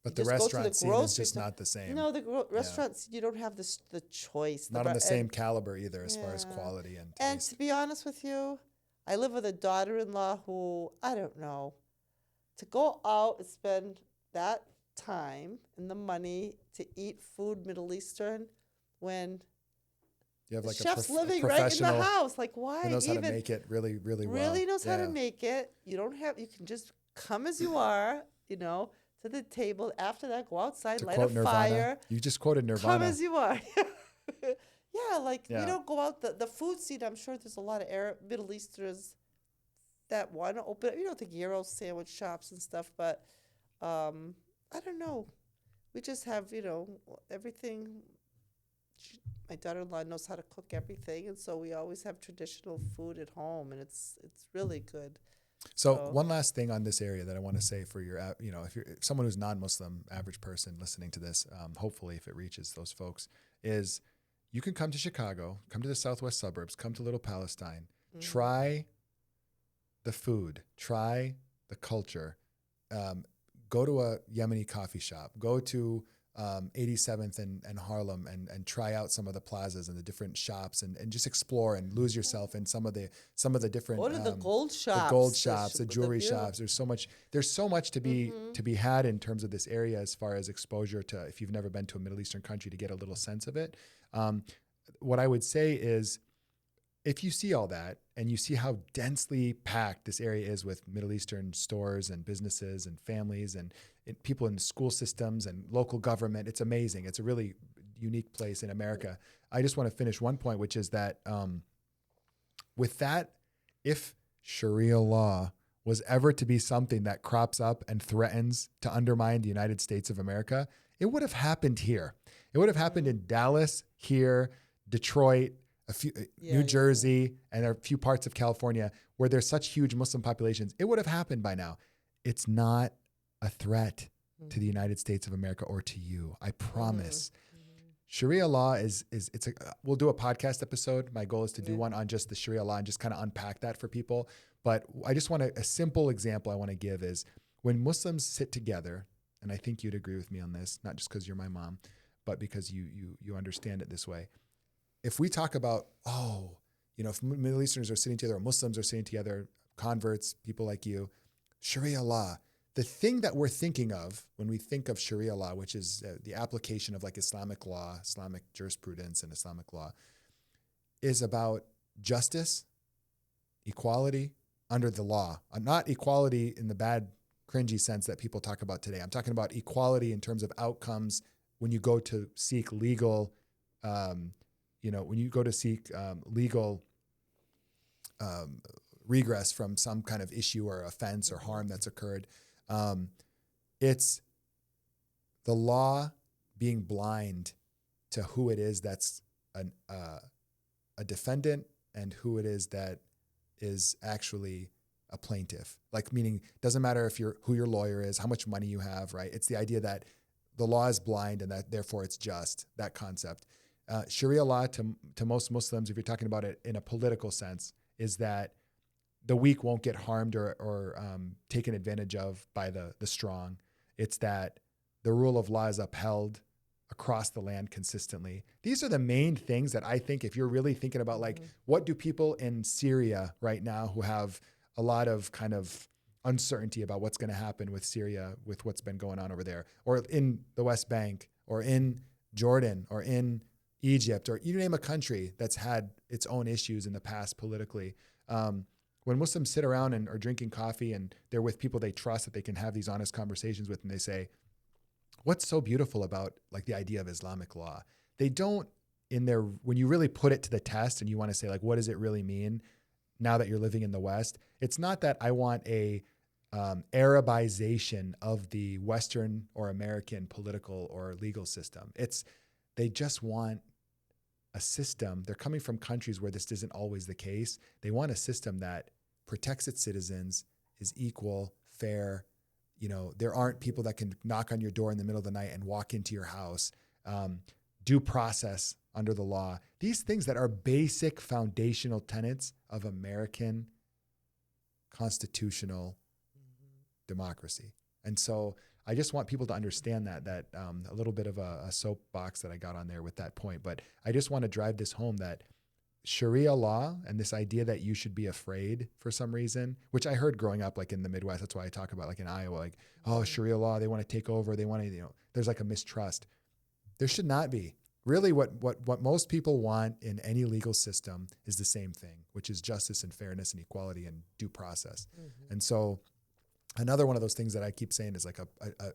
but the restaurant scene is just not the same. No, the restaurants, you don't have the choice. Not on the same caliber either, as far as quality and taste. And to be honest with you, I live with a daughter-in-law who, I don't know, to go out and spend that time and the money to eat food Middle Eastern when you have like the chef's a living right in the house. Like, why? He knows how to make it really, really well. Really knows how to make it. You can just come as you are, to the table. After that, go outside, light a fire. You just quoted Nirvana. Come as you are. We don't go out. The food scene, I'm sure there's a lot of Arab, Middle Easterners that want to open, the gyro sandwich shops and stuff, but I don't know. We just have, everything. My daughter-in-law knows how to cook everything, and so we always have traditional food at home, and it's really good. So one last thing on this area that I want to say for your, if you're someone who's non-Muslim, average person listening to this, hopefully if it reaches those folks, is you can come to Chicago, come to the southwest suburbs, come to Little Palestine, try the food, try the culture, go to a Yemeni coffee shop, go to 87th and HaRLeM and try out some of the plazas and the different shops and just explore and lose yourself in some of the different the gold shops, the jewelry shops. There's so much to be had in terms of this area as far as exposure to, if you've never been to a Middle Eastern country, to get a little sense of it. What I would say is, if you see all that and you see how densely packed this area is with Middle Eastern stores and businesses and families and people in school systems and local government, it's amazing. It's a really unique place in America. I just want to finish one point, which is that with that, if Sharia law was ever to be something that crops up and threatens to undermine the United States of America, it would have happened here. It would have happened in Dallas, here, Detroit, New Jersey, and a few parts of California where there's such huge Muslim populations. It would have happened by now. It's not a threat to the United States of America or to you. I promise. Sharia law we'll do a podcast episode. My goal is to do one on just the Sharia law and just kind of unpack that for people. But I just want a simple example I want to give is when Muslims sit together, and I think you'd agree with me on this, not just because you're my mom, but because you understand it this way. If we talk about, if Middle Easterners are sitting together, or Muslims are sitting together, converts, people like you, Sharia law, the thing that we're thinking of when we think of Sharia law, which is the application of like Islamic law, Islamic jurisprudence and Islamic law, is about justice, equality under the law. Not equality in the bad, cringy sense that people talk about today. I'm talking about equality in terms of outcomes when you go to seek legal legal regress from some kind of issue or offense or harm that's occurred. It's the law being blind to who it is that's a defendant and who it is that is actually a plaintiff. Like, meaning, doesn't matter who your lawyer is, how much money you have, right? It's the idea that the law is blind and that therefore it's just, that concept. Sharia law to most Muslims, if you're talking about it in a political sense, is that the weak won't get harmed or taken advantage of by the strong. It's that the rule of law is upheld across the land consistently. These are the main things that I think, if you're really thinking about like, what do people in Syria right now who have a lot of kind of uncertainty about what's going to happen with Syria, with what's been going on over there, or in the West Bank, or in Jordan, or in Egypt, or you name a country that's had its own issues in the past politically. When Muslims sit around and are drinking coffee and they're with people they trust that they can have these honest conversations with, and they say, what's so beautiful about like the idea of Islamic law? They don't when you really put it to the test and you want to say like, what does it really mean now that you're living in the West? It's not that I want a Arabization of the Western or American political or legal system. They just want a system. They're coming from countries where this isn't always the case. They want a system that protects its citizens, is equal, fair. You know, there aren't people that can knock on your door in the middle of the night and walk into your house. Due process under the law. These things that are basic foundational tenets of American constitutional democracy. And so I just want people to understand that a little bit of a soapbox that I got on there with that point. But I just want to drive this home that Sharia law and this idea that you should be afraid for some reason, which I heard growing up like in the Midwest. That's why I talk about like in Iowa, like, oh, Sharia law, they want to take over. They want to, there's like a mistrust. There should not be. Really what most people want in any legal system is the same thing, which is justice and fairness and equality and due process. Mm-hmm. And so another one of those things that I keep saying is like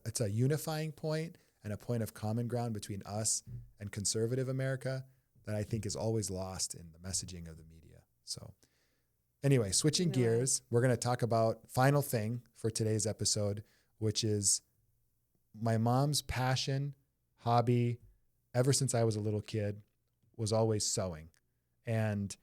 it's a unifying point and a point of common ground between us and conservative America that I think is always lost in the messaging of the media. So anyway, switching gears, we're going to talk about final thing for today's episode, which is my mom's passion, hobby, ever since I was a little kid, was always sewing. And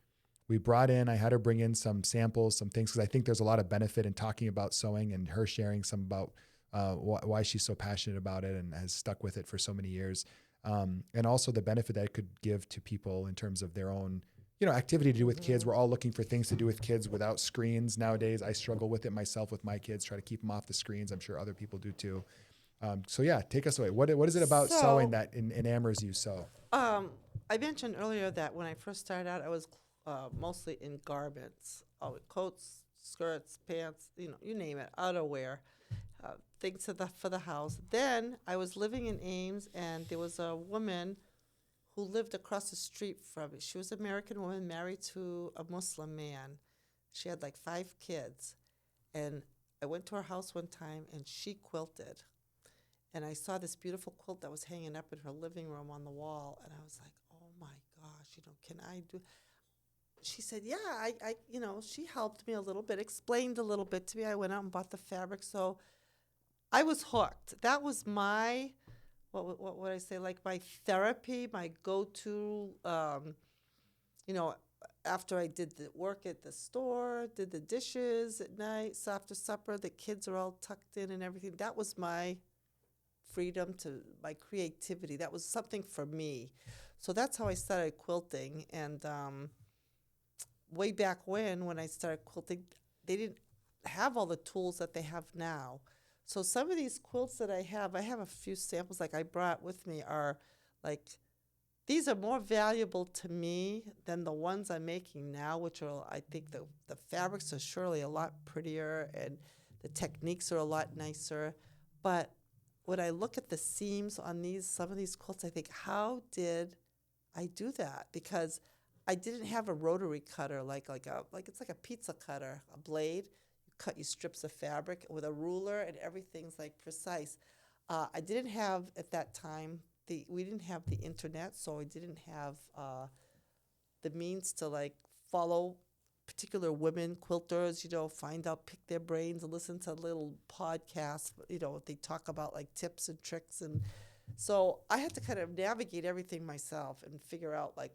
I had her bring in some samples, some things, because I think there's a lot of benefit in talking about sewing and her sharing some about why she's so passionate about it and has stuck with it for so many years. And also the benefit that it could give to people in terms of their own, activity to do with kids. We're all looking for things to do with kids without screens nowadays. I struggle with it myself with my kids, try to keep them off the screens. I'm sure other people do too. So yeah, take us away. What is it about sewing that enamors you so? I mentioned earlier that when I first started out, I was mostly in garments, coats, skirts, pants, you name it, outerwear, things for the house. Then I was living in Ames, and there was a woman who lived across the street from me. She was an American woman married to a Muslim man. She had like 5 kids. And I went to her house one time, and she quilted. And I saw this beautiful quilt that was hanging up in her living room on the wall. And I was like, oh my gosh, can I do? She said, yeah, I she helped me a little bit, explained a little bit to me. I went out and bought the fabric. So I was hooked. That was my, what would I say, like my therapy, my go-to, after I did the work at the store, did the dishes at night, so after supper, the kids are all tucked in and everything. That was my freedom, to my creativity. That was something for me. So that's how I started quilting. And way back when I started quilting, they didn't have all the tools that they have now. So some of these quilts that I have a few samples like I brought with me are like, these are more valuable to me than the ones I'm making now, which are, I think the fabrics are surely a lot prettier and the techniques are a lot nicer. But when I look at the seams on some of these quilts, I think, how did I do that? Because I didn't have a rotary cutter like it's like a pizza cutter, a blade. You cut your strips of fabric with a ruler, and everything's like precise. I didn't have at that time we didn't have the internet, so I didn't have the means to like follow particular women quilters, find out, pick their brains and listen to little podcasts, they talk about like tips and tricks. And so I had to kind of navigate everything myself and figure out like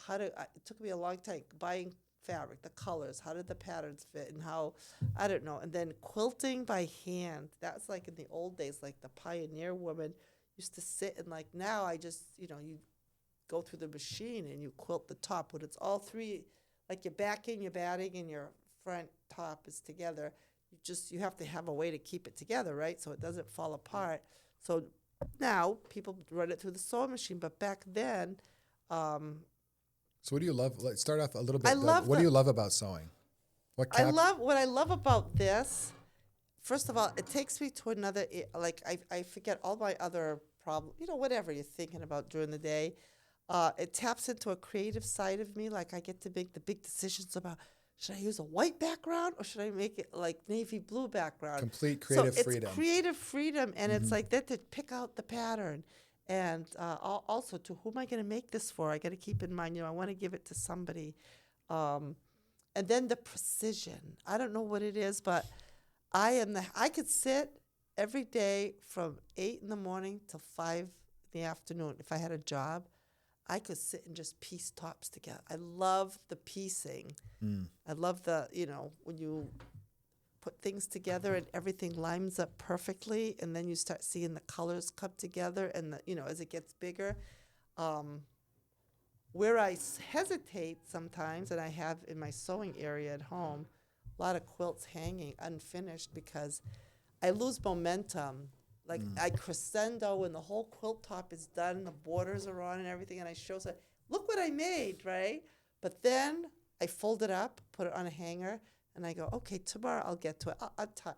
it took me a long time buying fabric, the colors, how did the patterns fit, and how, I don't know. And then quilting by hand, that's like in the old days, like the pioneer woman used to sit and like, now I just, you go through the machine and you quilt the top when it's all three, like your backing, your batting, and your front top is together. You have to have a way to keep it together, right? So it doesn't fall apart. So now people run it through the sewing machine, but back then, So what do you love? Let's start off a little bit. I love what do the- you love about sewing? What what I love about this. First of all, it takes me to another. Like I forget all my other problems. You know, whatever you're thinking about during the day. It taps into a creative side of me. Like I get to make the big decisions about, should I use a white background or should I make it like navy blue background? Complete creative so freedom. It's creative freedom, and it's like that to pick out the pattern. And also, to who am I going to make this for? I got to keep in mind, I want to give it to somebody. And then the precision. I don't know what it is, but I could sit every day from 8 in the morning till 5 in the afternoon. If I had a job, I could sit and just piece tops together. I love the piecing. I love when you put things together and everything lines up perfectly, and then you start seeing the colors come together, and as it gets bigger. Where I hesitate sometimes, and I have in my sewing area at home, a lot of quilts hanging unfinished because I lose momentum. Like I crescendo when the whole quilt top is done, the borders are on and everything, and I show, look what I made, right? But then I fold it up, put it on a hanger, and I go, okay, tomorrow I'll get to it.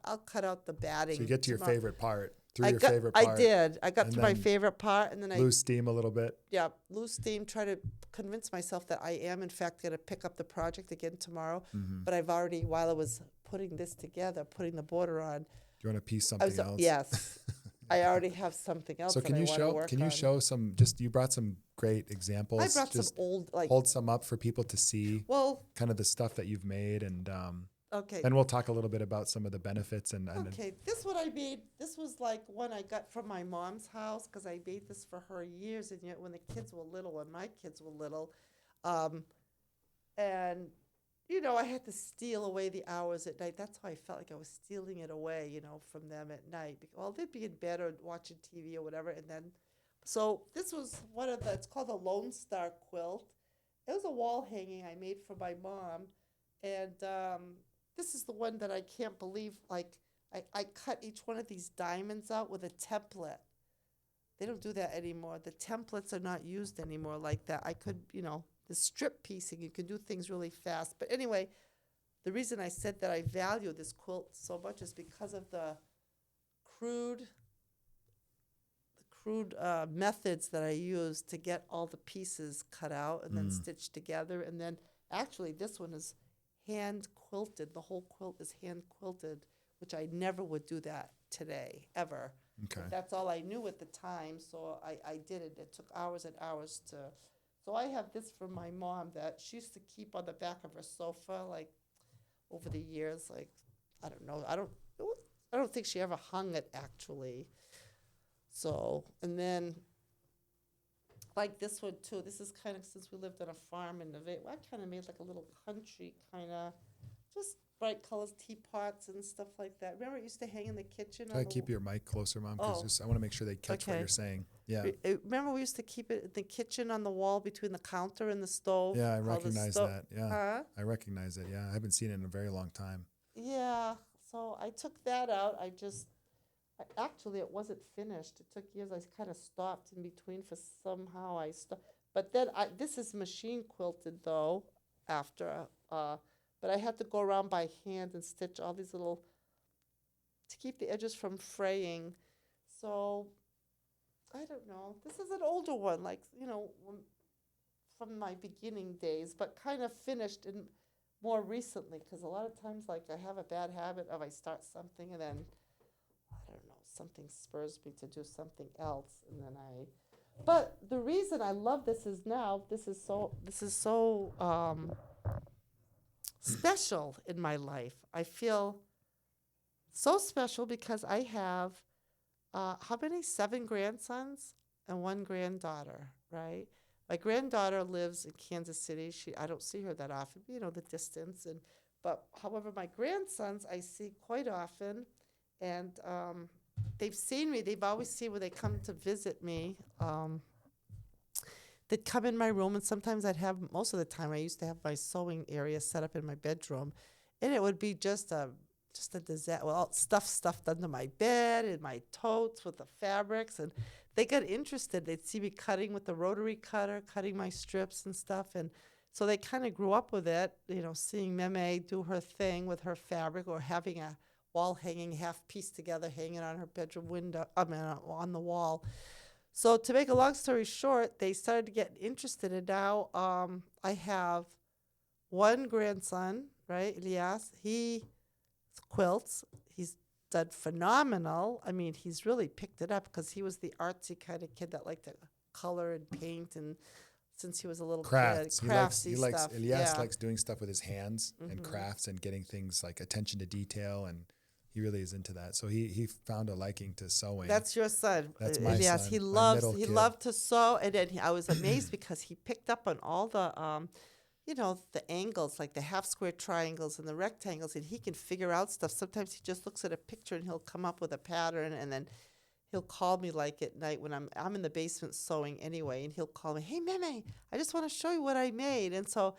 I'll cut out the batting. So you get to your tomorrow. favorite part. Favorite part. I did. I got And to my then favorite part, and then I lose steam a little bit. Yeah, lose steam, try to convince myself that I am, in fact, going to pick up the project again tomorrow. But I've already, while I was putting this together, putting the border on. Do you want to piece something else? Yes. I already have something else So that I want to work on. can you show some, you brought some great examples. I brought some old, hold some up for people to see. Well, kind of the stuff that you've made, and okay. then we'll talk a little bit about some of the benefits. Okay, this one I made, this was like one I got from my mom's house, because I made this for her years, and yet when the kids were little, when my kids were little, and I had to steal away the hours at night. That's how I felt like I was stealing it away, from them at night. Well, they'd be in bed or watching TV or whatever, and then, so this was it's called a Lone Star quilt. It was a wall hanging I made for my mom, and this is the one that I can't believe, I cut each one of these diamonds out with a template. They don't do that anymore. The templates are not used anymore like that. I could, the strip piecing, you can do things really fast. But anyway, the reason I said that I value this quilt so much is because of the crude methods that I use to get all the pieces cut out and then stitched together. And then actually this one is hand quilted. The whole quilt is hand quilted, which I never would do that today, ever. Okay. But that's all I knew at the time, so I did it. It took hours and hours to. So I have this from my mom that she used to keep on the back of her sofa, over the years. I don't know. I don't think she ever hung it actually. So, and then this one too. This is kind of, since we lived on a farm in Nevada, I kind of made like a little country kind of, just bright colors, teapots and stuff like that. Remember it used to hang in the kitchen? Try to keep your mic closer, Mom, because I want to make sure they catch what you're saying. Yeah. Remember we used to keep it in the kitchen on the wall between the counter and the stove? Yeah, I recognize that. Yeah. Huh? I recognize it. Yeah. I haven't seen it in a very long time. Yeah. So I took that out. Actually, it wasn't finished. It took years. I kind of stopped in between for somehow I stopped. But then this is machine quilted though after, but I had to go around by hand and stitch all these little, to keep the edges from fraying. So, I don't know. This is an older one, from my beginning days, but kind of finished in more recently, because a lot of times, I have a bad habit of I start something and then, I don't know, something spurs me to do something else, and then but the reason I love this is now, this is so special in my life. I feel so special because I have, how many? 7 grandsons and 1 granddaughter, right? My granddaughter lives in Kansas City. I don't see her that often, the distance. But however, my grandsons I see quite often, and they've seen me. They've always seen when they come to visit me. They'd come in my room, and sometimes most of the time I used to have my sewing area set up in my bedroom, and it would be just a just a disaster. Well, stuff stuffed under my bed and my totes with the fabrics, and they got interested. They'd see me cutting with the rotary cutter, cutting my strips and stuff, and so they kind of grew up with it, you know, seeing Meme do her thing with her fabric, or having a wall hanging half pieced together, hanging on her bedroom window, on the wall. So to make a long story short, they started to get interested, and now I have one grandson, right, Elias. He quilts. He's done phenomenal. I mean, he's really picked it up because he was the artsy kind of kid that liked to color and paint, and since he was a little Crafts. kid, craftsy stuff. Elias likes doing stuff with his hands and crafts and getting things like attention to detail, and he really is into that. So he found a liking to sewing. That's your son. That's my Elias. son. He loved to sew, and then I was amazed because he picked up on all the the angles, like the half square triangles and the rectangles, and he can figure out stuff. Sometimes he just looks at a picture and he'll come up with a pattern, and then he'll call me like at night when I'm in the basement sewing anyway, and he'll call me, "Hey, Meme, I just want to show you what I made." And so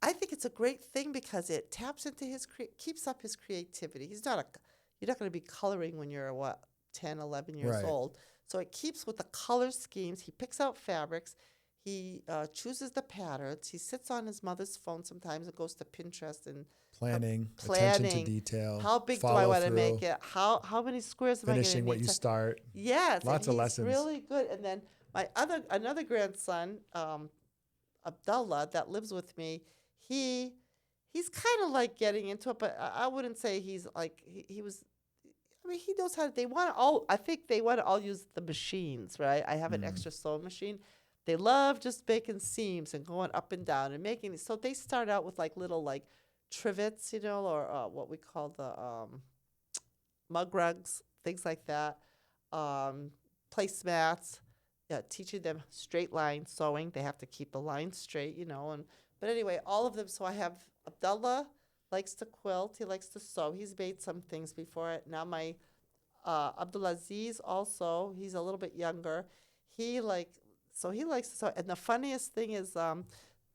I think it's a great thing because it taps into keeps up his creativity. You're not going to be coloring when you're 10, 11 years Right. old. So it keeps with the color schemes. He picks out fabrics. He chooses the patterns. He sits on his mother's phone sometimes and goes to Pinterest and Planning, attention to detail. How big do I want to follow make through, it? How many squares am I going to finishing need? what you start. Yes, Lots of he's lessons. really good. And then my another grandson, Abdullah, that lives with me, he's kind of like getting into it, but I wouldn't say he's like he was. I mean, he knows how. I think they want to all use the machines, right? I have an extra sewing machine. They love just making seams and going up and down and making. So they start out with like little like trivets, or what we call the mug rugs, things like that. Placemats, teaching them straight line sewing. They have to keep the line straight, but anyway, all of them. So I have Abdullah likes to quilt. He likes to sew. He's made some things before it. Now my Abdulaziz also, he's a little bit younger. He likes to sew. And the funniest thing is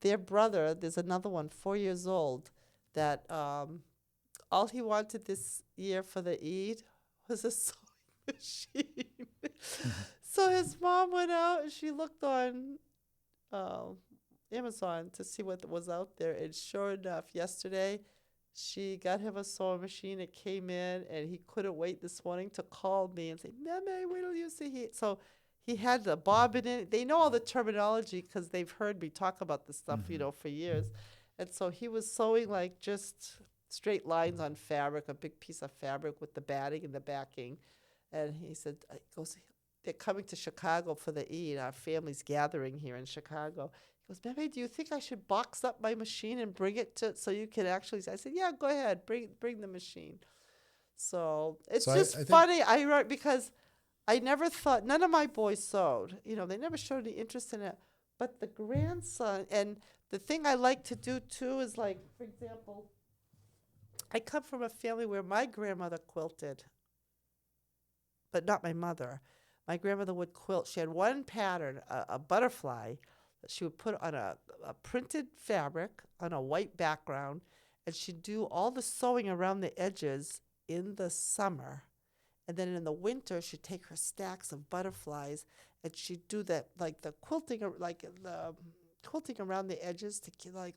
their brother, there's another one, 4 years old, that all he wanted this year for the Eid was a sewing machine. So his mom went out and she looked on Amazon to see what was out there. And sure enough, yesterday, she got him a sewing machine. It came in, and he couldn't wait this morning to call me and say, "Meme, wait till you see." So he had the bobbin in it. They know all the terminology because they've heard me talk about this stuff, for years. And so he was sewing like just straight lines on fabric, a big piece of fabric with the batting and the backing. And he said, "They're coming to Chicago for the Eid. Our family's gathering here in Chicago." He goes, "Meme, do you think I should box up my machine and bring it so you can actually?" I said, "Yeah, go ahead, bring the machine." So it's funny. Because I never thought, none of my boys sewed. They never showed any interest in it. But the grandson, and the thing I like to do too is, like, for example, I come from a family where my grandmother quilted, but not my mother. My grandmother would quilt. She had one pattern, a butterfly, that she would put on a printed fabric on a white background, and she'd do all the sewing around the edges in the summer. And then in the winter, she'd take her stacks of butterflies and she'd do that, like the quilting around the edges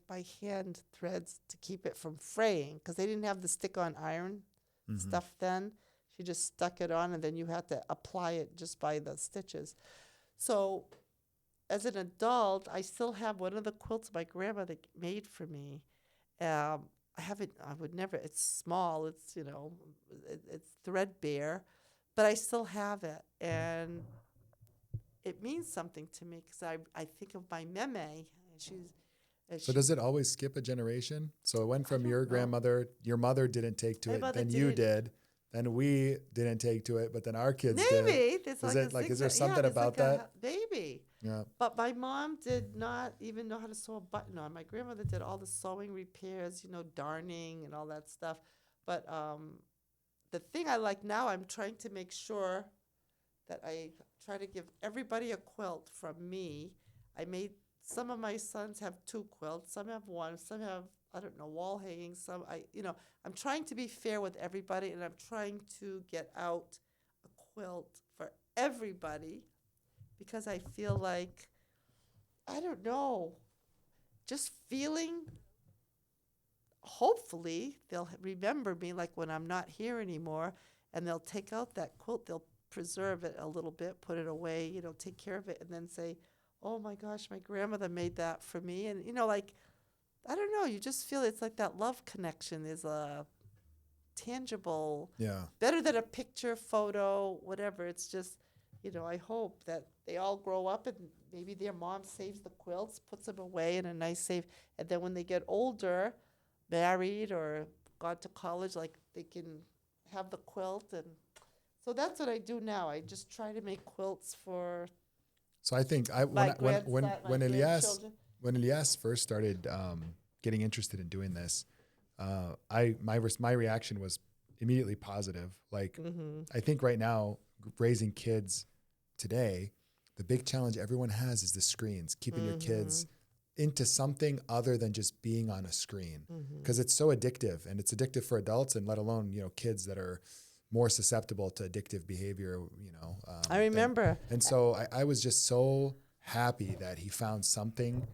by hand threads to keep it from fraying, because they didn't have the stick-on iron stuff then. She just stuck it on, and then you had to apply it just by the stitches. So as an adult, I still have one of the quilts my grandmother made for me. It's small, it's threadbare, but I still have it. And it means something to me because I think of my Meme. So does it always skip a generation? So it went from your grandmother, your mother didn't take to it, then you did, then we didn't take to it, but then our kids did. Maybe. Is there something about that? Maybe. Yeah. But my mom did not even know how to sew a button on. My grandmother did all the sewing repairs, darning and all that stuff. But the thing I like now, I'm trying to make sure that I try to give everybody a quilt from me. I made some of my sons have 2 quilts, some have 1, some have, I don't know, wall hanging, some, I'm trying to be fair with everybody, and I'm trying to get out a quilt for everybody, because I feel like, I don't know, just feeling, hopefully they'll remember me, like when I'm not here anymore, and they'll take out that quilt, they'll preserve it a little bit, put it away, take care of it, and then say, oh my gosh, my grandmother made that for me. And, like, I don't know, you just feel it's like that love connection is a tangible, better than a picture, photo, whatever. It's just, I hope that they all grow up and maybe their mom saves the quilts, puts them away in a nice safe. And then when they get older, married or gone to college, like they can have the quilt. And so that's what I do now. I just try to make quilts for So I think when Elias first started getting interested in doing this, my reaction was immediately positive. Like, I think right now, raising kids today, the big challenge everyone has is the screens, keeping your kids into something other than just being on a screen, because it's so addictive, and it's addictive for adults, and let alone kids that are more susceptible to addictive behavior. I remember, and so I was just so happy that he found something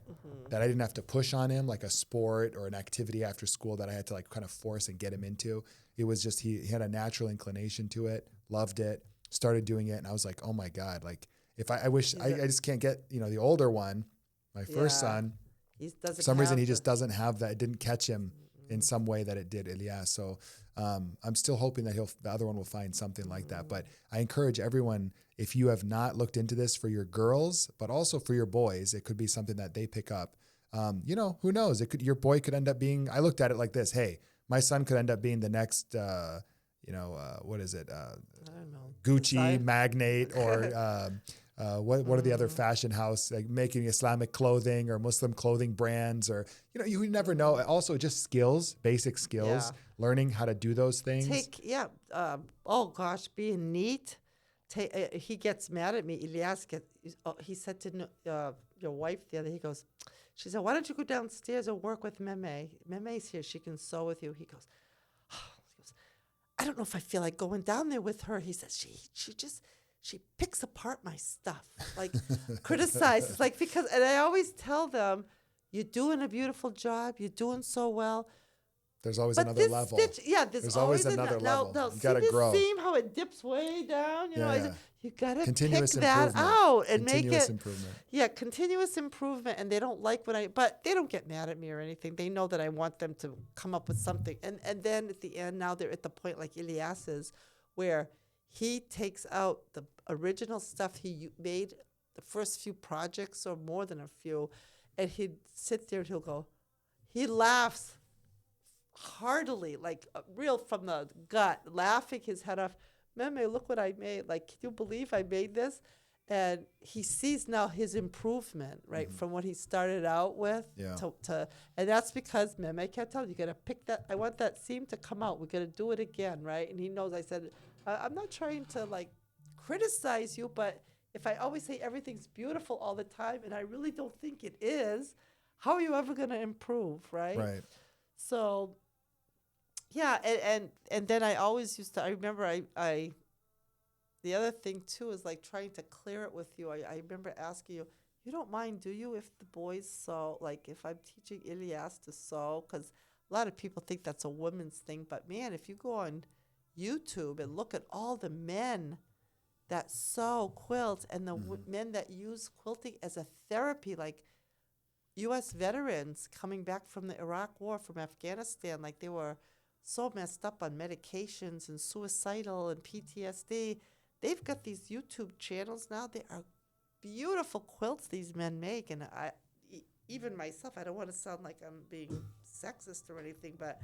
that I didn't have to push on him, like a sport or an activity after school that I had to like kind of force and get him into. It was just he had a natural inclination to it, loved it, started doing it, and I was like, oh my God, like if I wish I just can't get the older one, my first son. For some reason, he just doesn't have that. It didn't catch him in some way that it did Elias. So I'm still hoping that the other one will find something like that. But I encourage everyone, if you have not looked into this for your girls, but also for your boys, it could be something that they pick up. Who knows? Your boy could end up being. I looked at it like this. Hey, my son could end up being the next. What is it? I don't know. Gucci magnate or. What are the other fashion house, like making Islamic clothing or Muslim clothing brands, or you never know. Also, just skills, basic skills, learning how to do those things. Being neat. He gets mad at me. Elias he said to your wife the other. She said, "Why don't you go downstairs and work with Meme? Meme's here. She can sew with you." He goes, "I don't know if I feel like going down there with her." He says, She picks apart my stuff, like criticizes, like and I always tell them, you're doing a beautiful job, you're doing so well. There's always another level. There's always another level. You gotta grow. See how it dips way down? You gotta pick that out and make it. Continuous improvement. Yeah, continuous improvement, and they don't like but they don't get mad at me or anything. They know that I want them to come up with something, and then at the end, now they're at the point like Elias's, where he takes out the original stuff he made, the first few projects or more than a few, and he'd sit there and he laughs heartily, like real from the gut, laughing his head off. Meme, look what I made. Like, can you believe I made this? And he sees now his improvement, right, from what he started out with to and that's because Meme can't tell you got to pick that. I want that seam to come out. We're going to do it again, right? And he knows. I said, I'm not trying to like criticize you, but if I always say everything's beautiful all the time, and I really don't think it is, how are you ever going to improve, right? Right. So, yeah, and then I always used to. I remember I the other thing too is like trying to clear it with you. I remember asking you, you don't mind, do you, if the boys sew? Like if I'm teaching Elias to sew, because a lot of people think that's a woman's thing, but man, if you go on YouTube and look at all the men that sew quilts and the men that use quilting as a therapy, like U.S. veterans coming back from the Iraq War, from Afghanistan, like they were so messed up on medications and suicidal and PTSD. They've got these YouTube channels now. They are beautiful quilts these men make, and even myself, I don't want to sound like I'm being sexist or anything, but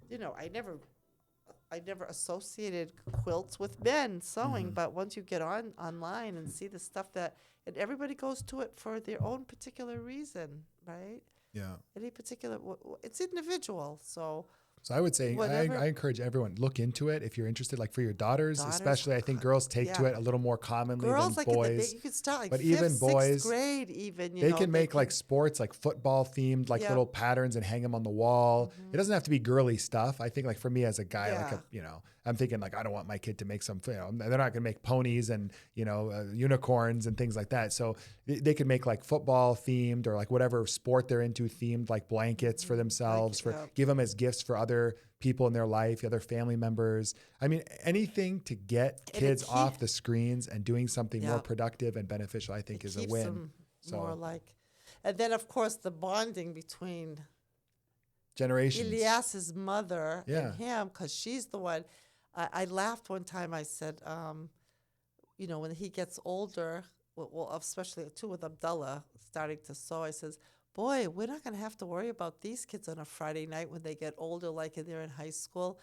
I never associated quilts with men sewing, but once you get online and see the stuff and everybody goes to it for their own particular reason, right? Yeah. Any particular, it's individual. So So I would say I encourage everyone, look into it if you're interested, like for your daughters especially. I think girls take to it a little more commonly Girls, than like boys. you could start like But fifth, even boys, sixth grade even, they can make like sports, like football themed, like little patterns and hang them on the wall. It doesn't have to be girly stuff. I think like for me as a guy, like, I'm thinking like, I don't want my kid to make some, they're not going to make ponies and, unicorns and things like that. So they could make like football themed or like whatever sport they're into themed, like blankets for themselves, give them as gifts for other people in their life, other family members. I mean, anything to get kids off the screens and doing something more productive and beneficial, I think is a win. Them more like, and then of course the bonding between generations. Elias's mother and him, because she's the one. I laughed one time. I said, when he gets older, well, especially too with Abdullah starting to sew, I says, boy, we're not going to have to worry about these kids on a Friday night when they get older, like they're in high school,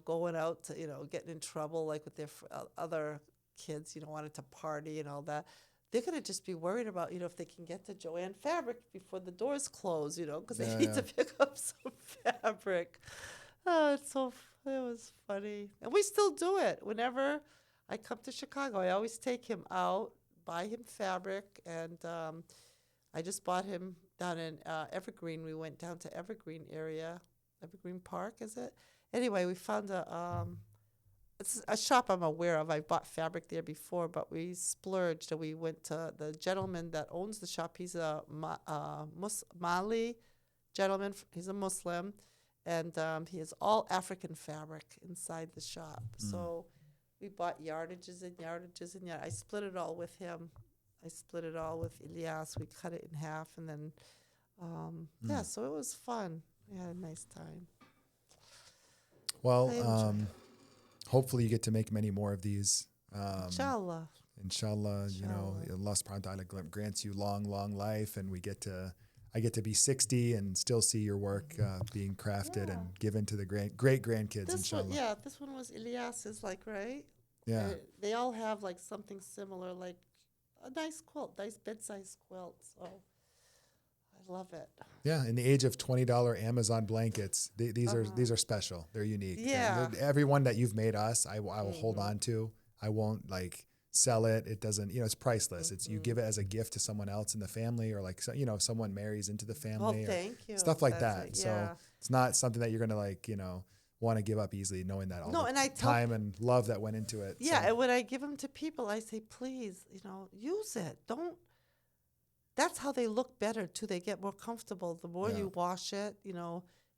going out to, getting in trouble, like with their other kids, wanting to party and all that. They're going to just be worried about, if they can get to Joanne Fabric before the doors close, because they need to pick up some fabric. Oh, it was funny. And we still do it. Whenever I come to Chicago, I always take him out, buy him fabric, and I just bought him down in Evergreen. We went down to Evergreen area, Evergreen Park, is it? Anyway, we found it's a shop I'm aware of. I bought fabric there before, but we splurged and we went to the gentleman that owns the shop. He's a Mali gentleman. He's a Muslim, and he has all African fabric inside the shop. So we bought yardages and yardages and yardages. I split it all with him. I split it all with Elias. We cut it in half, and then, so it was fun. We had a nice time. Well, hopefully you get to make many more of these. Inshallah. Allah subhanahu wa ta'ala grants you long, long life, and I get to be 60 and still see your work being crafted and given to the great grandkids, inshallah. This one was Elias's, right? Yeah. They all have something similar, like a nice quilt, nice bed-sized quilt. So I love it. Yeah, in the age of $20 Amazon blankets, these are special. They're unique. Yeah. Every one that you've made us, I will hold on to. I won't sell it. It doesn't, it's priceless. It's you give it as a gift to someone else in the family, or if someone marries into the family, thank you. Stuff like that. So it's not something that you're gonna want to give up easily, knowing that time and love that went into it. Yeah, and when I give them to people, I say, please, use it. Don't. That's how they look better too. They get more comfortable. The more you wash it,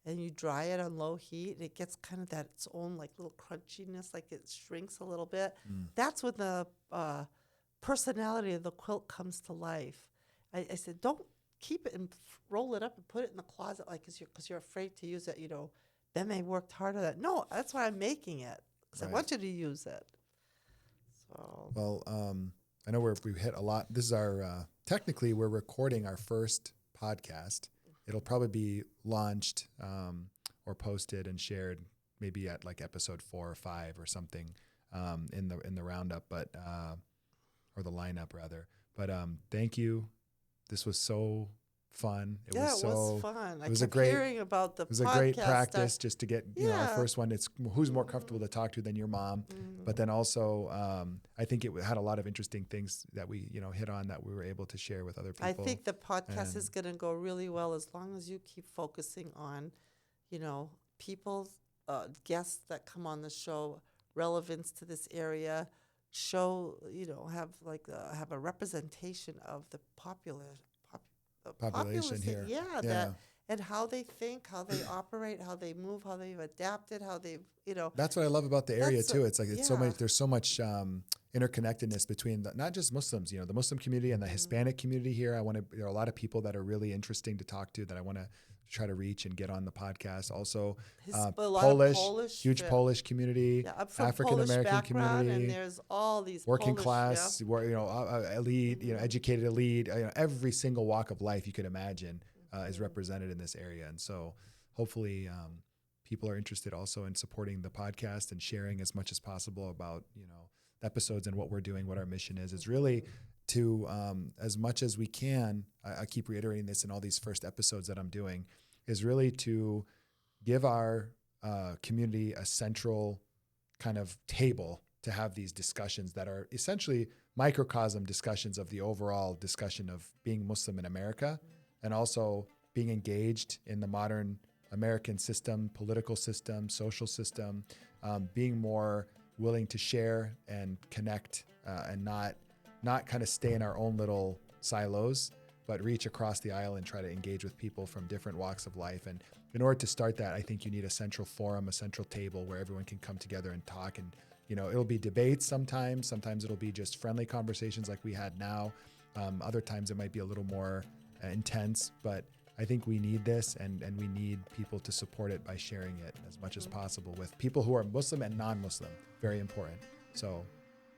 and you dry it on low heat, it gets kind of its own little crunchiness, it shrinks a little bit. That's when the personality of the quilt comes to life. I said, don't keep it and roll it up and put it in the closet, because you're afraid to use it. Then they worked hard on that. No, that's why I'm making it, because I want you to use it. So. Well, I know we've hit a lot. This is our technically we're recording our first podcast. It'll probably be launched or posted and shared maybe at episode 4 or 5 or something in the roundup, but or the lineup rather. But thank you. This was so fun. It was fun. It was a great hearing about the. It was a great practice just to get our first one. It's who's more comfortable to talk to than your mom, but then also I think it had a lot of interesting things that we hit on that we were able to share with other people. I think the podcast is going to go really well as long as you keep focusing on, people, guests that come on the show, relevance to this area, show have a representation of the population here. And how they think, how they operate, how they move, how they've adapted, how they've, That's what I love about the area too. It's so much. There's so much interconnectedness between not just Muslims, the Muslim community and the Hispanic community here. There are a lot of people that are really interesting to talk to that I want to try to reach and get on the podcast. Also, Polish, huge Polish community, African American community, and there's all these working Polish, class, elite, educated elite, every single walk of life you could imagine is represented in this area. And so hopefully people are interested also in supporting the podcast and sharing as much as possible about, episodes and what we're doing, what our mission is. It's really to, as much as we can, I keep reiterating this in all these first episodes that I'm doing, is really to give our community a central kind of table to have these discussions that are essentially microcosm discussions of the overall discussion of being Muslim in America, and also being engaged in the modern American system, political system, social system, being more willing to share and connect, and not kind of stay in our own little silos, but reach across the aisle and try to engage with people from different walks of life. And in order to start that, I think you need a central forum, a central table where everyone can come together and talk. And, you know, it'll be debates sometimes it'll be just friendly conversations like we had now. Other times it might be a little more intense, but I think we need this, and we need people to support it by sharing it as much as possible with people who are Muslim and non-Muslim. Very important. So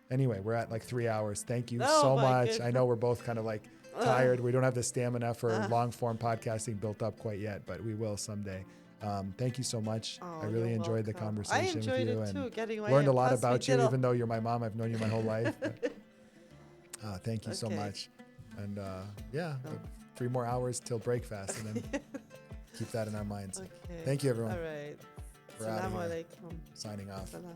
anyway, we're at like 3 hours. Thank you so much. Goodness. I know we're both kind of like tired. We don't have the stamina for long form podcasting built up quite yet, but we will someday. Thank you so much. I really enjoyed the conversation with you. I enjoyed it too, getting away. Learned a lot about you, even though you're my mom. I've known you my whole life. But, thank you so much. And 3 more hours till breakfast, and then keep that in our minds. Okay. Thank you, everyone. All right. We're out of here. Assalamu alaikum. Signing off. Salam.